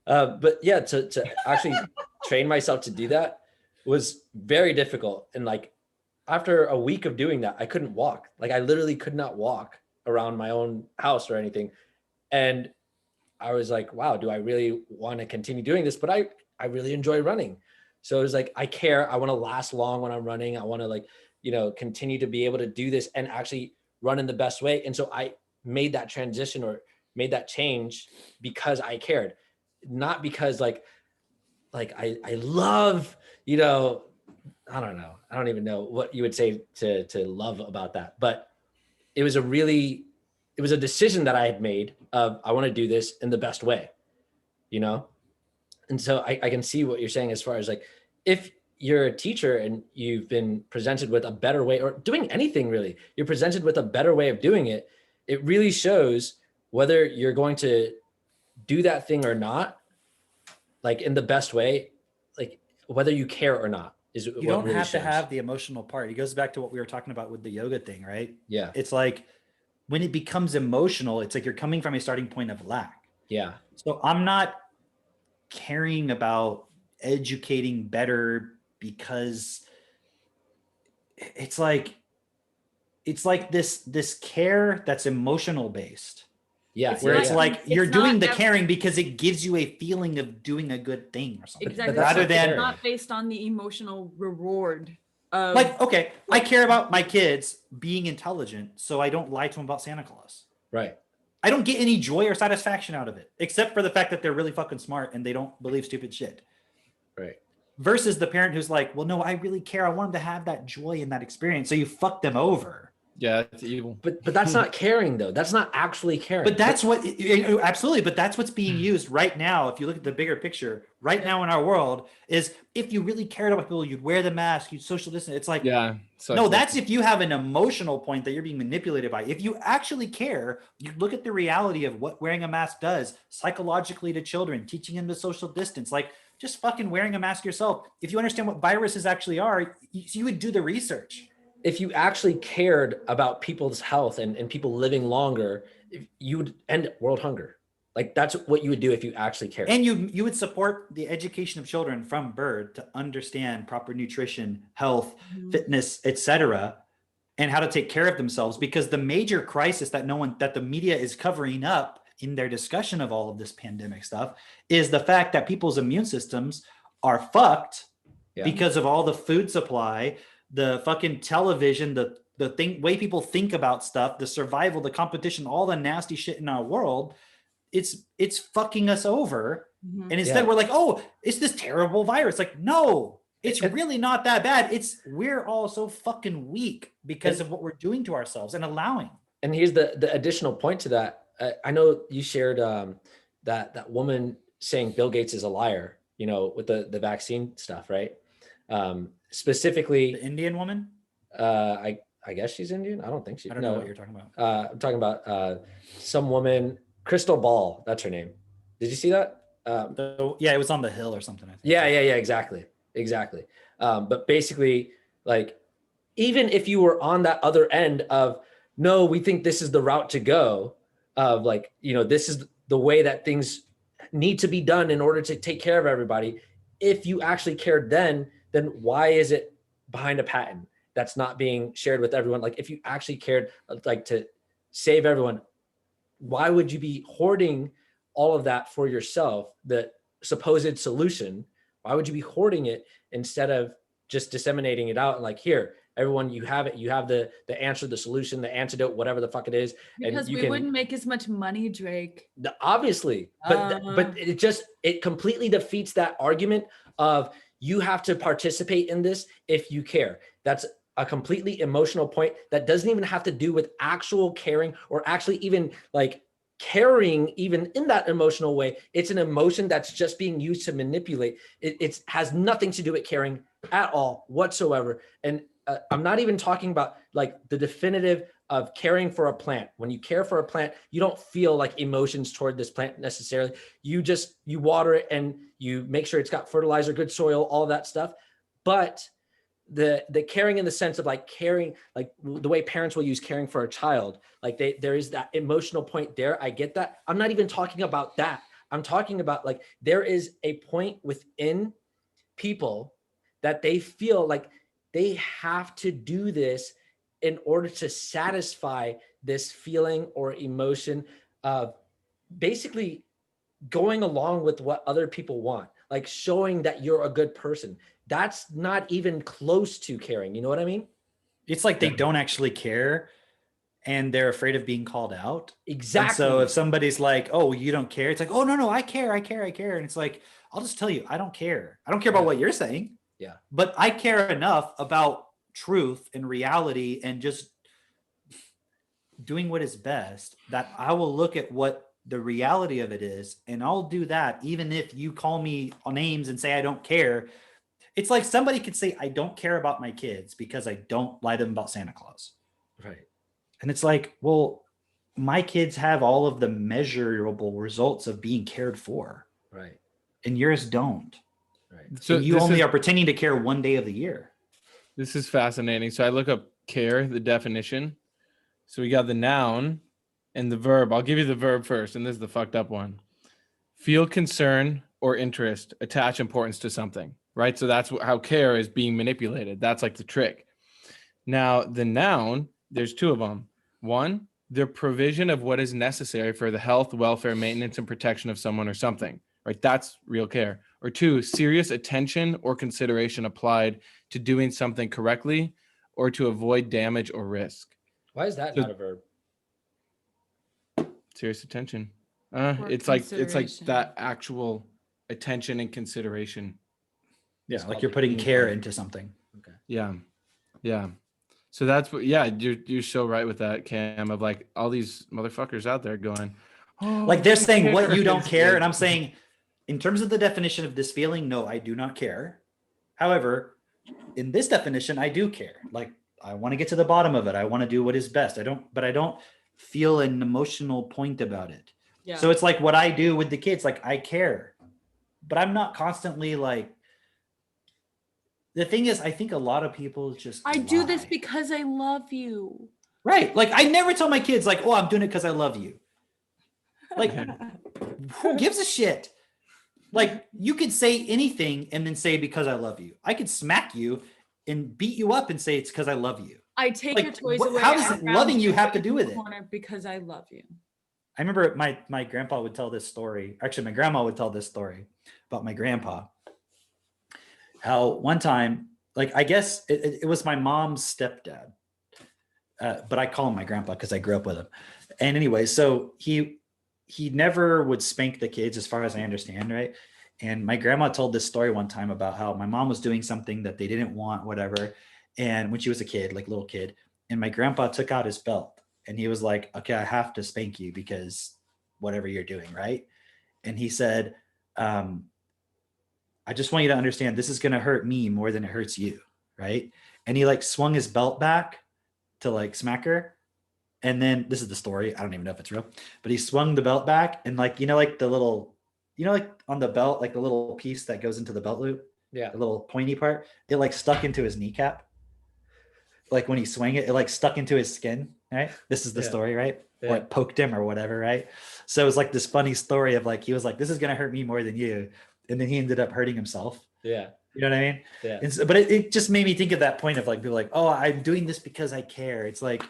But yeah, to actually train myself to do that was very difficult. And like after a week of doing that, I couldn't walk. Like I literally could not walk around my own house or anything. And I was like, wow, do I really want to continue doing this? But I really enjoy running. So it was like, I care. I want to last long when I'm running. I want to like, continue to be able to do this and actually run in the best way. And so I made that transition or made that change because I cared, not because like I love, I don't know. I don't even know what you would say to love about that, but it was a decision that I had made of, I want to do this in the best way, And so I can see what you're saying as far as like, if you're a teacher and you've been presented with a better way or doing anything really, you're presented with a better way of doing it. It really shows whether you're going to do that thing or not, like in the best way, like whether you care or not is You what don't really have to shows. have the emotional part. It goes back to what we were talking about with the yoga thing, right? Yeah. It's like when it becomes emotional, it's like you're coming from a starting point of lack. Yeah. So I'm not caring about educating better because it's like this care that's emotional based. Yeah. It's Where not- it's like it's you're doing not the ev- caring because it gives you a feeling of doing a good thing or something. Exactly. that's Rather not than fair. It's not based on the emotional reward of like, okay, I care about my kids being intelligent, so I don't lie to them about Santa Claus. Right. I don't get any joy or satisfaction out of it, except for the fact that they're really fucking smart and they don't believe stupid shit. Right. Versus the parent who's like, well, no, I really care. I want them to have that joy and that experience. So you fuck them over. Yeah, it's evil. But that's not caring though. That's not actually caring. But that's what, absolutely. But that's what's being used right now. If you look at the bigger picture right now in our world is if you really cared about people, you'd wear the mask, you'd social distance. It's like, Yeah. So no, that's if you have an emotional point that you're being manipulated by. If you actually care, you look at the reality of what wearing a mask does psychologically to children, teaching them the social distance, like just fucking wearing a mask yourself. If you understand what viruses actually are, you would do the research. if you actually cared about people's health and people living longer, you would end world hunger. Like that's what you would do if you actually cared. And you would support the education of children from birth to understand proper nutrition, health, fitness, etc., and how to take care of themselves. Because the major crisis that the media is covering up in their discussion of all of this pandemic stuff is the fact that people's immune systems are fucked because of all the food supply, the fucking television, the way people think about stuff, the survival, the competition, all the nasty shit in our world. It's fucking us over. And instead we're like, oh, it's this terrible virus. Like, no, it's really not that bad. We're all so fucking weak because of what we're doing to ourselves and allowing. And here's the additional point to that. I know you shared that woman saying Bill Gates is a liar, with the vaccine stuff, right? Specifically, The Indian woman? I guess she's Indian. I don't think I don't know what you're talking about. I'm talking about some woman, Crystal Ball. That's her name. Did you see that? Yeah, it was on the Hill or something. I think. Yeah, exactly. But basically, like, even if you were on that other end of, no, we think this is the route to go, of like, this is the way that things need to be done in order to take care of everybody. If you actually cared then why is it behind a patent that's not being shared with everyone? Like, if you actually cared, like, to save everyone, why would you be hoarding all of that for yourself, the supposed solution? Why would you be hoarding it instead of just disseminating it out and like, here, Everyone, you have it. You have the answer, the solution, the antidote, whatever the fuck it is. Because and you we can wouldn't make as much money, Drake. obviously, but it completely defeats that argument of you have to participate in this if you care. That's a completely emotional point that doesn't even have to do with actual caring or actually even like caring even in that emotional way. It's an emotion that's just being used to manipulate. It has nothing to do with caring at all whatsoever. And I'm not even talking about like the definitive of caring for a plant. When you care for a plant, you don't feel like emotions toward this plant necessarily. You water it and you make sure it's got fertilizer, good soil, all of that stuff. But the caring in the sense of like caring, like the way parents will use caring for a child, like there is that emotional point there. I get that. I'm not even talking about that. I'm talking about like there is a point within people that they feel like they have to do this in order to satisfy this feeling or emotion of basically going along with what other people want, like showing that you're a good person. That's not even close to caring. You know what I mean? It's like they don't actually care and they're afraid of being called out. Exactly. And so if somebody's like, oh, you don't care, it's like, oh, no, I care. And it's like, I'll just tell you, I don't care. I don't care about what you're saying. Yeah. But I care enough about truth and reality and just doing what is best that I will look at what the reality of it is. And I'll do that. Even if you call me names and say, I don't care. It's like somebody could say, I don't care about my kids because I don't lie to them about Santa Claus. Right. And it's like, well, my kids have all of the measurable results of being cared for. Right. And yours don't. Right. So you only are pretending to care one day of the year. This is fascinating. So I look up care, the definition. So we got the noun and the verb. I'll give you the verb first, and this is the fucked up one. Feel concern or interest, attach importance to something, right? So that's how care is being manipulated. That's like the trick. Now, the noun, there's two of them. One, the provision of what is necessary for the health, welfare, maintenance, and protection of someone or something, right? That's real care. Or two, serious attention or consideration applied to doing something correctly or to avoid damage or risk. Why is that not a verb? Serious attention. Or It's like consideration. that actual attention and consideration. Yeah, It's like called you're putting being care part. into something. Okay. Yeah. So that's what, yeah, you're so right with that, Cam, of like all these motherfuckers out there going, oh, Like they're saying what you don't It's care. like- And I'm saying, in terms of the definition of this feeling, no, I do not care. However, in this definition, I do care. Like I want to get to the bottom of it. I want to do what is best. I don't feel an emotional point about it. Yeah. So it's like what I do with the kids, like I care, but I'm not constantly like, the thing is, I think a lot of people just I do this lie. because I love you. Right. Like I never tell my kids like, oh, I'm doing it because I love you. Like, who gives a shit? Like you could say anything and then say because I love you. I could smack you and beat you up and say it's because I love you. I take Like, your toys what- away. how does I it- ground loving you have to in do the with it? corner because I love you. I remember my grandpa would tell this story. Actually, my grandma would tell this story about my grandpa. How one time, like I guess it was my mom's stepdad, but I call him my grandpa because I grew up with him. And anyway, so he never would spank the kids, as far as I understand, right? And my grandma told this story one time about how my mom was doing something that they didn't want, whatever. And when she was a kid, like little kid, and my grandpa took out his belt and he was like, okay, I have to spank you because whatever you're doing, right? And he said, I just want you to understand this is going to hurt me more than it hurts you, right? And he like swung his belt back to like smack her. And then this is the story. I don't even know if it's real, but he swung the belt back and like, like the little, like on the belt, like the little piece that goes into the belt loop, Yeah. the little pointy part, it like stuck into his kneecap. Like when he swung it, it like stuck into his skin, right? This is the Yeah. story, right? Yeah. Or it poked him or whatever, right? So it was like this funny story of like, he was like, this is going to hurt me more than you. And then he ended up hurting himself. Yeah. You know what I mean? Yeah. And so, but it just made me think of that point of like, people like, oh, I'm doing this because I care. It's like,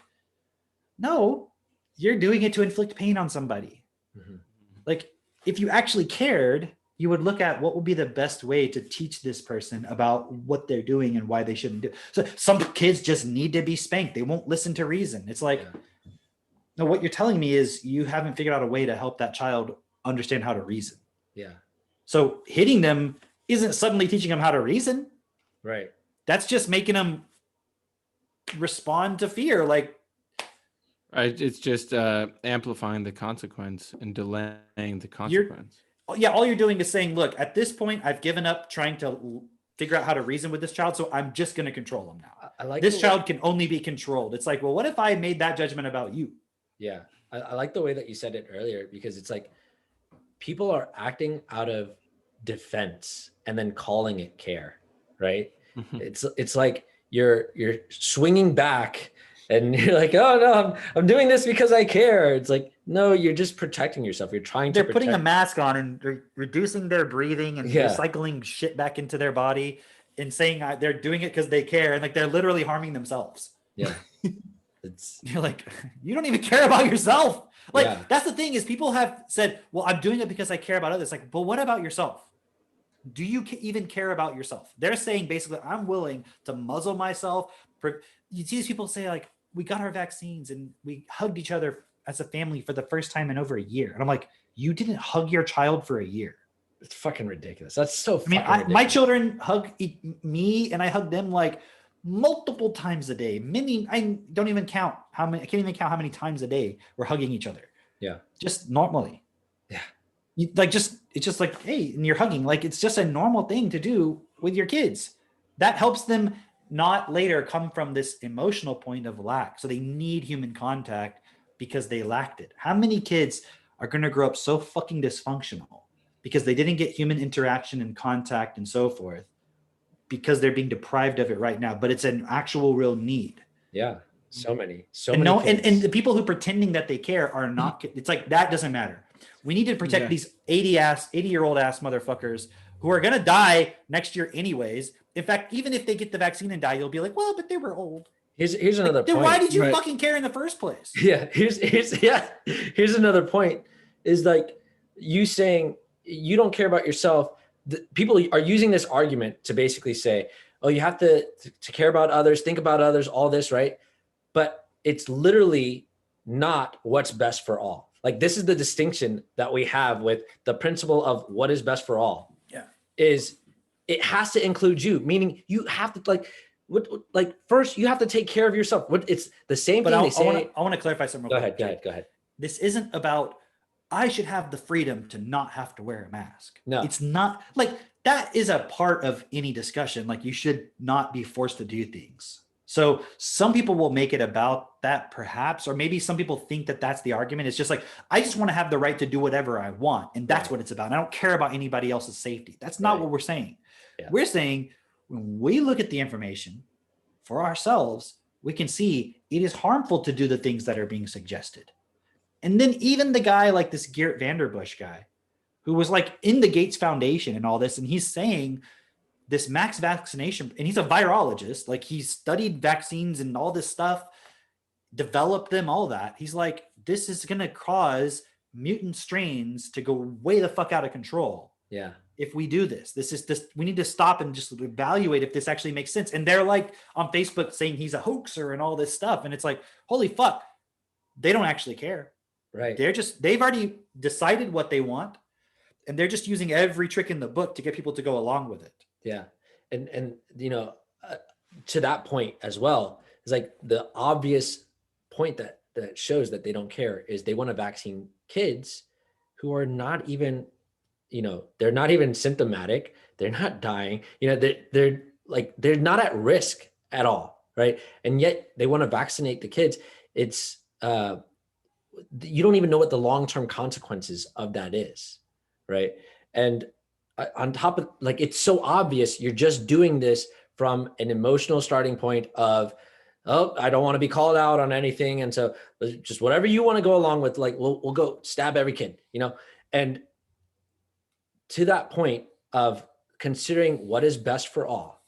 no, you're doing it to inflict pain on somebody. Mhm. Like if you actually cared, you would look at what would be the best way to teach this person about what they're doing and why they shouldn't do. So some kids just need to be spanked. They won't listen to reason. It's like, no, what you're telling me is you haven't figured out a way to help that child understand how to reason. Yeah. So hitting them isn't suddenly teaching them how to reason. Right. That's just making them respond to fear. Like, It's just amplifying the consequence and delaying the consequence. yeah, all you're doing is saying, look, at this point, I've given up trying to figure out how to reason with this child, so I'm just going to control them now. I like this child can only be controlled. It's like, well, what if I made that judgment about you? Yeah. I like the way that you said it earlier, because it's like people are acting out of defense and then calling it care, right? It's like you're swinging back and you're like, oh no, I'm doing this because I care. It's like, no, you're just protecting yourself. You're trying to They're putting a mask on and they're reducing their breathing and Yeah. recycling shit back into their body and saying they're doing it because they care, and like they're literally harming themselves. Yeah. It's You're like, you don't even care about yourself. Like, Yeah. that's the thing, is people have said, well, I'm doing it because I care about others. Like, but what about yourself? Do you even care about yourself? They're saying basically, I'm willing to muzzle myself. You see these people say like, we got our vaccines and we hugged each other as a family for the first time in over a year. And I'm like, you didn't hug your child for a year. it's fucking ridiculous. That's so I mean, fucking my ridiculous. children hug me and I hug them like multiple times a day. I don't even count how many, I can't even count how many times a day we're hugging each other. Yeah. Just normally. Yeah. It's just like, hey, and you're hugging. Like, it's just a normal thing to do with your kids. That helps them not later come from this emotional point of lack. So they need human contact because they lacked it. How many kids are going to grow up so fucking dysfunctional because they didn't get human interaction and contact and so forth, because they're being deprived of it right now, but it's an actual real need. Yeah. So many And kids. and the people who pretending that they care are not, it's like, that doesn't matter. We need to protect Yeah. these 80-year-old ass motherfuckers who are going to die next year anyways. In fact, even if they get the vaccine and die, you'll be like, well, but they were old. Here's another Then point. why did you Right. fucking care in the first place? Yeah, here's another point, is like you saying you don't care about yourself. People are using this argument to basically say, oh, you have to care about others, think about others, all this, right? But it's literally not what's best for all. Like, this is the distinction that we have with the principle of what is best for all. Yeah. Is it has to include you, meaning you have to first you have to take care of yourself. It's the same But thing I they say. want to clarify something. real quick, Jake. Go ahead. This isn't about, I should have the freedom to not have to wear a mask. No. It's not like that is a part of any discussion. Like, you should not be forced to do things. So some people will make it about that perhaps, or maybe some people think that that's the argument. It's just like, I just want to have the right to do whatever I want. And that's Right. what it's about. I don't care about anybody else's safety. That's not Right. what we're saying. Yeah. We're saying when we look at the information for ourselves, we can see it is harmful to do the things that are being suggested. And then even the guy like this Geert Vanderbush guy, who was like in the Gates Foundation and all this, and he's saying this max vaccination, and he's a virologist, like he's studied vaccines and all this stuff, developed them, all that. He's like, this is going to cause mutant strains to go way the fuck out of control. Yeah. If we do this, we need to stop and just evaluate if this actually makes sense. And they're like on Facebook saying he's a hoaxer and all this stuff. And it's like, holy fuck, they don't actually care. Right. They've already decided what they want, and they're just using every trick in the book to get people to go along with it. Yeah. And to that point as well, is like the obvious point that shows that they don't care is they want to vaccine kids who are not even, they're not even symptomatic. They're not dying, they're not at risk at all. Right. And yet they want to vaccinate the kids. It's, you don't even know what the long-term consequences of that is. Right. And on top of, like, it's so obvious you're just doing this from an emotional starting point of, oh, I don't want to be called out on anything. And so just whatever you want to go along with, like, we'll go stab every kid, and to that point of considering what is best for all,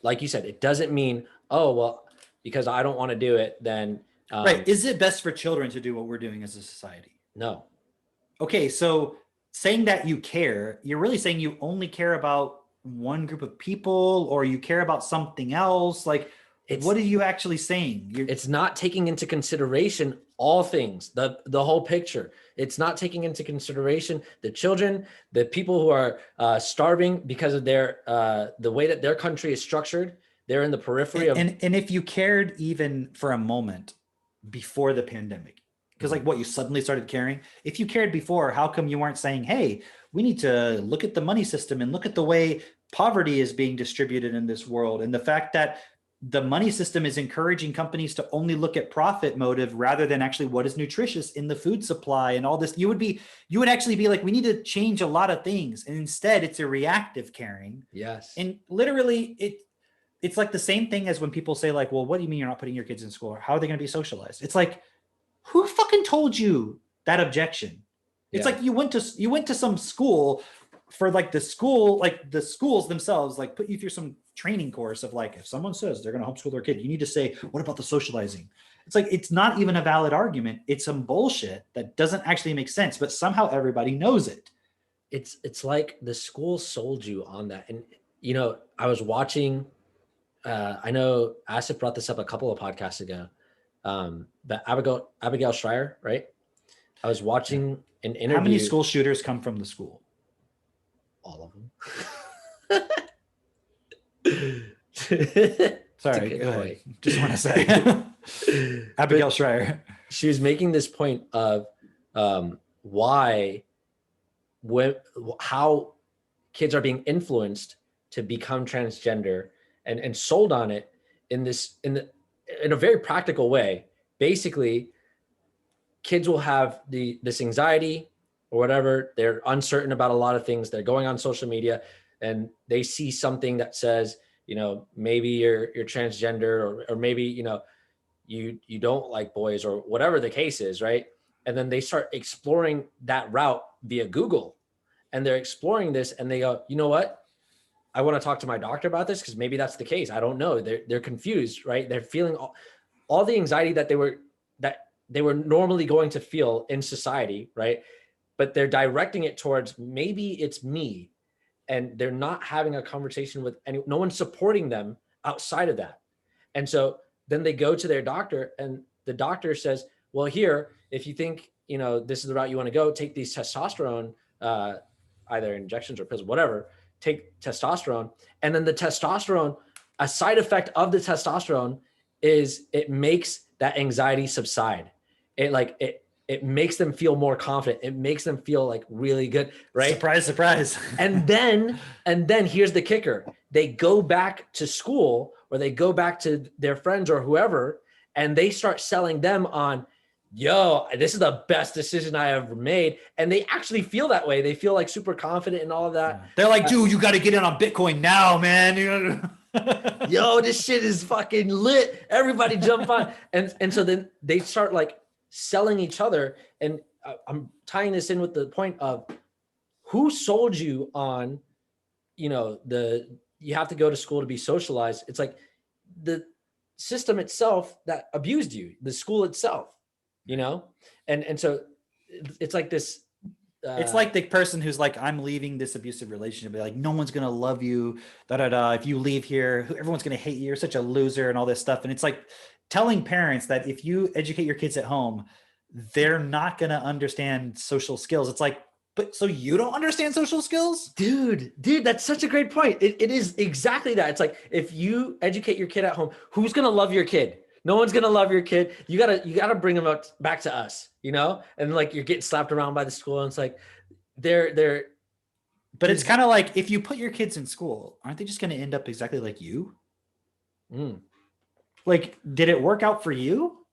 like you said, it doesn't mean, oh, well, because I don't want to do it, then. Right. Is it best for children to do what we're doing as a society? No. Okay. So saying that you care, you're really saying you only care about one group of people, or you care about something else. Like, what are you actually saying? It's not taking into consideration all things, the whole picture. It's not taking into consideration the children, the people who are starving because of their the way that their country is structured. They're in the periphery of. And if you cared even for a moment before the pandemic, because like what, you suddenly started caring. If you cared before, how come you weren't saying, hey, we need to look at the money system and look at the way poverty is being distributed in this world, and the fact that the money system is encouraging companies to only look at profit motive rather than actually what is nutritious in the food supply and all this. You would actually be like, we need to change a lot of things. And instead it's a reactive caring. Yes. And literally it's like the same thing as when people say like, well, what do you mean you're not putting your kids in school? How are they going to be socialized? It's like, who fucking told you that objection? It's like you went to some school for like the schools themselves, like put you through some training course of like, if someone says they're going to homeschool their kid, you need to say, what about the socializing? It's like, it's not even a valid argument. It's some bullshit that doesn't actually make sense, but somehow everybody knows it. It's like the school sold you on that. And, you know, I was watching, I know Asif brought this up a couple of podcasts ago, but Abigail Shrier, right? I was watching an interview. How many school shooters come from the school? All of them. Sorry, go ahead. Just want to say Abigail Shrier. She was making this point of how kids are being influenced to become transgender and sold on it in a very practical way. Basically, kids will have this anxiety or whatever. They're uncertain about a lot of things. They're going on social media and they see something that says, you know, maybe you're transgender, or maybe, you know, you don't like boys, or whatever the case is, right? And then they start exploring that route via Google, and they're exploring this and they go, you know what? I want to talk to my doctor about this because maybe that's the case. I don't know. They're confused, right? They're feeling all the anxiety that they were normally going to feel in society, right? But they're directing it towards, maybe it's me, and they're not having a conversation with no one supporting them outside of that. And so then they go to their doctor, and the doctor says, well, here, if you think, you know, this is the route you want to go, take these testosterone, either injections or pills, whatever, take testosterone. And then the testosterone, a side effect of the testosterone is it makes that anxiety subside. It makes them feel more confident. It makes them feel like really good, right? Surprise, surprise. and then here's the kicker. They go back to school, or they go back to their friends or whoever, and they start selling them on, yo, this is the best decision I ever made. And they actually feel that way. They feel like super confident and all of that. They're like, dude, you got to get in on Bitcoin now, man. Yo, this shit is fucking lit. Everybody jump on. And so then they start like selling each other. And I'm tying this in with the point of who sold you on, you know, you have to go to school to be socialized. It's like the system itself that abused you, the school itself, you know? And so it's like this. It's like the person who's like, I'm leaving this abusive relationship. Like, no one's going to love you. If you leave here, everyone's going to hate you. You're such a loser and all this stuff. And it's like telling parents that if you educate your kids at home, they're not going to understand social skills. It's like, but so you don't understand social skills? Dude, that's such a great point. It is exactly that. It's like, if you educate your kid at home, who's going to love your kid? No one's going to love your kid. You gotta bring them back to us, you know? And like, you're getting slapped around by the school. And it's like, but it's kind of like, if you put your kids in school, aren't they just going to end up exactly like you? Like, did it work out for you?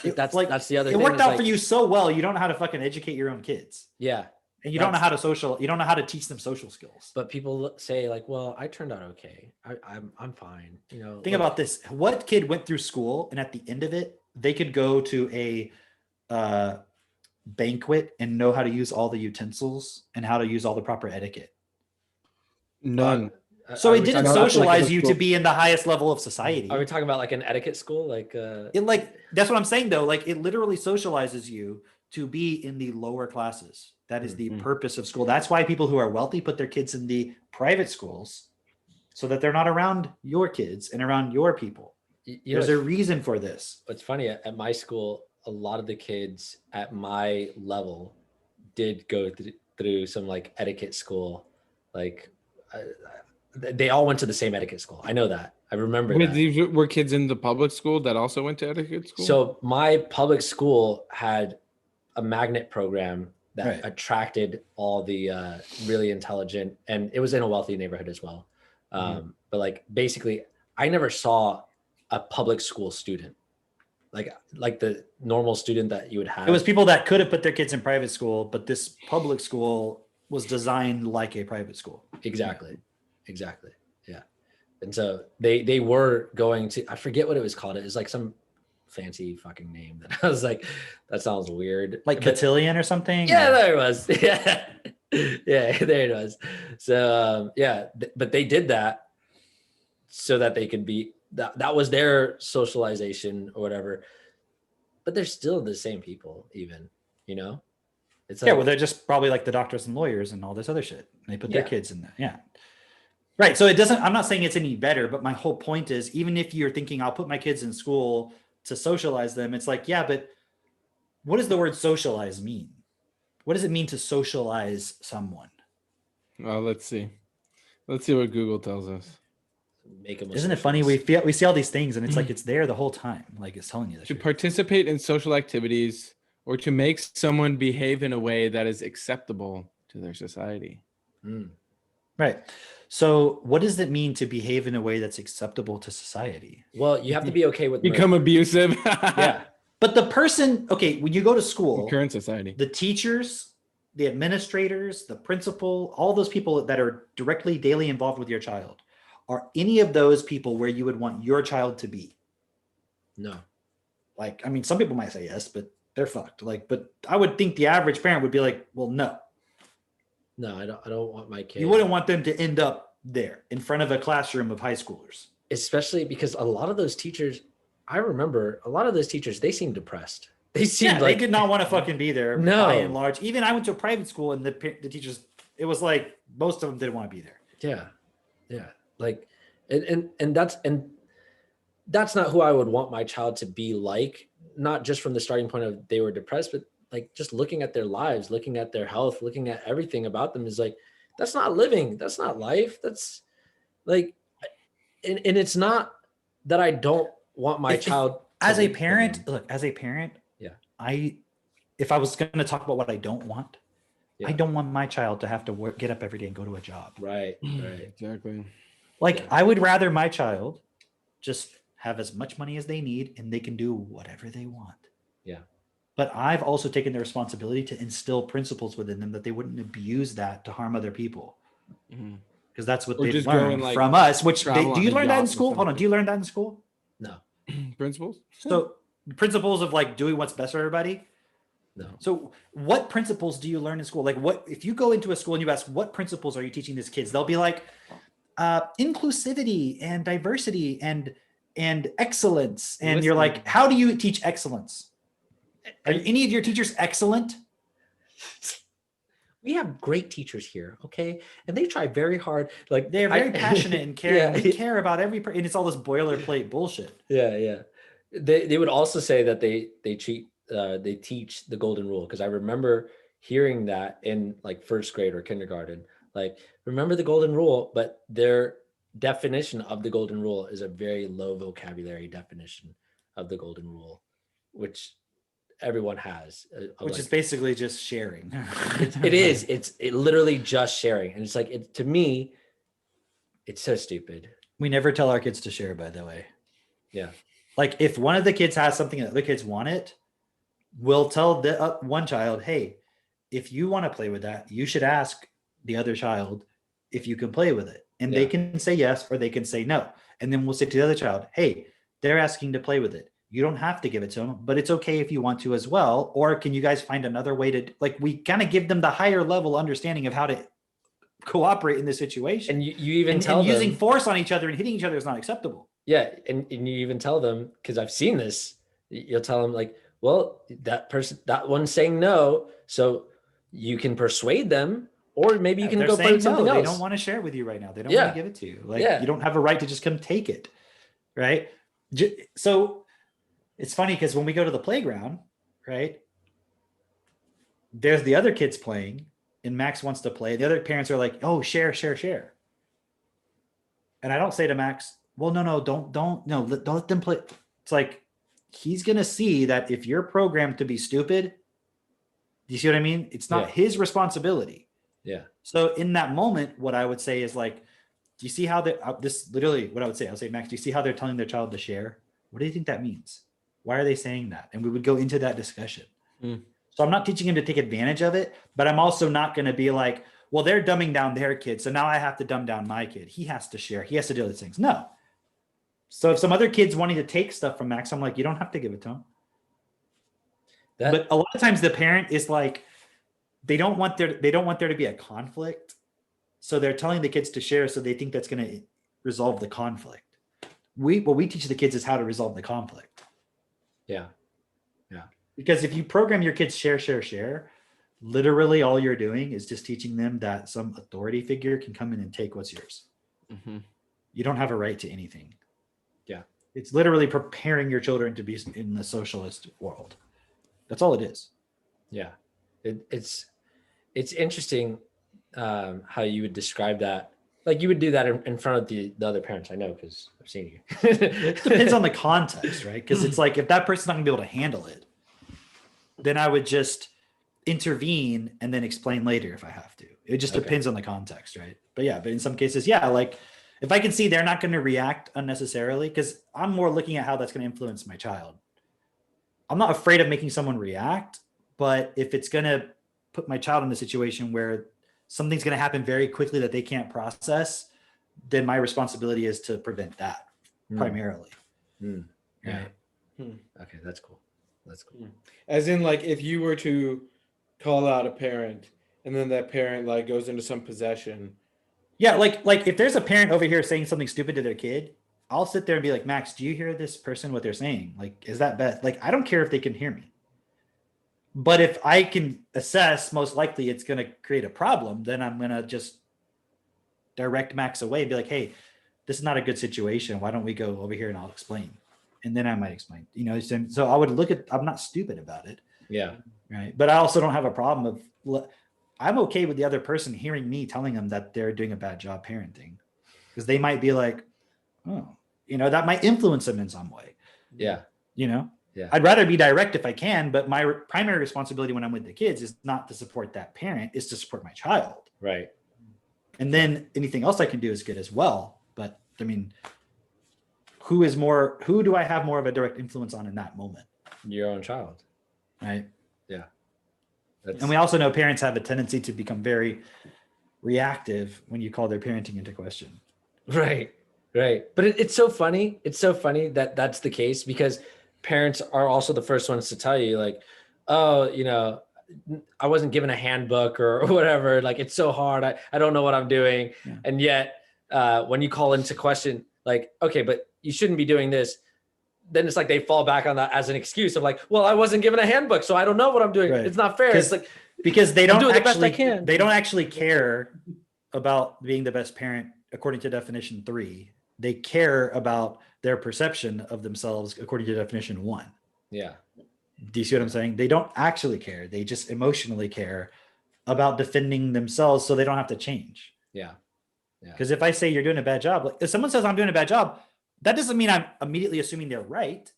That's the other thing. It worked out for you so well. You don't know how to fucking educate your own kids. Yeah. And you don't know how to teach them social skills. But people say like, well, I turned out okay. I'm fine. You know, think about this. What kid went through school and at the end of it, they could go to a banquet and know how to use all the utensils and how to use all the proper etiquette? None. So it didn't socialize you to be in the highest level of society. Are we talking about like an etiquette school? That's what I'm saying though. Like, it literally socializes you to be in the lower classes. That is the Mhm. purpose of school. That's why people who are wealthy put their kids in the private schools so that they're not around your kids and around your people. You know, There's a reason for this. what's funny at my school, a lot of the kids at my level did go through some like etiquette school. Like they all went to the same etiquette school. I know that. I remember Wait, that. these were kids in the public school that also went to etiquette school? So my public school had a magnet program that Right. attracted all the really intelligent, and it was in a wealthy neighborhood as well. But like basically, I never saw a public school student like the normal student that you would have. It was people that could have put their kids in private school, but this public school was designed like a private school. Exactly. Yeah. And so they were going to, I forget what it was called. It was like some fancy fucking name that I was like, that sounds weird. Like But- cotillion or something? Yeah, Or- there it was. Yeah. Yeah, there it was. So but they did that so that they could be that was their socialization or whatever. But they're still the same people, even, you know? It's Yeah, well, they're just probably like the doctors and lawyers and all this other shit. They put their Yeah. kids in there. Yeah. Right. So it doesn't, I'm not saying it's any better, but my whole point is even if you're thinking I'll put my kids in school to socialize them, it's like, yeah, but what does the word socialize mean? What does it mean to socialize someone? Oh, let's see. Let's see what Google tells us. make them. Isn't it funny? We see all these things and it's like it's there the whole time. Like it's telling you that To shit. participate in social activities or to make someone behave in a way that is acceptable to their society. Right. So what does it mean to behave in a way that's acceptable to society? Well, you have to be okay with Become abusive. yeah. But the person, okay, when you go to school, Current society. the teachers, the administrators, the principal, all those people that are directly daily involved with your child, are any of those people where you would want your child to be? No. Like, I mean, some people might say yes, but they're fucked. Like, but I would think the average parent would be like, well, no. No, I don't want my kid. You wouldn't want them to end up there in front of a classroom of high schoolers. Especially because a lot of those teachers, I remember a lot of those teachers, they seemed depressed. They seemed Yeah, like they did not want to fucking be there. No. By and large. Even I went to a private school and the teachers, it was like most of them didn't want to be there. Yeah. Like, and that's not who I would want my child to be like, not just from the starting point of they were depressed, but like just looking at their lives, looking at their health, looking at everything about them is like, that's not living. That's not life. That's like, and it's not that I don't want my If- child As to a live parent, living. look, as a parent, Yeah. if I was going to talk about what I don't want, I Yeah. don't want my child to have to work, get up every day and go to a job. Right. Exactly. Like Yeah. I would rather my child just have as much money as they need and they can do whatever they want. Yeah. But I've also taken the responsibility to instill principles within them that they wouldn't abuse that to harm other people. Mhm. Because that's what Or they've just go and, learned like, from us. Which travel do you on learn that in yachts or school? Hold on, something. do you learn that in school? No. Principles? So principles of like doing what's best for everybody. No. So what principles do you learn in school? Like what if you go into a school and you ask what principles are you teaching these kids? They'll be like inclusivity and diversity and excellence. And you're Listening. like, how do you teach excellence? Are any of your teachers excellent? We have great teachers here, okay? And they try very hard. Like They're very passionate and caring. Yeah. They care about every and it's all this boilerplate bullshit. Yeah. They would also say that they teach the golden rule, because I remember hearing that in like first grade or kindergarten. Like, remember the golden rule, but their definition of the golden rule is a very low vocabulary definition of the golden rule, which everyone has. Which is basically just sharing. it is. It's literally just sharing, and it's like to me, it's so stupid. We never tell our kids to share, by the way. Yeah. Like if one of the kids has something and the other kids want it, we'll tell the one child, hey, if you want to play with that, you should ask the other child if you can play with it. And they Yeah. can say yes or they can say no. And then we'll say to the other child, hey, they're asking to play with it. You don't have to give it to them, but it's okay if you want to as well. Or can you guys find another way to, like, we kind of give them the higher level understanding of how to cooperate in this situation. And you even And tell them, using force on each other and hitting each other is not acceptable. yeah, and you even tell them, because I've seen this, you'll tell them like, well, that one saying no, so you can persuade them, or maybe you can They're go saying play with something no, else. they don't want to share it with you right now. They don't Yeah. want to give it to you. Like Yeah. you don't have a right to just come take it, right? So it's funny because when we go to the playground, right, there's the other kids playing, and Max wants to play. The other parents are like, "Oh, share, share, share." And I don't say to Max, "Well, no, don't let them play." It's like he's gonna see that if you're programmed to be stupid, do you see what I mean? It's not Yeah. his responsibility. Yeah. So in that moment, what I would say is like, do you see how this literally what I would say? I'll say, Max, do you see how they're telling their child to share? What do you think that means? Why are they saying that? And we would go into that discussion. Mm. So I'm not teaching him to take advantage of it, but I'm also not going to be like, well, they're dumbing down their kid, so now I have to dumb down my kid. He has to share. He has to do these things. No. So if some other kid's wanting to take stuff from Max, I'm like, you don't have to give it to him. But a lot of times the parent is like, they don't want there to be a conflict. So they're telling the kids to share, so they think that's going to resolve the conflict. What we teach the kids is how to resolve the conflict. Yeah. Because if you program your kids share, literally all you're doing is just teaching them that some authority figure can come in and take what's yours. Mm-hmm. You don't have a right to anything. Yeah. It's literally preparing your children to be in the socialist world. That's all it is. Yeah. It's interesting how you would describe that. Like you would do that in front of the other parents. I know because I've seen you. It depends on the context, right? Because it's like if that person's not gonna be able to handle it, then I would just intervene and then explain later if I have to. It just depends on the context, right? But in some cases, like if I can see they're not going to react unnecessarily, because I'm more looking at how that's going to influence my child. I'm not afraid of making someone react, but if it's going to put my child in a situation where something's going to happen very quickly that they can't process, then my responsibility is to prevent that primarily. Yeah. Right? Okay, that's cool. That's cool. As in, like, if you were to call out a parent and then that parent like goes into some possession. Yeah, like if there's a parent over here saying something stupid to their kid, I'll sit there and be like, Max, do you hear this person what they're saying? Like, is that bad? Like, I don't care if they can hear me. But if I can assess most likely it's going to create a problem, then I'm going to just direct Max away and be like, hey, this is not a good situation. Why don't we go over here and I'll explain? And then I might explain, so I would I'm not stupid about it. Yeah. Right. But I also don't have a problem I'm okay with the other person hearing me telling them that they're doing a bad job parenting, because they might be like, oh, that might influence them in some way. Yeah. Yeah. Yeah. I'd rather be direct if I can, but my primary responsibility when I'm with the kids is not to support that parent, is to support my child. Right. And then anything else I can do is good as well. But I mean, who do I have more of a direct influence on in that moment? Your own child. Right. Yeah. And we also know parents have a tendency to become very reactive when you call their parenting into question. Right. But it's so funny. It's so funny that that's the case, because parents are also the first ones to tell you like, oh, I wasn't given a handbook or whatever. Like, it's so hard. I don't know what I'm doing. Yeah. And yet when you call into question, like, okay, but you shouldn't be doing this, then it's like they fall back on that as an excuse of like, well, I wasn't given a handbook, so I don't know what I'm doing. Right. It's not fair. It's like, because they don't doing actually, the best I can. They don't actually care about being the best parent according to definition 3. They care about their perception of themselves according to definition 1. Yeah. Do you see what I'm saying? They don't actually care. They just emotionally care about defending themselves so they don't have to change. Yeah. Because if I say you're doing a bad job, like if someone says I'm doing a bad job, that doesn't mean I'm immediately assuming they're right.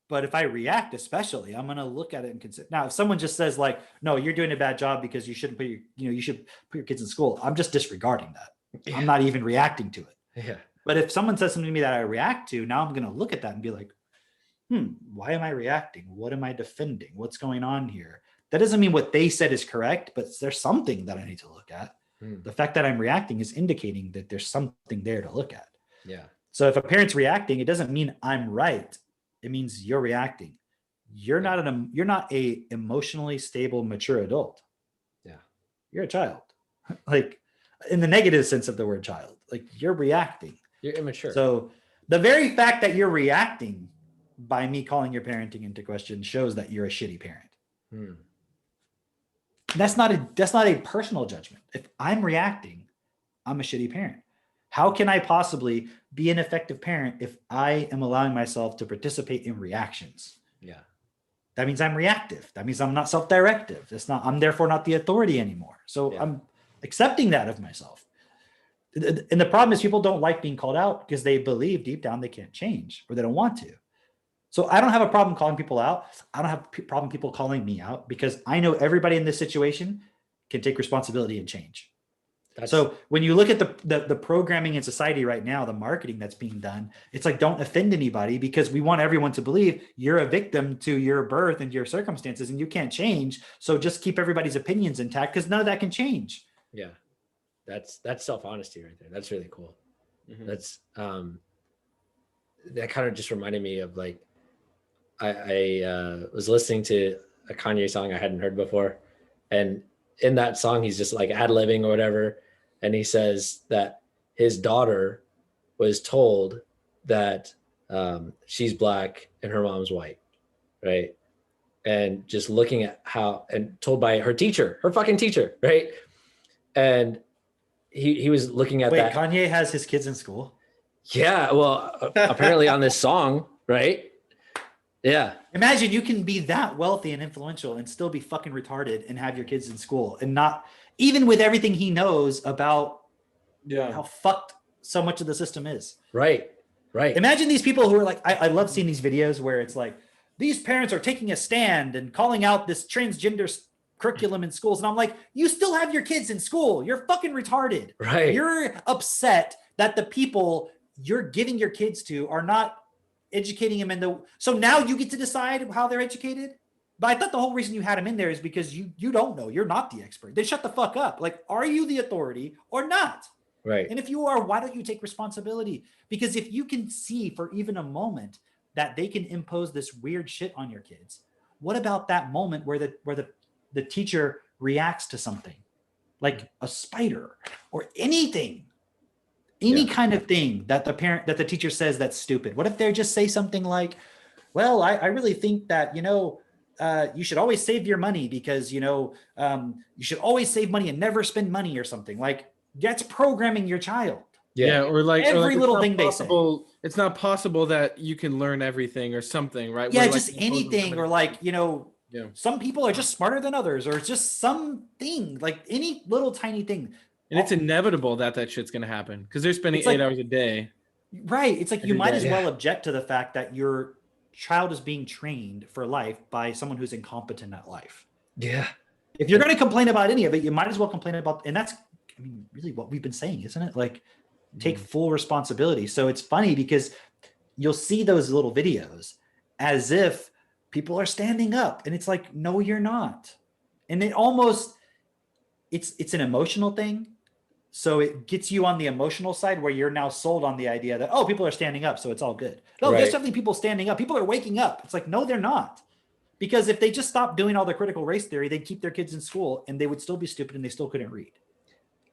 But if I react, especially, I'm going to look at it and consider. Now, if someone just says like, no, you're doing a bad job because you shouldn't put you should put your kids in school, I'm just disregarding that. Yeah. I'm not even reacting to it. Yeah. But if someone says something to me that I react to, now I'm going to look at that and be like, why am I reacting? What am I defending? What's going on here? That doesn't mean what they said is correct, but there's something that I need to look at. The fact that I'm reacting is indicating that there's something there to look at. Yeah. So if a parent's reacting, it doesn't mean I'm right. It means you're reacting. You're not a emotionally stable, mature adult. Yeah. You're a child. Like in the negative sense of the word child, like you're reacting. You're immature. So the very fact that you're reacting by me calling your parenting into question shows that you're a shitty parent. That's not a personal judgment. If I'm reacting, I'm a shitty parent. How can I possibly be an effective parent if I am allowing myself to participate in reactions? Yeah. That means I'm reactive. That means I'm not self-directive. I'm therefore not the authority anymore. So I'm accepting that of myself. And the problem is people don't like being called out because they believe deep down they can't change or they don't want to. So I don't have a problem calling people out. I don't have a problem people calling me out because I know everybody in this situation can take responsibility and change. So when you look at the programming in society right now, the marketing that's being done, it's like, don't offend anybody because we want everyone to believe you're a victim to your birth and your circumstances and you can't change. So just keep everybody's opinions intact because none of that can change. Yeah. That's self-honesty right there. That's really cool. Mhm. That's that kind of just reminded me of like, I was listening to a Kanye song I hadn't heard before. And in that song, he's just like ad-libbing or whatever. And he says that his daughter was told that she's black and her mom's white, right? And just looking at how, and told by her teacher, her fucking teacher, right? And he was looking at that. Kanye has his kids in school? Yeah, well, apparently on this song, right? Yeah. Imagine you can be that wealthy and influential and still be fucking retarded and have your kids in school and not, even with everything he knows about how fucked so much of the system is. Right. Imagine these people who are like, I love seeing these videos where it's like, these parents are taking a stand and calling out this transgender curriculum in schools. And I'm like, you still have your kids in school. You're fucking retarded. Right. You're upset that the people you're giving your kids to are not educating them so now you get to decide how they're educated. But I thought the whole reason you had them in there is because you don't know, you're not the expert. Then shut the fuck up. Like, are you the authority or not? Right. And if you are, why don't you take responsibility? Because if you can see for even a moment that they can impose this weird shit on your kids, what about that moment where the teacher reacts to something like a spider or anything? Any kind of thing that the teacher says that's stupid. What if they just say something like, well, I really think that, you should always save your money because, you should always save money and never spend money or something. Like, that's programming your child. Yeah, or like every little it's thing they say. It's not possible that you can learn everything or something, right? Yeah, Where, just anything, or like, some people are just smarter than others, or just something, like any little tiny thing. And it's inevitable that shit's gonna happen because they're spending 8 hours a day. Right. It's like you might as well object to the fact that your child is being trained for life by someone who's incompetent at life. Yeah. If you're going to complain about any of it, you might as well complain about, and that's, really what we've been saying, isn't it? Like, take full responsibility. So it's funny because you'll see those little videos as if people are standing up, and it's like, no, you're not. And it almost, it's an emotional thing. So it gets you on the emotional side where you're now sold on the idea that, oh, people are standing up, so it's all good. No, there's definitely people standing up. People are waking up. It's like, no, they're not. Because if they just stopped doing all the critical race theory, they'd keep their kids in school and they would still be stupid and they still couldn't read.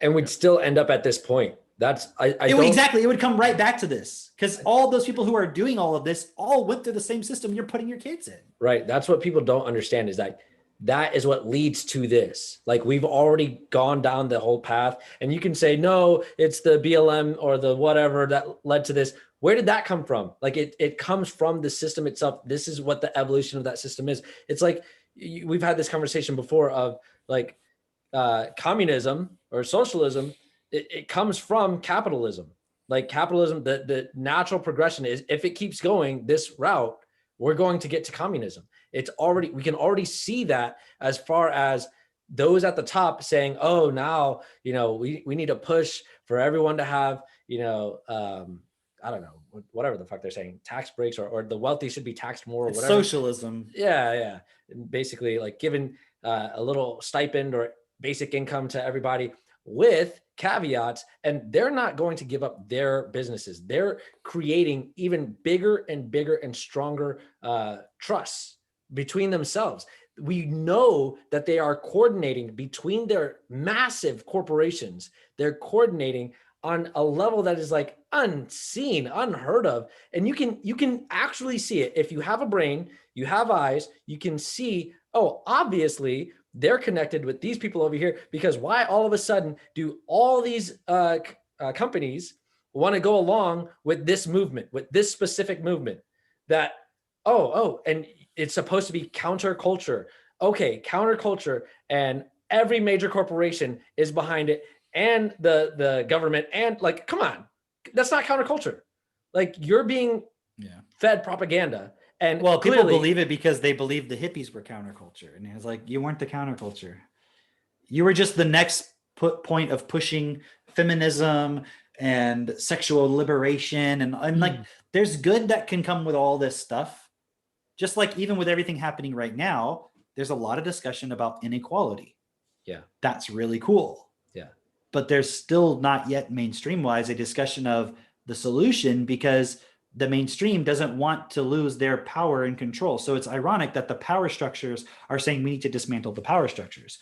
And we'd still end up at this point. Exactly. It would come right back to this because all those people who are doing all of this all went through the same system you're putting your kids in. Right. That's what people don't understand is that is what leads to this. Like, we've already gone down the whole path, and you can say, no, it's the BLM or the whatever that led to this. Where did that come from? Like, it comes from the system itself. This is what the evolution of that system is. It's like, we've had this conversation before of like communism or socialism. It comes from capitalism. Like, capitalism, the natural progression is, if it keeps going this route, we're going to get to communism. We can already see that as far as those at the top saying, oh, now, we need to push for everyone to have, I don't know, whatever the fuck they're saying, tax breaks or the wealthy should be taxed more or whatever. Socialism. Yeah. And basically like giving a little stipend or basic income to everybody with caveats, and they're not going to give up their businesses. They're creating even bigger and stronger trusts between themselves. We know that they are coordinating between their massive corporations. They're coordinating on a level that is like unseen, unheard of. And you can actually see it. If you have a brain, you have eyes, you can see, oh, obviously they're connected with these people over here, because why all of a sudden do all these companies want to go along with this movement, with this specific movement that, and it's supposed to be counterculture. Okay, counterculture, and every major corporation is behind it, and the government, and like, come on, that's not counterculture. Like, you're being fed propaganda. And well, people clearly, believe it because they believe the hippies were counterculture, and it's like, you weren't the counterculture. You were just the next point of pushing feminism and sexual liberation, and like, there's good that can come with all this stuff. Just like even with everything happening right now, there's a lot of discussion about inequality. Yeah, that's really cool. Yeah, but there's still not yet mainstream wise a discussion of the solution, because the mainstream doesn't want to lose their power and control. So it's ironic that the power structures are saying we need to dismantle the power structures,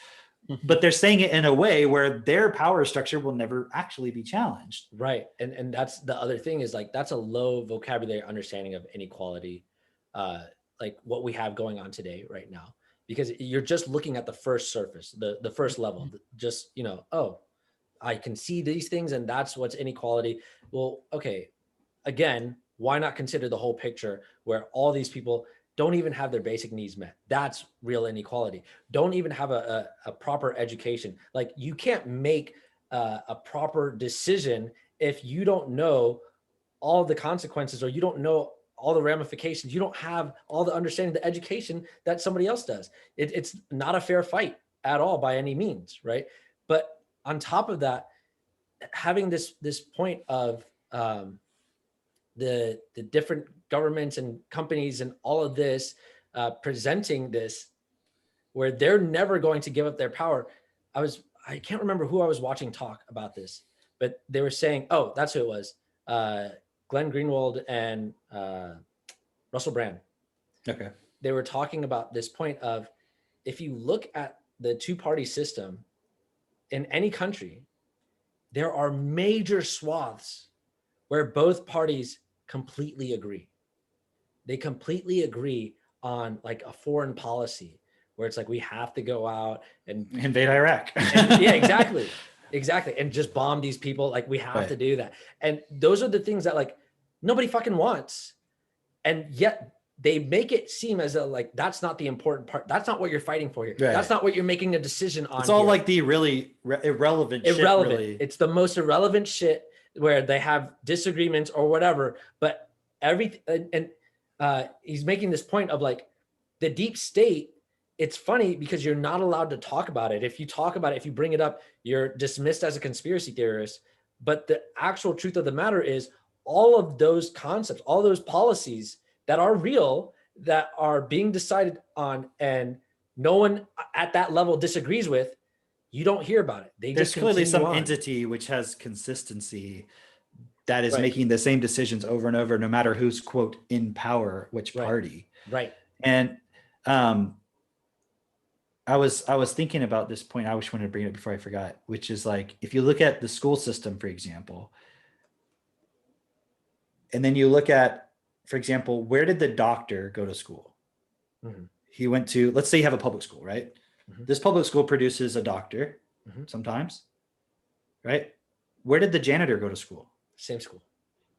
but they're saying it in a way where their power structure will never actually be challenged. Right. And that's the other thing, is like, that's a low vocabulary understanding of inequality, like what we have going on today right now, because you're just looking at the first surface, the first level, just, I can see these things and that's what's inequality. Well, okay, again, why not consider the whole picture, where all these people don't even have their basic needs met? That's real inequality. Don't even have a proper education. Like, you can't make a proper decision if you don't know all the consequences, or you don't know all the ramifications. You don't have all the understanding, the education that somebody else does. It's not a fair fight at all by any means, right? But on top of that, having this point of the different governments and companies and all of this presenting this, where they're never going to give up their power. I can't remember who I was watching talk about this, but they were saying, oh, that's who it was. Glenn Greenwald and Russell Brand. Okay. They were talking about this point of, if you look at the two-party system in any country, there are major swaths where both parties completely agree. They completely agree on like a foreign policy, where it's like, we have to go out and invade Iraq. yeah, exactly. And just bomb these people. Like, we have to do that. And those are the things that like nobody fucking wants. And yet they make it seem as though like, that's not the important part. That's not what you're fighting for here. Right. That's not what you're making a decision on. It's all here. like the really irrelevant shit, really. It's the most irrelevant shit, where they have disagreements or whatever, but everything. And he's making this point of like, the deep state, it's funny because you're not allowed to talk about it. If you talk about it, if you bring it up, you're dismissed as a conspiracy theorist. But the actual truth of the matter is, all of those concepts, all those policies that are real, that are being decided on, and no one at that level disagrees with, you don't hear about it. There's clearly some entity which has consistency that is making the same decisions over and over, no matter who's, quote, in power, which party. Right. And I was thinking about this point. I just wanted to bring it up before I forgot, which is like, if you look at the school system, for example, and then you look at, for example, where did the doctor go to school? Mm-hmm. He went to, let's say you have a public school, right? Mm-hmm. This public school produces a doctor sometimes, right? Where did the janitor go to school? Same school.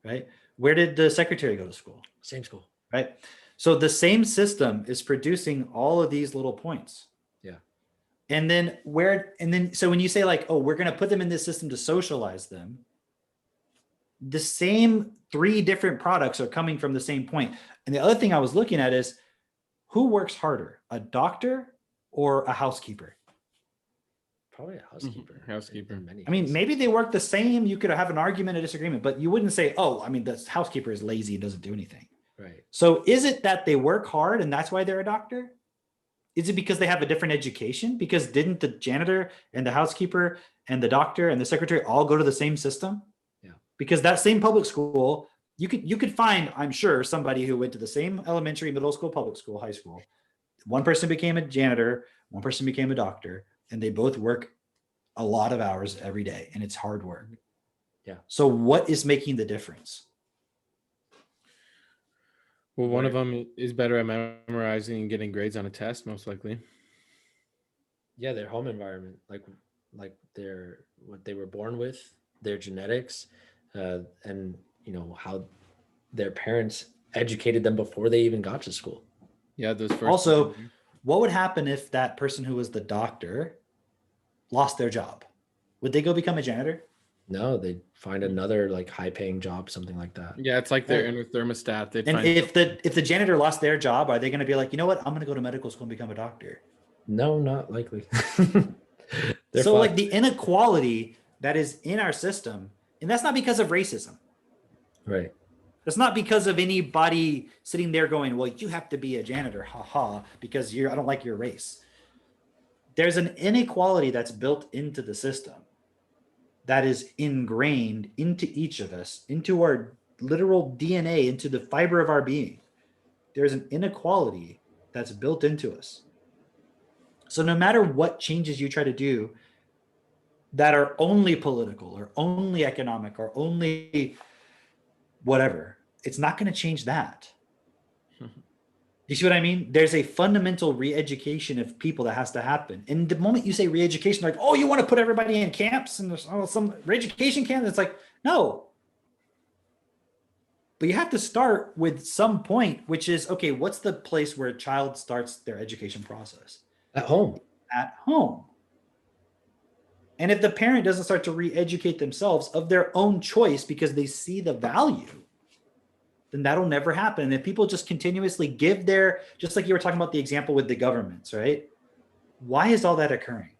Right? Where did the secretary go to school? Same school. Right? So the same system is producing all of these little points. Yeah. And then so when you say like, oh, we're going to put them in this system to socialize them, the same 3 different products are coming from the same point. And the other thing I was looking at is, who works harder, a doctor or a housekeeper? Probably a housekeeper. Housekeeper. I mean, maybe they work the same. You could have an argument, a disagreement, but you wouldn't say, oh, I mean, the housekeeper is lazy and doesn't do anything. Right. So is it that they work hard and that's why they're a doctor? Is it because they have a different education? Because didn't the janitor and the housekeeper and the doctor and the secretary all go to the same system? Yeah. Because that same public school, you could find, I'm sure, somebody who went to the same elementary, middle school, public school, high school. One person became a janitor, one person became a doctor, and they both work a lot of hours every day, and it's hard work. Yeah. So what is making the difference? Well, one of them is better at memorizing and getting grades on a test, most likely. Yeah, their home environment, like their what they were born with, their genetics, and how their parents educated them before they even got to school. Yeah, those first. Also, what would happen if that person who was the doctor lost their job? Would they go become a janitor? No, they'd find another like high paying job, something like that. Yeah, it's like their inner thermostat. They'd And find if the janitor lost their job, are they going to be like, you know what? I'm going to go to medical school and become a doctor. No, not likely. So like the inequality that is in our system, and that's not because of racism. Right. That's not because of anybody sitting there going, well, you have to be a janitor, haha, because I don't like your race. There's an inequality that's built into the system that is ingrained into each of us, into our literal DNA, into the fiber of our being. There's an inequality that's built into us. So no matter what changes you try to do that are only political or only economic or only whatever, it's not going to change that. You see what I mean? There's a fundamental re-education of people that has to happen. And the moment you say re-education, like, oh, you want to put everybody in camps and there's some re-education camp, it's like, no. But you have to start with some point, which is, okay, what's the place where a child starts their education process? At home. At home. And if the parent doesn't start to re-educate themselves of their own choice because they see the value, then that'll never happen. And if people just continuously give just like you were talking about the example with the governments, right? Why is all that occurring?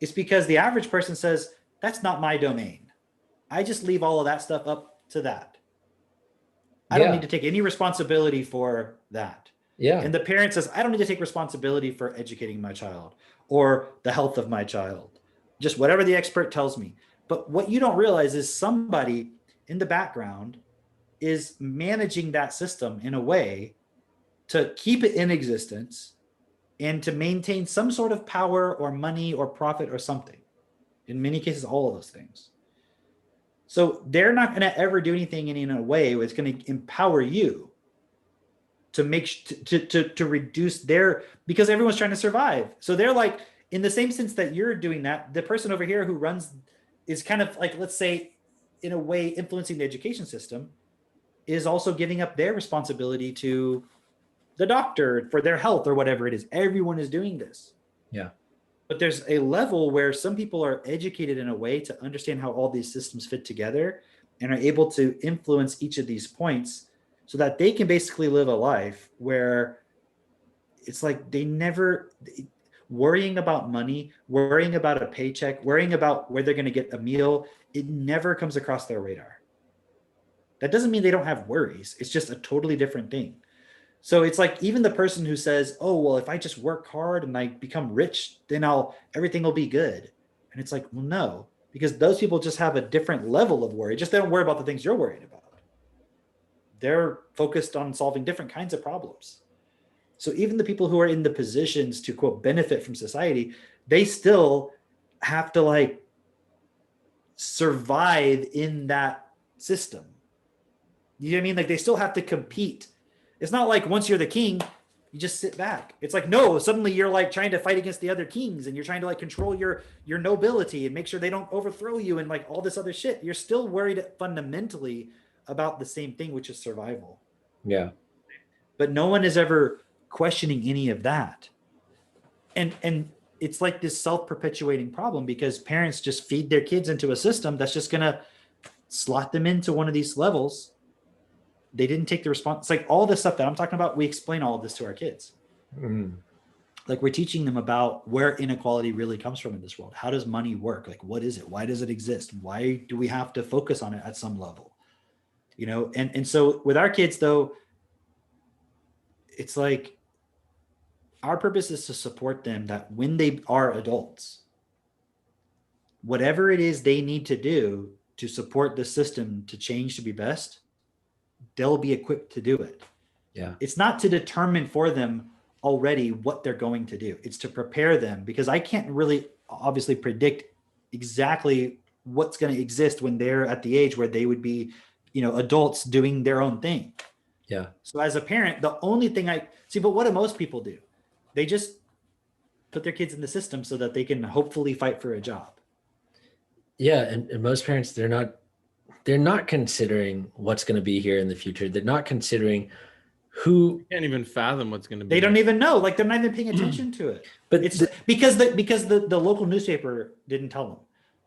It's because the average person says, that's not my domain. I just leave all of that stuff up to that. I don't need to take any responsibility for that. Yeah. And the parent says, I don't need to take responsibility for educating my child or the health of my child. Just whatever the expert tells me. But what you don't realize is somebody in the background is managing that system in a way to keep it in existence and to maintain some sort of power or money or profit or something. In many cases, all of those things. So they're not going to ever do anything in a way where it's going to empower you to to reduce because everyone's trying to survive. So they're like, in the same sense that you're doing that, the person over here who runs is kind of like, let's say, in a way, influencing the education system, is also giving up their responsibility to the doctor for their health or whatever it is. Everyone is doing this. Yeah. But there's a level where some people are educated in a way to understand how all these systems fit together and are able to influence each of these points so that they can basically live a life where it's like they never worrying about money, worrying about a paycheck, worrying about where they're going to get a meal. It never comes across their radar. That doesn't mean they don't have worries. It's just a totally different thing. So it's like even the person who says, oh, well, if I just work hard and I become rich, then everything will be good. And it's like, well, no, because those people just have a different level of worry. Just they don't worry about the things you're worried about. They're focused on solving different kinds of problems. So even the people who are in the positions to, quote, benefit from society, they still have to survive in that system. You know what I mean? Like they still have to compete. It's not like once you're the king, you just sit back. It's like, no, suddenly you're like trying to fight against the other kings and you're trying to control your nobility and make sure they don't overthrow you and all this other shit. You're still worried fundamentally about the same thing, which is survival. Yeah. But no one is ever questioning any of that. And it's like this self-perpetuating problem because parents just feed their kids into a system that's just going to slot them into one of these levels. They didn't take the response. It's like all this stuff that I'm talking about, we explain all of this to our kids. Mm. Like we're teaching them about where inequality really comes from in this world. How does money work? Like, what is it? Why does it exist? Why do we have to focus on it at some level? And so with our kids though, it's like our purpose is to support them that when they are adults, whatever it is they need to do to support the system to change to be best, they'll be equipped to do it. Yeah. It's not to determine for them already what they're going to do. It's to prepare them because I can't really obviously predict exactly what's going to exist when they're at the age where they would be, adults doing their own thing. Yeah. So as a parent, the only thing I see, but what do most people do? They just put their kids in the system so that they can hopefully fight for a job. Yeah, and most parents, they're not considering what's going to be here in the future. They're not considering who. You can't even fathom what's going to be. They don't even know, like they're not even paying attention to it. But It's because the local newspaper didn't tell them.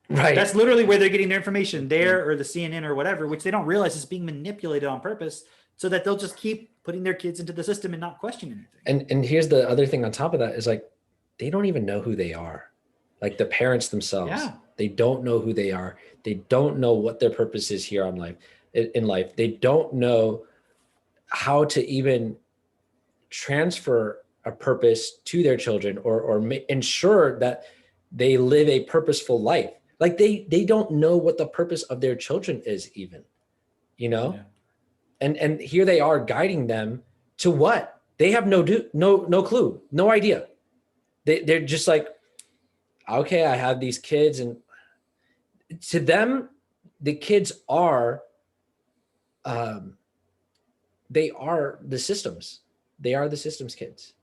right. That's literally where they're getting their information, there or the CNN or whatever, which they don't realize is being manipulated on purpose so that they'll just keep putting their kids into the system and not question anything. And here's the other thing on top of that is like they don't even know who they are. Like the parents themselves, Yeah. they don't know who they are. They don't know what their purpose is here on life in life. They don't know how to even transfer a purpose to their children or ensure that they live a purposeful life. Like they don't know what the purpose of their children is even, you know? Yeah. And here they are guiding them to what? They have no clue, no idea. They're just like, okay, I have these kids, and to them, the kids are, they are the systems. They are the systems kids.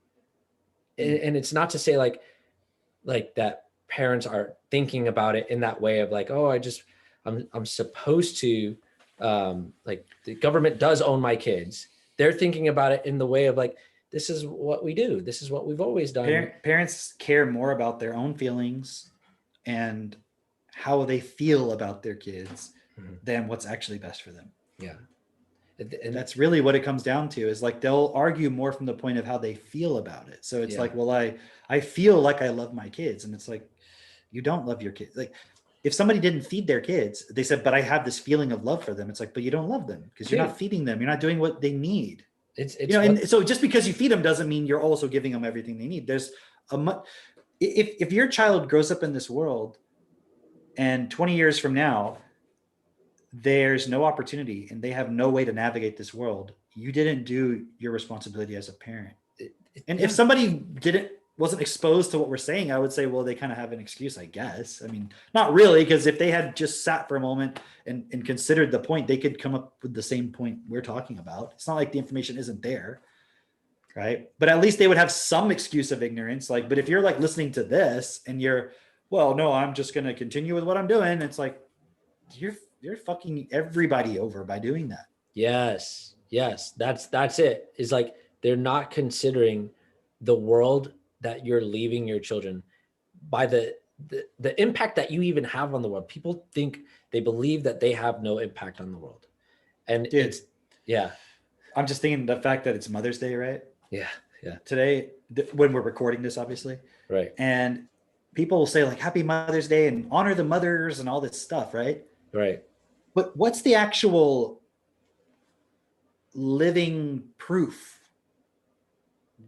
And it's not to say like that parents are thinking about it in that way of like, oh, I'm supposed to, like the government does own my kids. They're thinking about it in the way of like, this is what we do. This is what we've always done. Parents care more about their own feelings and how they feel about their kids than what's actually best for them. Yeah. And that's really what it comes down to, is like they'll argue more from the point of how they feel about it. So it's like, well, I feel like I love my kids. And it's like, you don't love your kids. Like if somebody didn't feed their kids, they said, but I have this feeling of love for them. It's like, but you don't love them because you're not feeding them. You're not doing what they need. It's you know, and so just because you feed them doesn't mean you're also giving them everything they need. There's if your child grows up in this world and 20 years from now, there's no opportunity and they have no way to navigate this world, you didn't do your responsibility as a parent. And if somebody wasn't exposed to what we're saying, I would say, well, they kind of have an excuse, I guess. I mean, not really, because if they had just sat for a moment and considered the point, they could come up with the same point we're talking about. It's not like the information isn't there, right? But at least they would have some excuse of ignorance. Like, but if you're like listening to this and you're, well, no, I'm just going to continue with what I'm doing. It's like, you're fucking everybody over by doing that. Yes. That's it. It's like, they're not considering the world that you're leaving your children by the impact that you even have on the world. People they believe that they have no impact on the world. And Dude, yeah. I'm just thinking the fact that it's Mother's Day, right? Yeah. Today, when we're recording this, obviously. Right. And people will say like, happy Mother's Day and honor the mothers and all this stuff, right? Right. But what's the actual living proof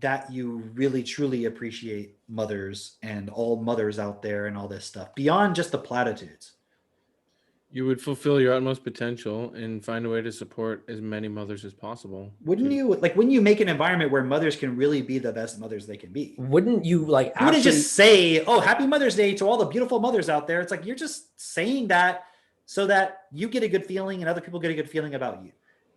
that you really truly appreciate mothers and all mothers out there and all this stuff beyond just the platitudes? You would fulfill your utmost potential and find a way to support as many mothers as possible. Wouldn't you make an environment where mothers can really be the best mothers they can be? Wouldn't you like You wouldn't just say, oh, happy Mother's Day to all the beautiful mothers out there. It's like, you're just saying that so that you get a good feeling and other people get a good feeling about you.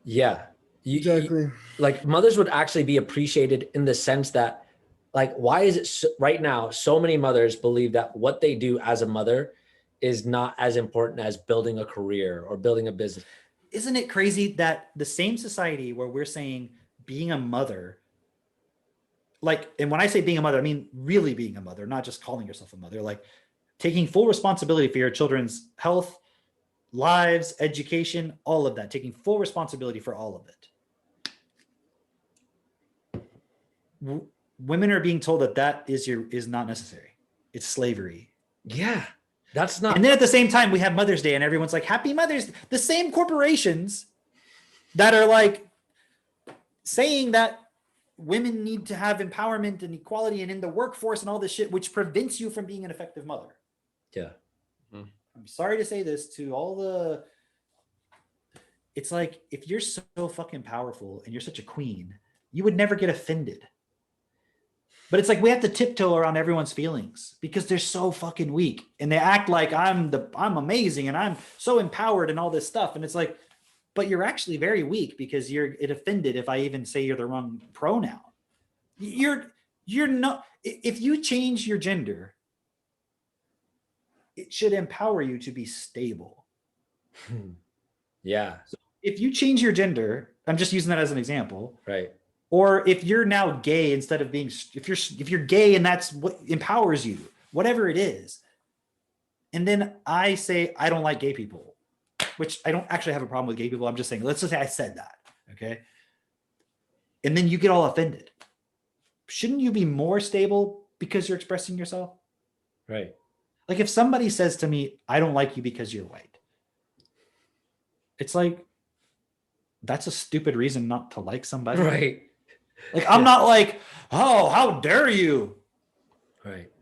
Yeah. Exactly. Like mothers would actually be appreciated in the sense that like, why is it right now so many mothers believe that what they do as a mother is not as important as building a career or building a business? Isn't it crazy that the same society where we're saying being a mother, like, and when I say being a mother, I mean really being a mother, not just calling yourself a mother, like taking full responsibility for your children's health, lives, education, all of that, taking full responsibility for all of it. Women are being told that is not necessary. It's slavery. Yeah. That's not. And then at the same time, we have Mother's Day and everyone's like, happy Mother's Day. The same corporations that are like saying that women need to have empowerment and equality and in the workforce and all this shit, which prevents you from being an effective mother. Yeah. I'm sorry to say this to it's like, if you're so fucking powerful and you're such a queen, you would never get offended. But it's like, we have to tiptoe around everyone's feelings because they're so fucking weak and they act like I'm amazing and I'm so empowered and all this stuff. And it's like, but you're actually very weak because you're offended if I even say you're the wrong pronoun. You're you're not, if you change your gender, it should empower you to be stable. Yeah. If you change your gender, I'm just using that as an example, Right. or if you're now gay instead of being, if you're gay and that's what empowers you, whatever it is, and then I say I don't like gay people, which I don't actually have a problem with gay people, I'm just saying, let's just say I said that, okay, and then you get all offended, shouldn't you be more stable because you're expressing yourself? Right. Like if somebody says to me, I don't like you because you're white, it's like, that's a stupid reason not to like somebody. Right. Like, I'm not like, oh, how dare you? Right.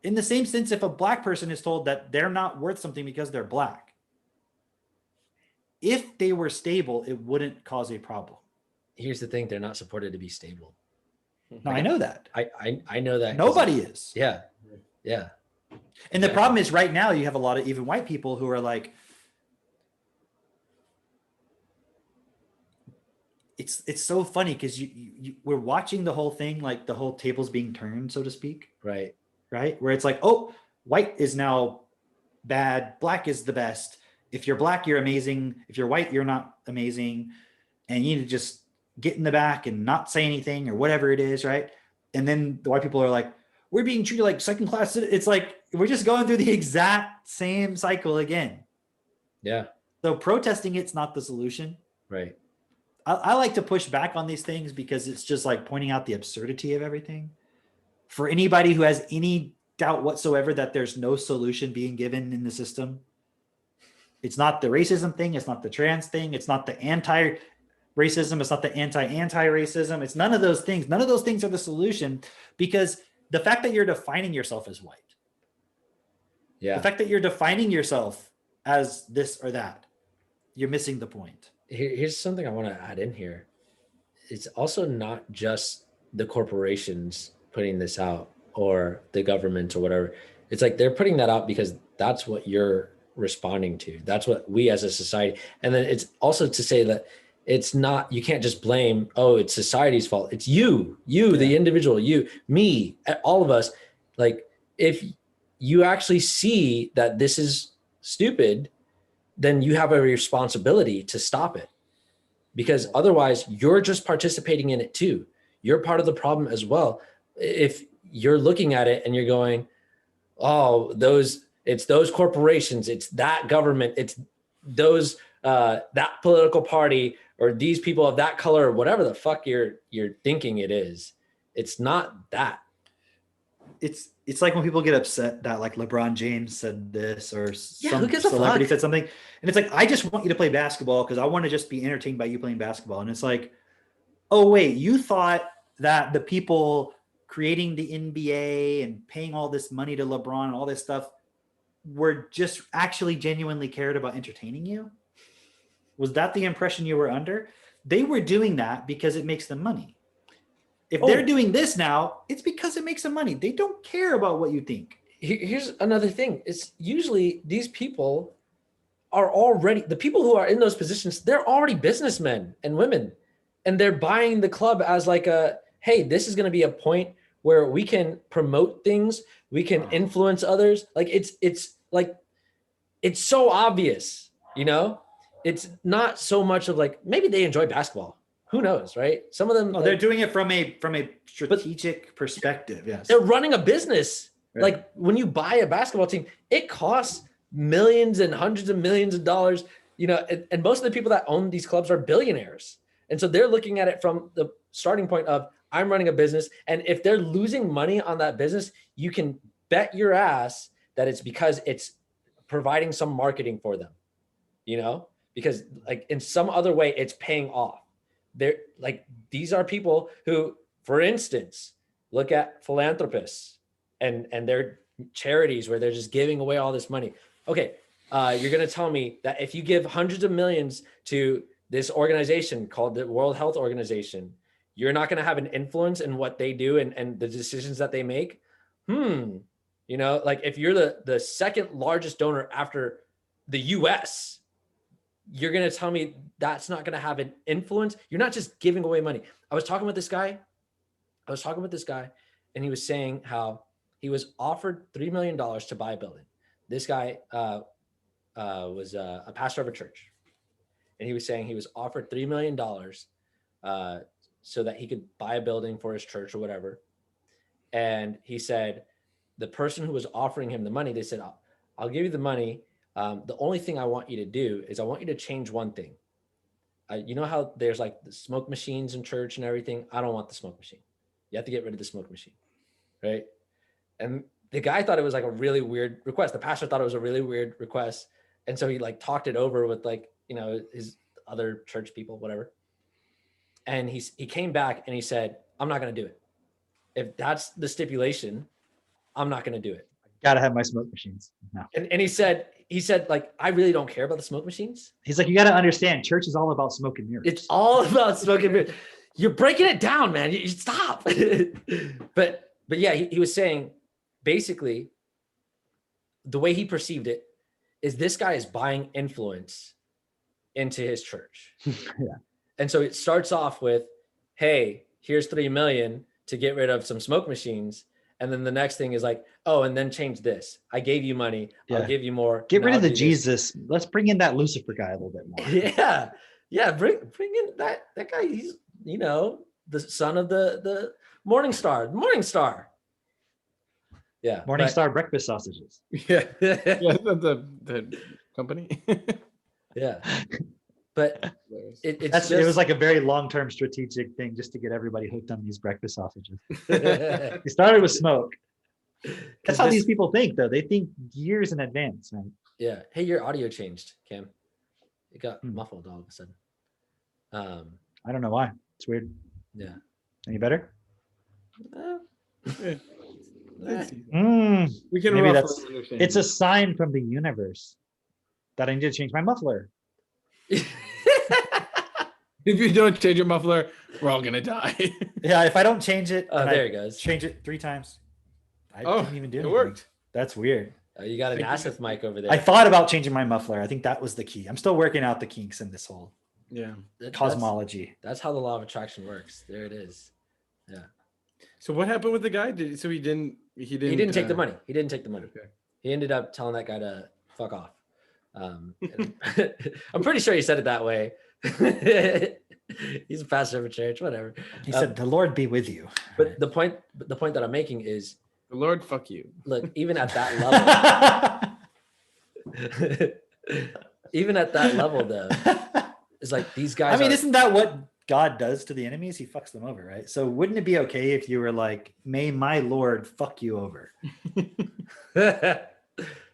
In the same sense, if a black person is told that they're not worth something because they're black, if they were stable, it wouldn't cause a problem. Here's the thing. They're not supported to be stable. No, I know that. I know that. 'cause Nobody is. Yeah. Yeah. And the problem is right now you have a lot of even white people who are like, it's so funny because we're watching the whole thing, like the whole tables being turned, so to speak, Right. right? Where it's like, oh, white is now bad, black is the best. If you're black, you're amazing. If you're white, you're not amazing. And you need to just get in the back and not say anything or whatever it is, right? And then the white people are like, we're being treated like second class. It's like, we're just going through the exact same cycle again. Yeah. So protesting it's not the solution. Right. I like to push back on these things because it's just like pointing out the absurdity of everything. For anybody who has any doubt whatsoever that there's no solution being given in the system, it's not the racism thing, it's not the trans thing, it's not the anti-racism, it's not the anti-racism, it's none of those things. None of those things are the solution, because the fact that you're defining yourself as white, Yeah. the fact that you're defining yourself as this or that, you're missing the point. Here's something I want to add in here. It's also not just the corporations putting this out or the government or whatever. It's like they're putting that out because that's what you're responding to. That's what we as a society. And then it's also to say that it's not, you can't just blame, oh, it's society's fault. It's you, the individual, you, me, all of us. Like if you actually see that this is stupid, then you have a responsibility to stop it, because otherwise you're just participating in it too. You're part of the problem as well. If you're looking at it and you're going, oh, it's those corporations, it's that government, it's those, that political party, or these people of that color, or whatever the fuck you're thinking it is. It's not that. It's like when people get upset that like LeBron James said this, or some who gives a celebrity fuck? said something, and it's like, I just want you to play basketball because I want to just be entertained by you playing basketball. And it's like, oh wait, you thought that the people creating the NBA and paying all this money to LeBron and all this stuff were just actually genuinely cared about entertaining you? Was that the impression you were under? They were doing that because it makes them money. If they're doing this now, it's because it makes them money. They don't care about what you think. Here's another thing. It's usually these people are already, the people who are in those positions, they're already businessmen and women, and they're buying the club as like a, hey, this is going to be a point where we can promote things, we can influence others. Like it's like, it's so obvious, you know? It's not so much of like, maybe they enjoy basketball. Who knows, right? Some of them, No, they're doing it from a strategic perspective. Yes, they're running a business. Right. Like when you buy a basketball team, it costs millions and hundreds of millions of dollars, you know, and most of the people that own these clubs are billionaires. And so they're looking at it from the starting point of, I'm running a business. And if they're losing money on that business, you can bet your ass that it's because it's providing some marketing for them, you know, because like in some other way, it's paying off. They're like, these are people who, for instance, look at philanthropists and their charities where they're just giving away all this money. Okay, you're going to tell me that if you give hundreds of millions to this organization called the World Health Organization, you're not going to have an influence in what they do and the decisions that they make? You know, like if you're the second largest donor after the US, you're going to tell me that's not going to have an influence? You're not just giving away money. I was talking with this guy and he was saying how he was offered $3 million to buy a building. This guy was a pastor of a church, and he was saying he was offered $3 million so that he could buy a building for his church or whatever. And he said, the person who was offering him the money, they said, I'll give you the money. The only thing I want you to do is I want you to change one thing. You know how there's like the smoke machines in church and everything? I don't want the smoke machine. You have to get rid of the smoke machine, right? And the guy thought it was like a really weird request. The pastor thought it was a really weird request. And so he like talked it over with like, you know, his other church people, whatever. And he came back and he said, I'm not going to do it. If that's the stipulation, I'm not going to do it. Gotta have my smoke machines. No. And he said, like, I really don't care about the smoke machines. He's like, you got to understand, church is all about smoke and mirrors. It's all about smoke and mirrors. You're breaking it down, man. You stop. but yeah, he was saying basically the way he perceived it is this guy is buying influence into his church. Yeah. And so it starts off with, hey, here's 3 million to get rid of some smoke machines. And then the next thing is like, oh, and then change this. I gave you money. Yeah. I'll give you more. Get Now rid of do the this. Jesus. Let's bring in that Lucifer guy a little bit more. Yeah. Yeah. Bring in that guy. He's, you know, the son of the Morning Star. Yeah. Morning Star breakfast sausages. Yeah. Yeah, the company. Yeah. But it It was like a very long-term strategic thing just to get everybody hooked on these breakfast sausages. He started with smoke. That's how these people think, though. They think years in advance, right? Yeah. Hey, your audio changed, Cam. It got muffled all of a sudden. I don't know why. It's weird. Yeah. Any better? Yeah. We can Maybe ruffle it. It's a sign from the universe that I need to change my muffler. If you don't change your muffler, we're all gonna die. Yeah, if I don't change it, Oh, and there I it goes. change it 3 times. I Oh, didn't even do it anything. worked. That's weird. You got an Thank you. Asif mic over there. I thought about changing my muffler. I think that was the key. I'm still working out the kinks in this whole Yeah. cosmology. That's how the law of attraction works. There it is. Yeah. So what happened with the guy? He didn't He didn't take the money. He didn't take the money. Okay. He ended up telling that guy to fuck off. I'm pretty sure he said it that way. He's a pastor of a church, whatever. He said, "The Lord be with you." But the point that I'm making is, The Lord fuck you. look, even at that level, even at that level, though, it's like these guys. I mean, are, isn't that what God does to the enemies? He fucks them over, right? So wouldn't it be okay if you were like, "May my Lord fuck you over"?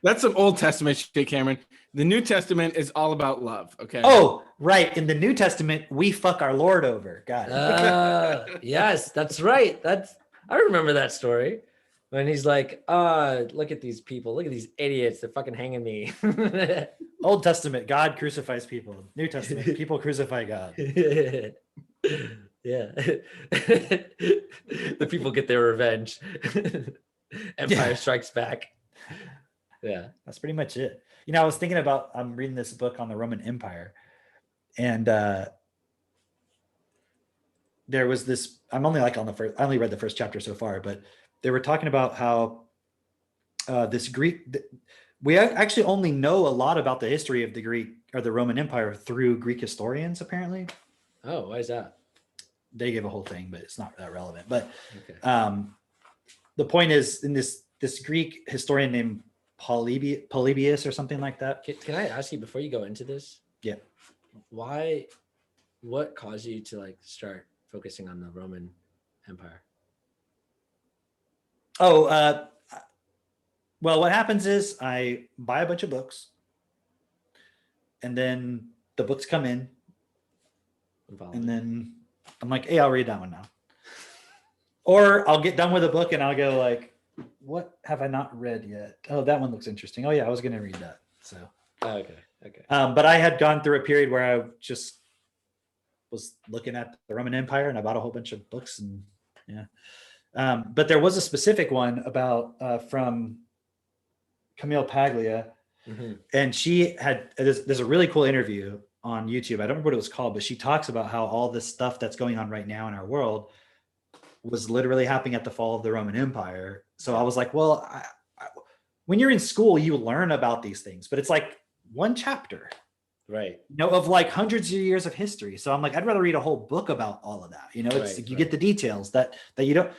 That's some Old Testament shit, Cameron. The New Testament is all about love. Okay. Oh, right. In the New Testament, we fuck our Lord over. Got it. Yes, that's right. I remember that story when he's like, look at these people, look at these idiots, they're fucking hanging me. Old Testament, God crucifies people. New Testament, people crucify God. Yeah. The people get their revenge. Empire Strikes Back. Yeah. That's pretty much it. You know, I was thinking about, I'm reading this book on the Roman Empire, and there was this, I'm only like on the first, I only read the first chapter so far, but they were talking about how this Greek, we actually only know a lot about the history of the Greek or the Roman Empire through Greek historians, apparently. Oh, why is that? They give a whole thing, but it's not that relevant. But Okay. the point is, in this Greek historian named Polybius or something like that. Can I ask you before you go into this? Yeah. What caused you to like start focusing on the Roman Empire? Oh, well, what happens is I buy a bunch of books, and then the books come in, and then I'm like, hey, I'll read that one now. Or I'll get done with a book and I'll go like, what have I not read yet? Oh, that one looks interesting. Oh yeah, I was going to read that. So, okay. but I had gone through a period where I just was looking at the Roman Empire, and I bought a whole bunch of books, and yeah. But there was a specific one about from Camille Paglia, and she had, there's a really cool interview on YouTube. I don't remember what it was called, but she talks about how all this stuff that's going on right now in our world was literally happening at the fall of the Roman Empire. So I was like, well, when you're in school, you learn about these things, but it's like one chapter, Right. of like hundreds of years of history. So I'm like, I'd rather read a whole book about all of that. It's Right, like you get the details that you don't,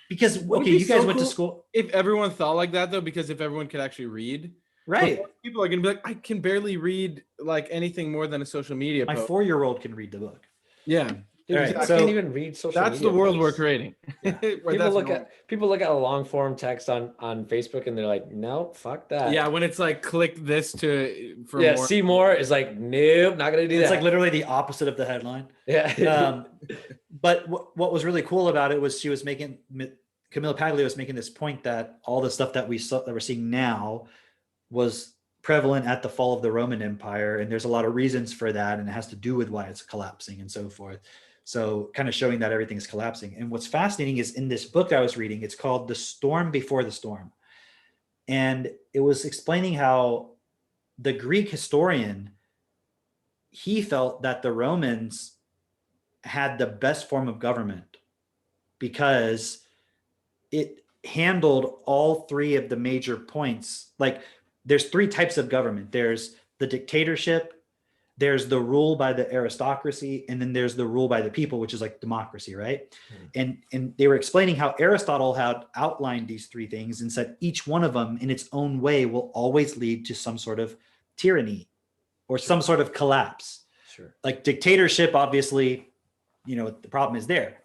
because Would okay, be you guys so went to cool school, if everyone thought like that though, because if everyone could actually read, right? but most people are gonna be like, I can barely read like anything more than a social media My post. 4-year-old can read the book. Yeah, Dude, All right, I so can't even read social that's the media world we're posts. creating. Yeah. Where that's normal. People look at a long form text on Facebook and they're like, no, fuck that. Yeah, when it's like click this for Yeah, more. see more is like, nope, not gonna do It's that. like literally the opposite of the headline. Yeah. But what was really cool about it was Camilla Paglia was making this point that all the stuff that we're seeing now was prevalent at the fall of the Roman Empire, and there's a lot of reasons for that, and it has to do with why it's collapsing and so forth. So kind of showing that everything is collapsing. And what's fascinating is in this book I was reading, it's called The Storm Before the Storm. And it was explaining how the Greek historian, he felt that the Romans had the best form of government because it handled all three of the major points. Like there's 3 types of government. There's the dictatorship, there's the rule by the aristocracy, and then there's the rule by the people, which is like democracy, right? And they were explaining how Aristotle had outlined these 3 things and said each one of them in its own way will always lead to some sort of tyranny or some sort of collapse. Sure. Like dictatorship, obviously, the problem is there.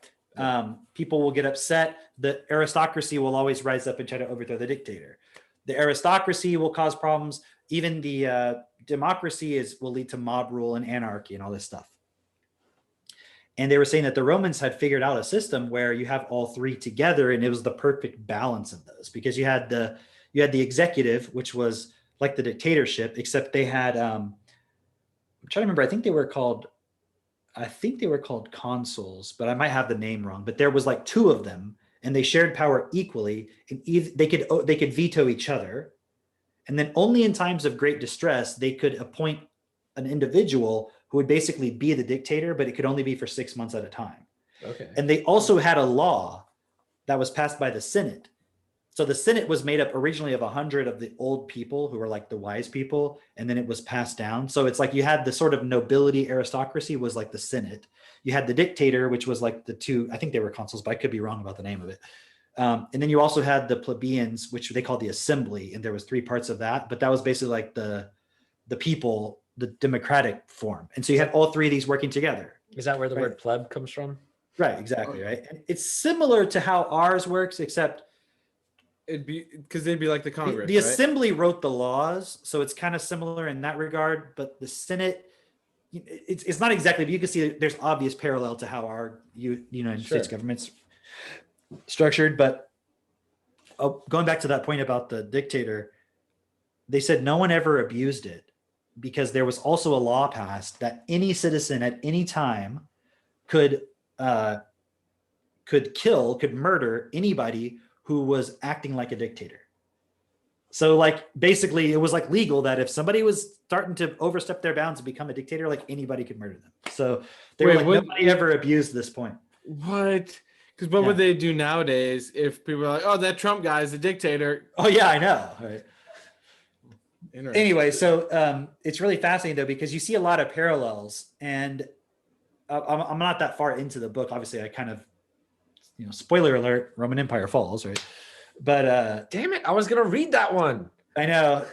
People will get upset. The aristocracy will always rise up and try to overthrow the dictator. The aristocracy will cause problems. Even the democracy will lead to mob rule and anarchy and all this stuff. And they were saying that the Romans had figured out a system where you have all 3 together, and it was the perfect balance of those, because you had the executive, which was like the dictatorship, except they had I'm trying to remember, I think they were called consuls, but I might have the name wrong. But there was like 2 of them, and they shared power equally, and they could veto each other. And then only in times of great distress, they could appoint an individual who would basically be the dictator, but it could only be for 6 months at a time. Okay. And they also had a law that was passed by the Senate. So the Senate was made up originally of 100 of the old people who were like the wise people, and then it was passed down. So it's like you had the sort of nobility aristocracy was like the Senate. You had the dictator, which was like the 2, I think they were consuls, but I could be wrong about the name of it. And then you also had the plebeians, which they called the assembly, and there was 3 parts of that, but that was basically like the people, the democratic form. And so you had all 3 of these working together. Is that where the Right. word pleb comes from? Right, exactly, right? And it's similar to how ours works, except It'd be because they'd be like the Congress. the right? assembly wrote the laws, so it's kind of similar in that regard, but the Senate, it's not exactly, but you can see that there's obvious parallel to how our United States government's structured. But going back to that point about the dictator, they said no one ever abused it because there was also a law passed that any citizen at any time could murder anybody who was acting like a dictator. So like basically it was like legal that if somebody was starting to overstep their bounds and become a dictator, like anybody could murder them. So they were like, nobody ever abused this point. What? Because what would they do nowadays if people are like, oh, that Trump guy is a dictator? Oh yeah, I know. Right. Interesting. Anyway, so it's really fascinating though, because you see a lot of parallels, and I'm not that far into the book. Obviously I kind of, spoiler alert, Roman Empire falls, right? But Damn it, I was gonna read that one. I know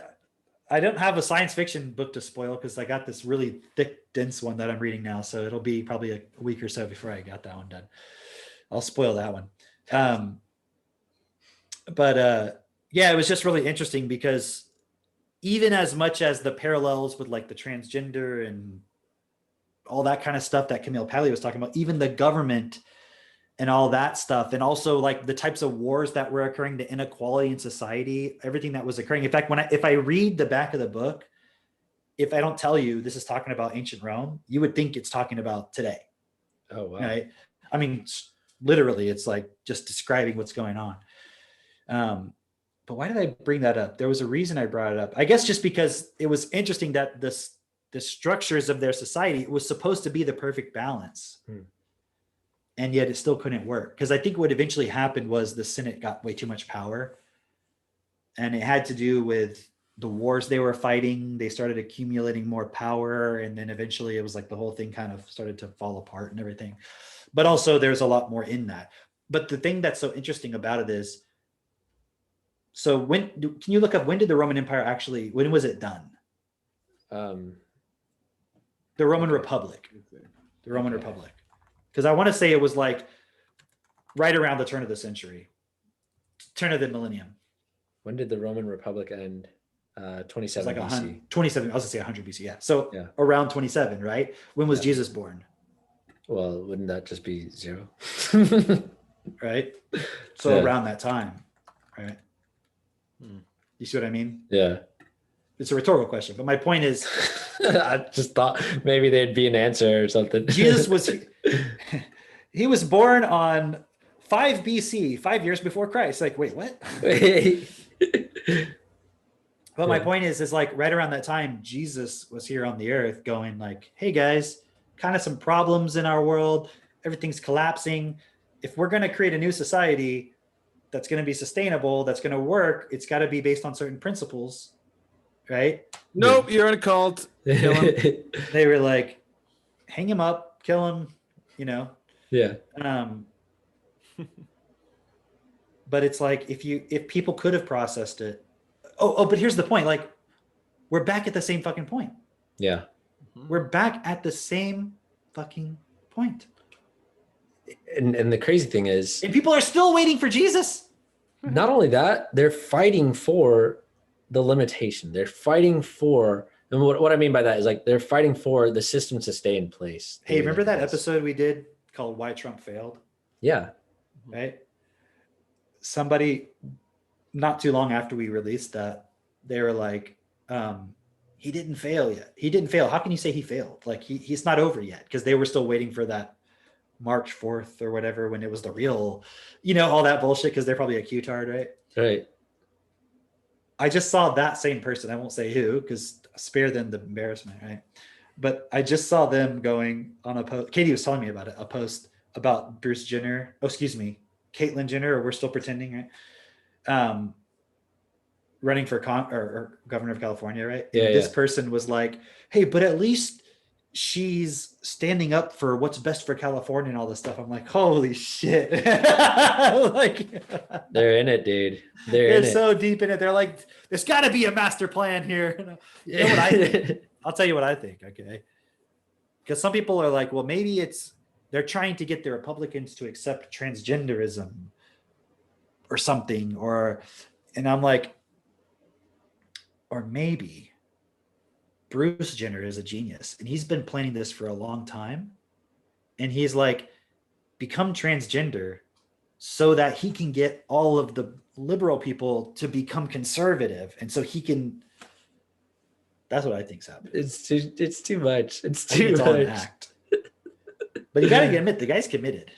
I don't have a science fiction book to spoil because I got this really thick, dense one that I'm reading now. So it'll be probably a week or so before I got that one done. I'll spoil that one. But yeah, it was just really interesting because even as much as the parallels with like the transgender and all that kind of stuff that Camille Paglia was talking about, even the government and all that stuff, and also like the types of wars that were occurring, the inequality in society, everything that was occurring. In fact, if I read the back of the book, if I don't tell you this is talking about ancient Rome, you would think it's talking about today. Oh wow. Right? I mean, literally, it's like just describing what's going on. But why did I bring that up? There was a reason I brought it up. I guess just because it was interesting that the structures of their society was supposed to be the perfect balance. and yet it still couldn't work. Because I think what eventually happened was the Senate got way too much power, and it had to do with the wars they were fighting. They started accumulating more power, and then eventually it was like the whole thing kind of started to fall apart and everything. But also there's a lot more in that. But the thing that's so interesting about it is, so can you look up when did the Roman Empire actually, when was it done? The Roman Republic. The Roman Republic. Because I want to say it was like right around the turn of the century, turn of the millennium. When did the Roman Republic end? It's 27 like BC. 27. I was gonna say 100 BC. Yeah. So Yeah. around 27, right? When was Yeah. Jesus born? Well, wouldn't that just be 0? Right. So Yeah. around that time, right? You see what I mean? Yeah. It's a rhetorical question, but my point is, I just thought maybe there'd be an answer or something. Jesus was he was born on 5 BC, 5 years before Christ. Like, wait, what? But my Yeah. point is like right around that time, Jesus was here on the earth going like, hey guys, kind of some problems in our world. Everything's collapsing. If we're going to create a new society that's going to be sustainable, that's going to work, it's got to be based on certain principles, right? Nope, you're in a cult. Kill him. They were like, hang him up, kill him, you know? Yeah. But it's like, if people could have processed it. But here's the point. Like, we're back at the same fucking point. Yeah. We're back at the same fucking point. And the crazy thing is, And people are still waiting for Jesus. not only that, they're fighting for the limitation. They're fighting for, and what I mean by that is like they're fighting for the system to stay in place. Hey, remember that episode we did called Why Trump Failed? Yeah. Right? Somebody, not too long after we released that, they were like, he didn't fail yet. He didn't fail. How can you say he failed? Like he's not over yet, because they were still waiting for that March 4th or whatever, when it was the real, all that bullshit, because they're probably a Q-tard, right? Right. I just saw that same person. I won't say who, because spare them the embarrassment, right? But I just saw them going on a post. Katie was telling me about it, a post about Bruce Jenner. Oh, excuse me, Caitlyn Jenner, or We're Still Pretending, right? Running for or governor of California, right? Yeah, And this yeah. person was like, hey, but at least she's standing up for what's best for California and all this stuff. I'm like, holy shit. Like, They're in it, dude. they're so deep in it. They're like, there's got to be a master plan here. You know what I think? I'll tell you what I think, okay? Because some people are like, well, maybe they're trying to get the Republicans to accept transgenderism or something, and I'm like, or maybe Bruce Jenner is a genius and he's been planning this for a long time. And he's like, become transgender so that he can get all of the liberal people to become conservative. And so he can, that's what I think's happening. It's too much. It's I think too it's all an much. act. But you got to admit, the guy's committed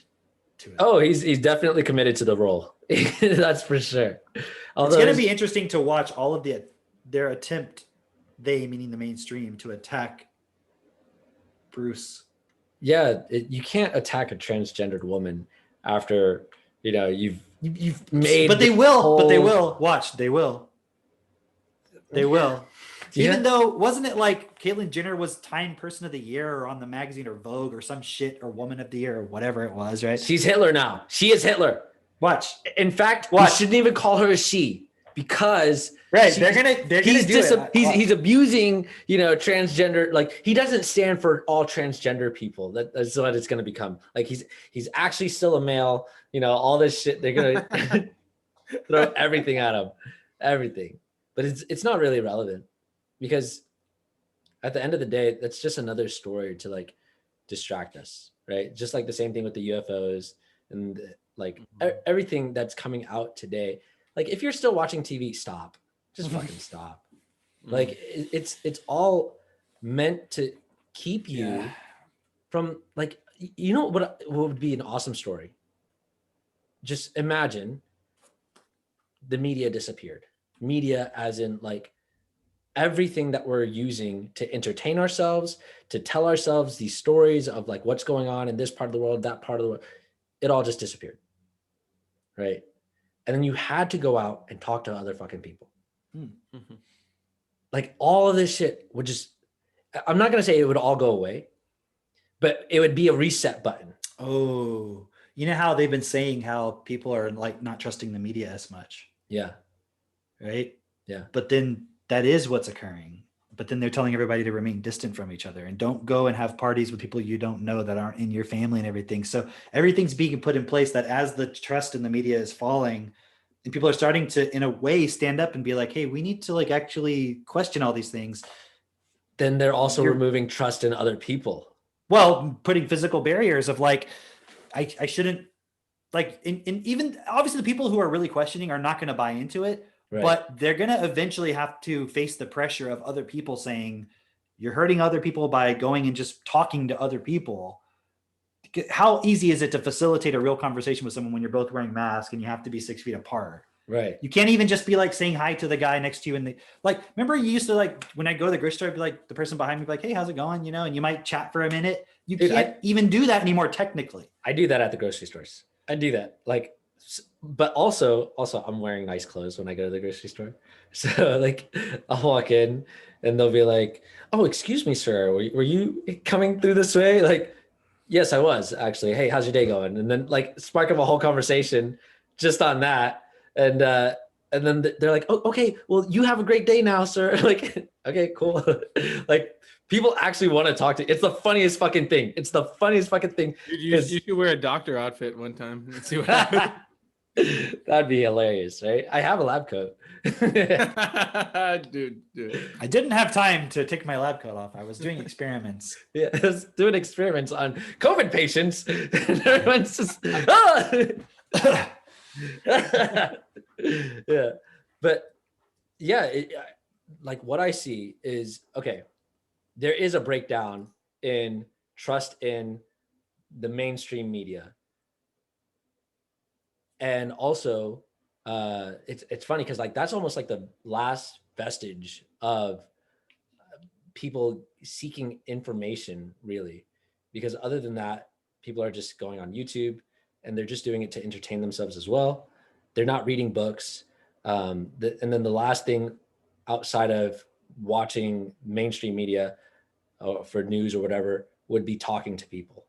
to it. Oh, he's definitely committed to the role. That's for sure. It's going to be interesting to watch all of their attempt, they meaning the mainstream, to attack Bruce. Yeah, you can't attack a transgendered woman after you've made. But they the will. But they whole- will. Watch. They will. They will. Yeah. Even though, wasn't it like Caitlyn Jenner was Time Person of the Year or on the magazine or Vogue or some shit, or Woman of the Year or whatever it was, right? She's Hitler now. She is Hitler. Watch. In fact, What? we shouldn't even call her a she, because Right. she's- They're gonna he's do it. he's abusing transgender. Like, he doesn't stand for all transgender people. That's what it's going to become. Like, he's actually still a male. All this shit, they're gonna throw everything at him, everything. But it's not really relevant, because at the end of the day, that's just another story to like distract us, right? Just like the same thing with the UFOs and like everything that's coming out today. Like, if you're still watching TV, stop. Just fucking stop. Like, it's all meant to keep you from, like, what would be an awesome story? Just imagine the media disappeared. Media as in like everything that we're using to entertain ourselves, to tell ourselves these stories of like what's going on in this part of the world, that part of the world. it all just disappeared. Right. And then you had to go out and talk to other fucking people. Mhm. Like all of this shit would just, I'm not going to say it would all go away, but it would be a reset button. Oh, you know how they've been saying how people are like not trusting the media as much, Yeah. right? Yeah. But then that is what's occurring. But then they're telling everybody to remain distant from each other and don't go and have parties with people you don't know that aren't in your family and everything. So everything's being put in place that as the trust in the media is falling, and people are starting to, in a way, stand up and be like, hey, we need to like actually question all these things. Then they're also You're- removing trust in other people. Well, putting physical barriers of like, I shouldn't like, in even obviously the people who are really questioning are not going to buy into it. Right. But they're going to eventually have to face the pressure of other people saying, you're hurting other people by going and just talking to other people. How easy is it to facilitate a real conversation with someone when you're both wearing masks and you have to be 6 feet apart? Right. You can't even just be like saying hi to the guy next to you. And like, remember you used to like, when I go to the grocery store, I'd be like the person behind me, be like, hey, how's it going? You know, and you might chat for a minute. You Dude, can't even do that anymore, technically. I do that at the grocery stores. I do that. Like, but also I'm wearing nice clothes when I go to the grocery store. So like I'll walk in and they'll be like, oh, excuse me, sir. Were you coming through this way? Like, yes, I was actually. Hey, how's your day going? And then like spark up a whole conversation just on that. And then they're like, oh, okay, well, you have a great day now, sir. Like, okay, cool. Like people actually want to talk to you. It's the funniest fucking thing. It's the funniest fucking thing. Dude, you should wear a doctor outfit one time and see what happens. That'd be hilarious, right? I have a lab coat. dude. I didn't have time to take my lab coat off. I was doing experiments. Yeah, I was doing experiments on COVID patients. And everyone's just, ah! Yeah. But yeah, like what I see is, okay, there is a breakdown in trust in the mainstream media. And also, it's funny because like that's almost like the last vestige of people seeking information, really, because other than that, people are just going on YouTube and they're just doing it to entertain themselves as well. They're not reading books. And then the last thing outside of watching mainstream media for news or whatever would be talking to people.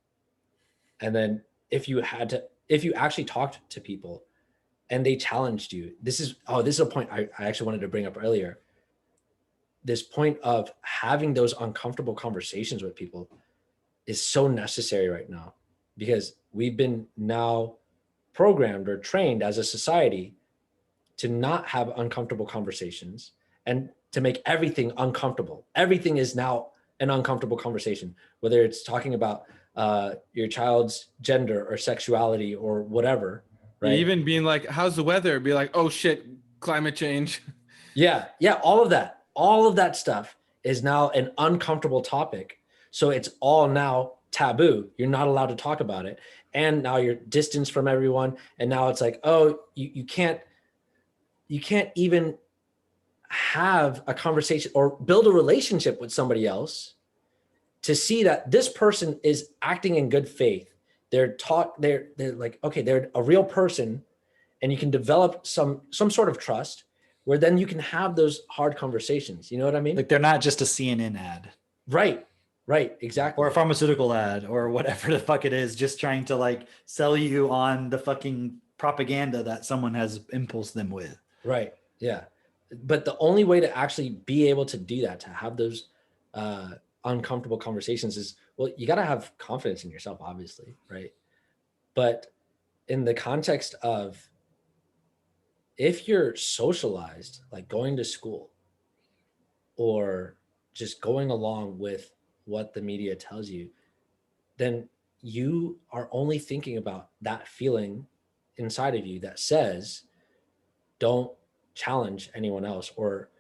And then if you actually talked to people and they challenged you, this is a point I actually wanted to bring up earlier. This point of having those uncomfortable conversations with people is so necessary right now, because we've been now programmed or trained as a society to not have uncomfortable conversations and to make everything uncomfortable. Everything is now an uncomfortable conversation, whether it's talking about your child's gender or sexuality or whatever, right? Even being like, how's the weather? Be like, oh shit, climate change. Yeah, all of that stuff is now an uncomfortable topic. So it's all now taboo. You're not allowed to talk about it. And now you're distanced from everyone. And now it's like, oh, you can't even have a conversation or build a relationship with somebody else to see that this person is acting in good faith. They're like, okay, they're a real person, and you can develop some sort of trust where then you can have those hard conversations. You know what I mean? Like they're not just a CNN ad. Right, exactly. Or a pharmaceutical ad or whatever the fuck it is, just trying to like sell you on the fucking propaganda that someone has impulsed them with. Right, yeah. But the only way to actually be able to do that, to have those uncomfortable conversations is, well, you got to have confidence in yourself, obviously, right? But in the context of, if you're socialized, like going to school or just going along with what the media tells you, then you are only thinking about that feeling inside of you that says, don't challenge anyone else, or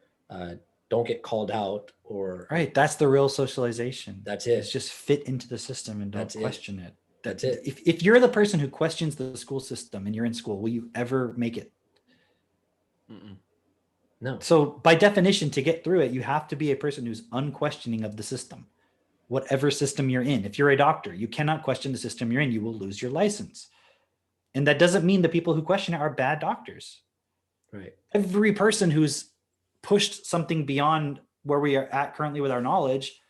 don't get called out, or right. That's the real socialization. That's it. It's just fit into the system and don't question it. That's it. If you're the person who questions the school system and you're in school, will you ever make it? Mm-mm. No. So by definition, to get through it, you have to be a person who's unquestioning of the system, whatever system you're in. If you're a doctor, you cannot question the system you're in. You will lose your license. And that doesn't mean the people who question it are bad doctors. Right. Every person who's pushed something beyond where we are at currently with our knowledge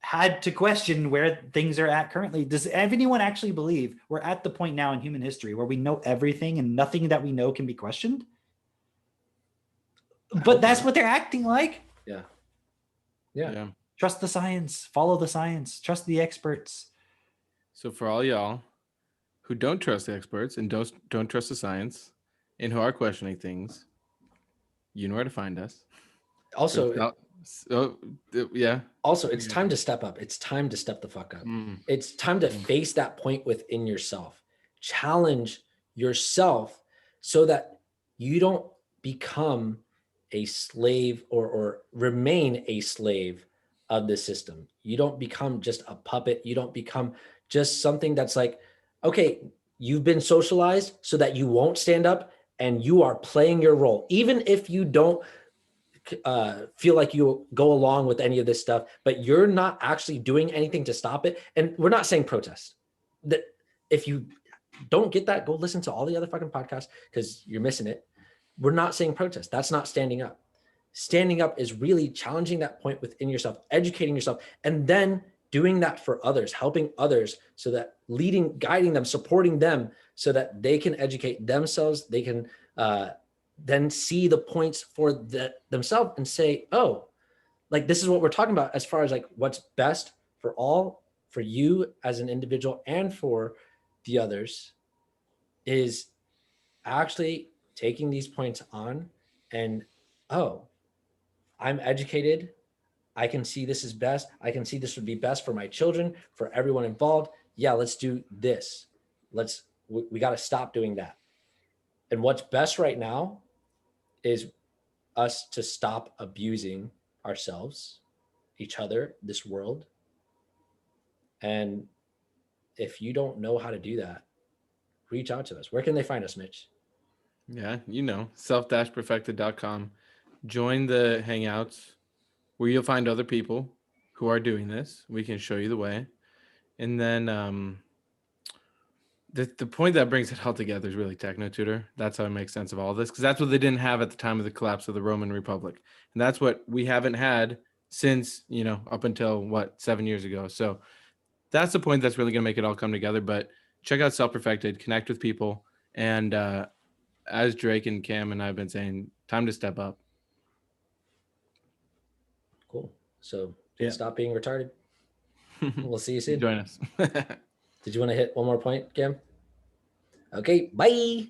had to question where things are at currently. Does anyone actually believe we're at the point now in human history where we know everything and nothing that we know can be questioned? But that's what they're acting like. Yeah. Yeah. Trust the science, follow the science, trust the experts. So for all y'all who don't trust the experts and don't trust the science and who are questioning things, you know where to find us. Also, yeah. Also, it's time to step up. It's time to step the fuck up. It's time to face that point within yourself. Challenge yourself so that you don't become a slave or remain a slave of the system. You don't become just a puppet. You don't become just something that's like, okay, you've been socialized so that you won't stand up and you are playing your role. Even if you don't feel like you go along with any of this stuff, but you're not actually doing anything to stop it. And we're not saying protest. That if you don't get that, go listen to all the other fucking podcasts because you're missing it. We're not saying protest. That's not standing up. Standing up is really challenging that point within yourself, educating yourself, and then doing that for others, helping others so that leading, guiding them, supporting them so that they can educate themselves. They can then see the points for themselves and say, oh, like this is what we're talking about as far as like what's best for all, for you as an individual and for the others, is actually taking these points on and, oh, I'm educated. I can see this is best. I can see this would be best for my children, for everyone involved. Yeah, let's do this. We got to stop doing that. And what's best right now is us to stop abusing ourselves, each other, this world. And if you don't know how to do that, reach out to us. Where can they find us, Mitch? Yeah, self-perfected.com. Join the Hangouts where you'll find other people who are doing this. We can show you the way. And then the point that brings it all together is really TechnoTutor. That's how I make sense of all this, because that's what they didn't have at the time of the collapse of the Roman Republic. And that's what we haven't had since, up until 7 years ago. So that's the point that's really going to make it all come together. But check out Self-Perfected, connect with people. And as Drake and Cam and I have been saying, time to step up. Cool. So stop being retarded. We'll see you soon. Join us. Did you want to hit one more point, Cam? Okay, bye.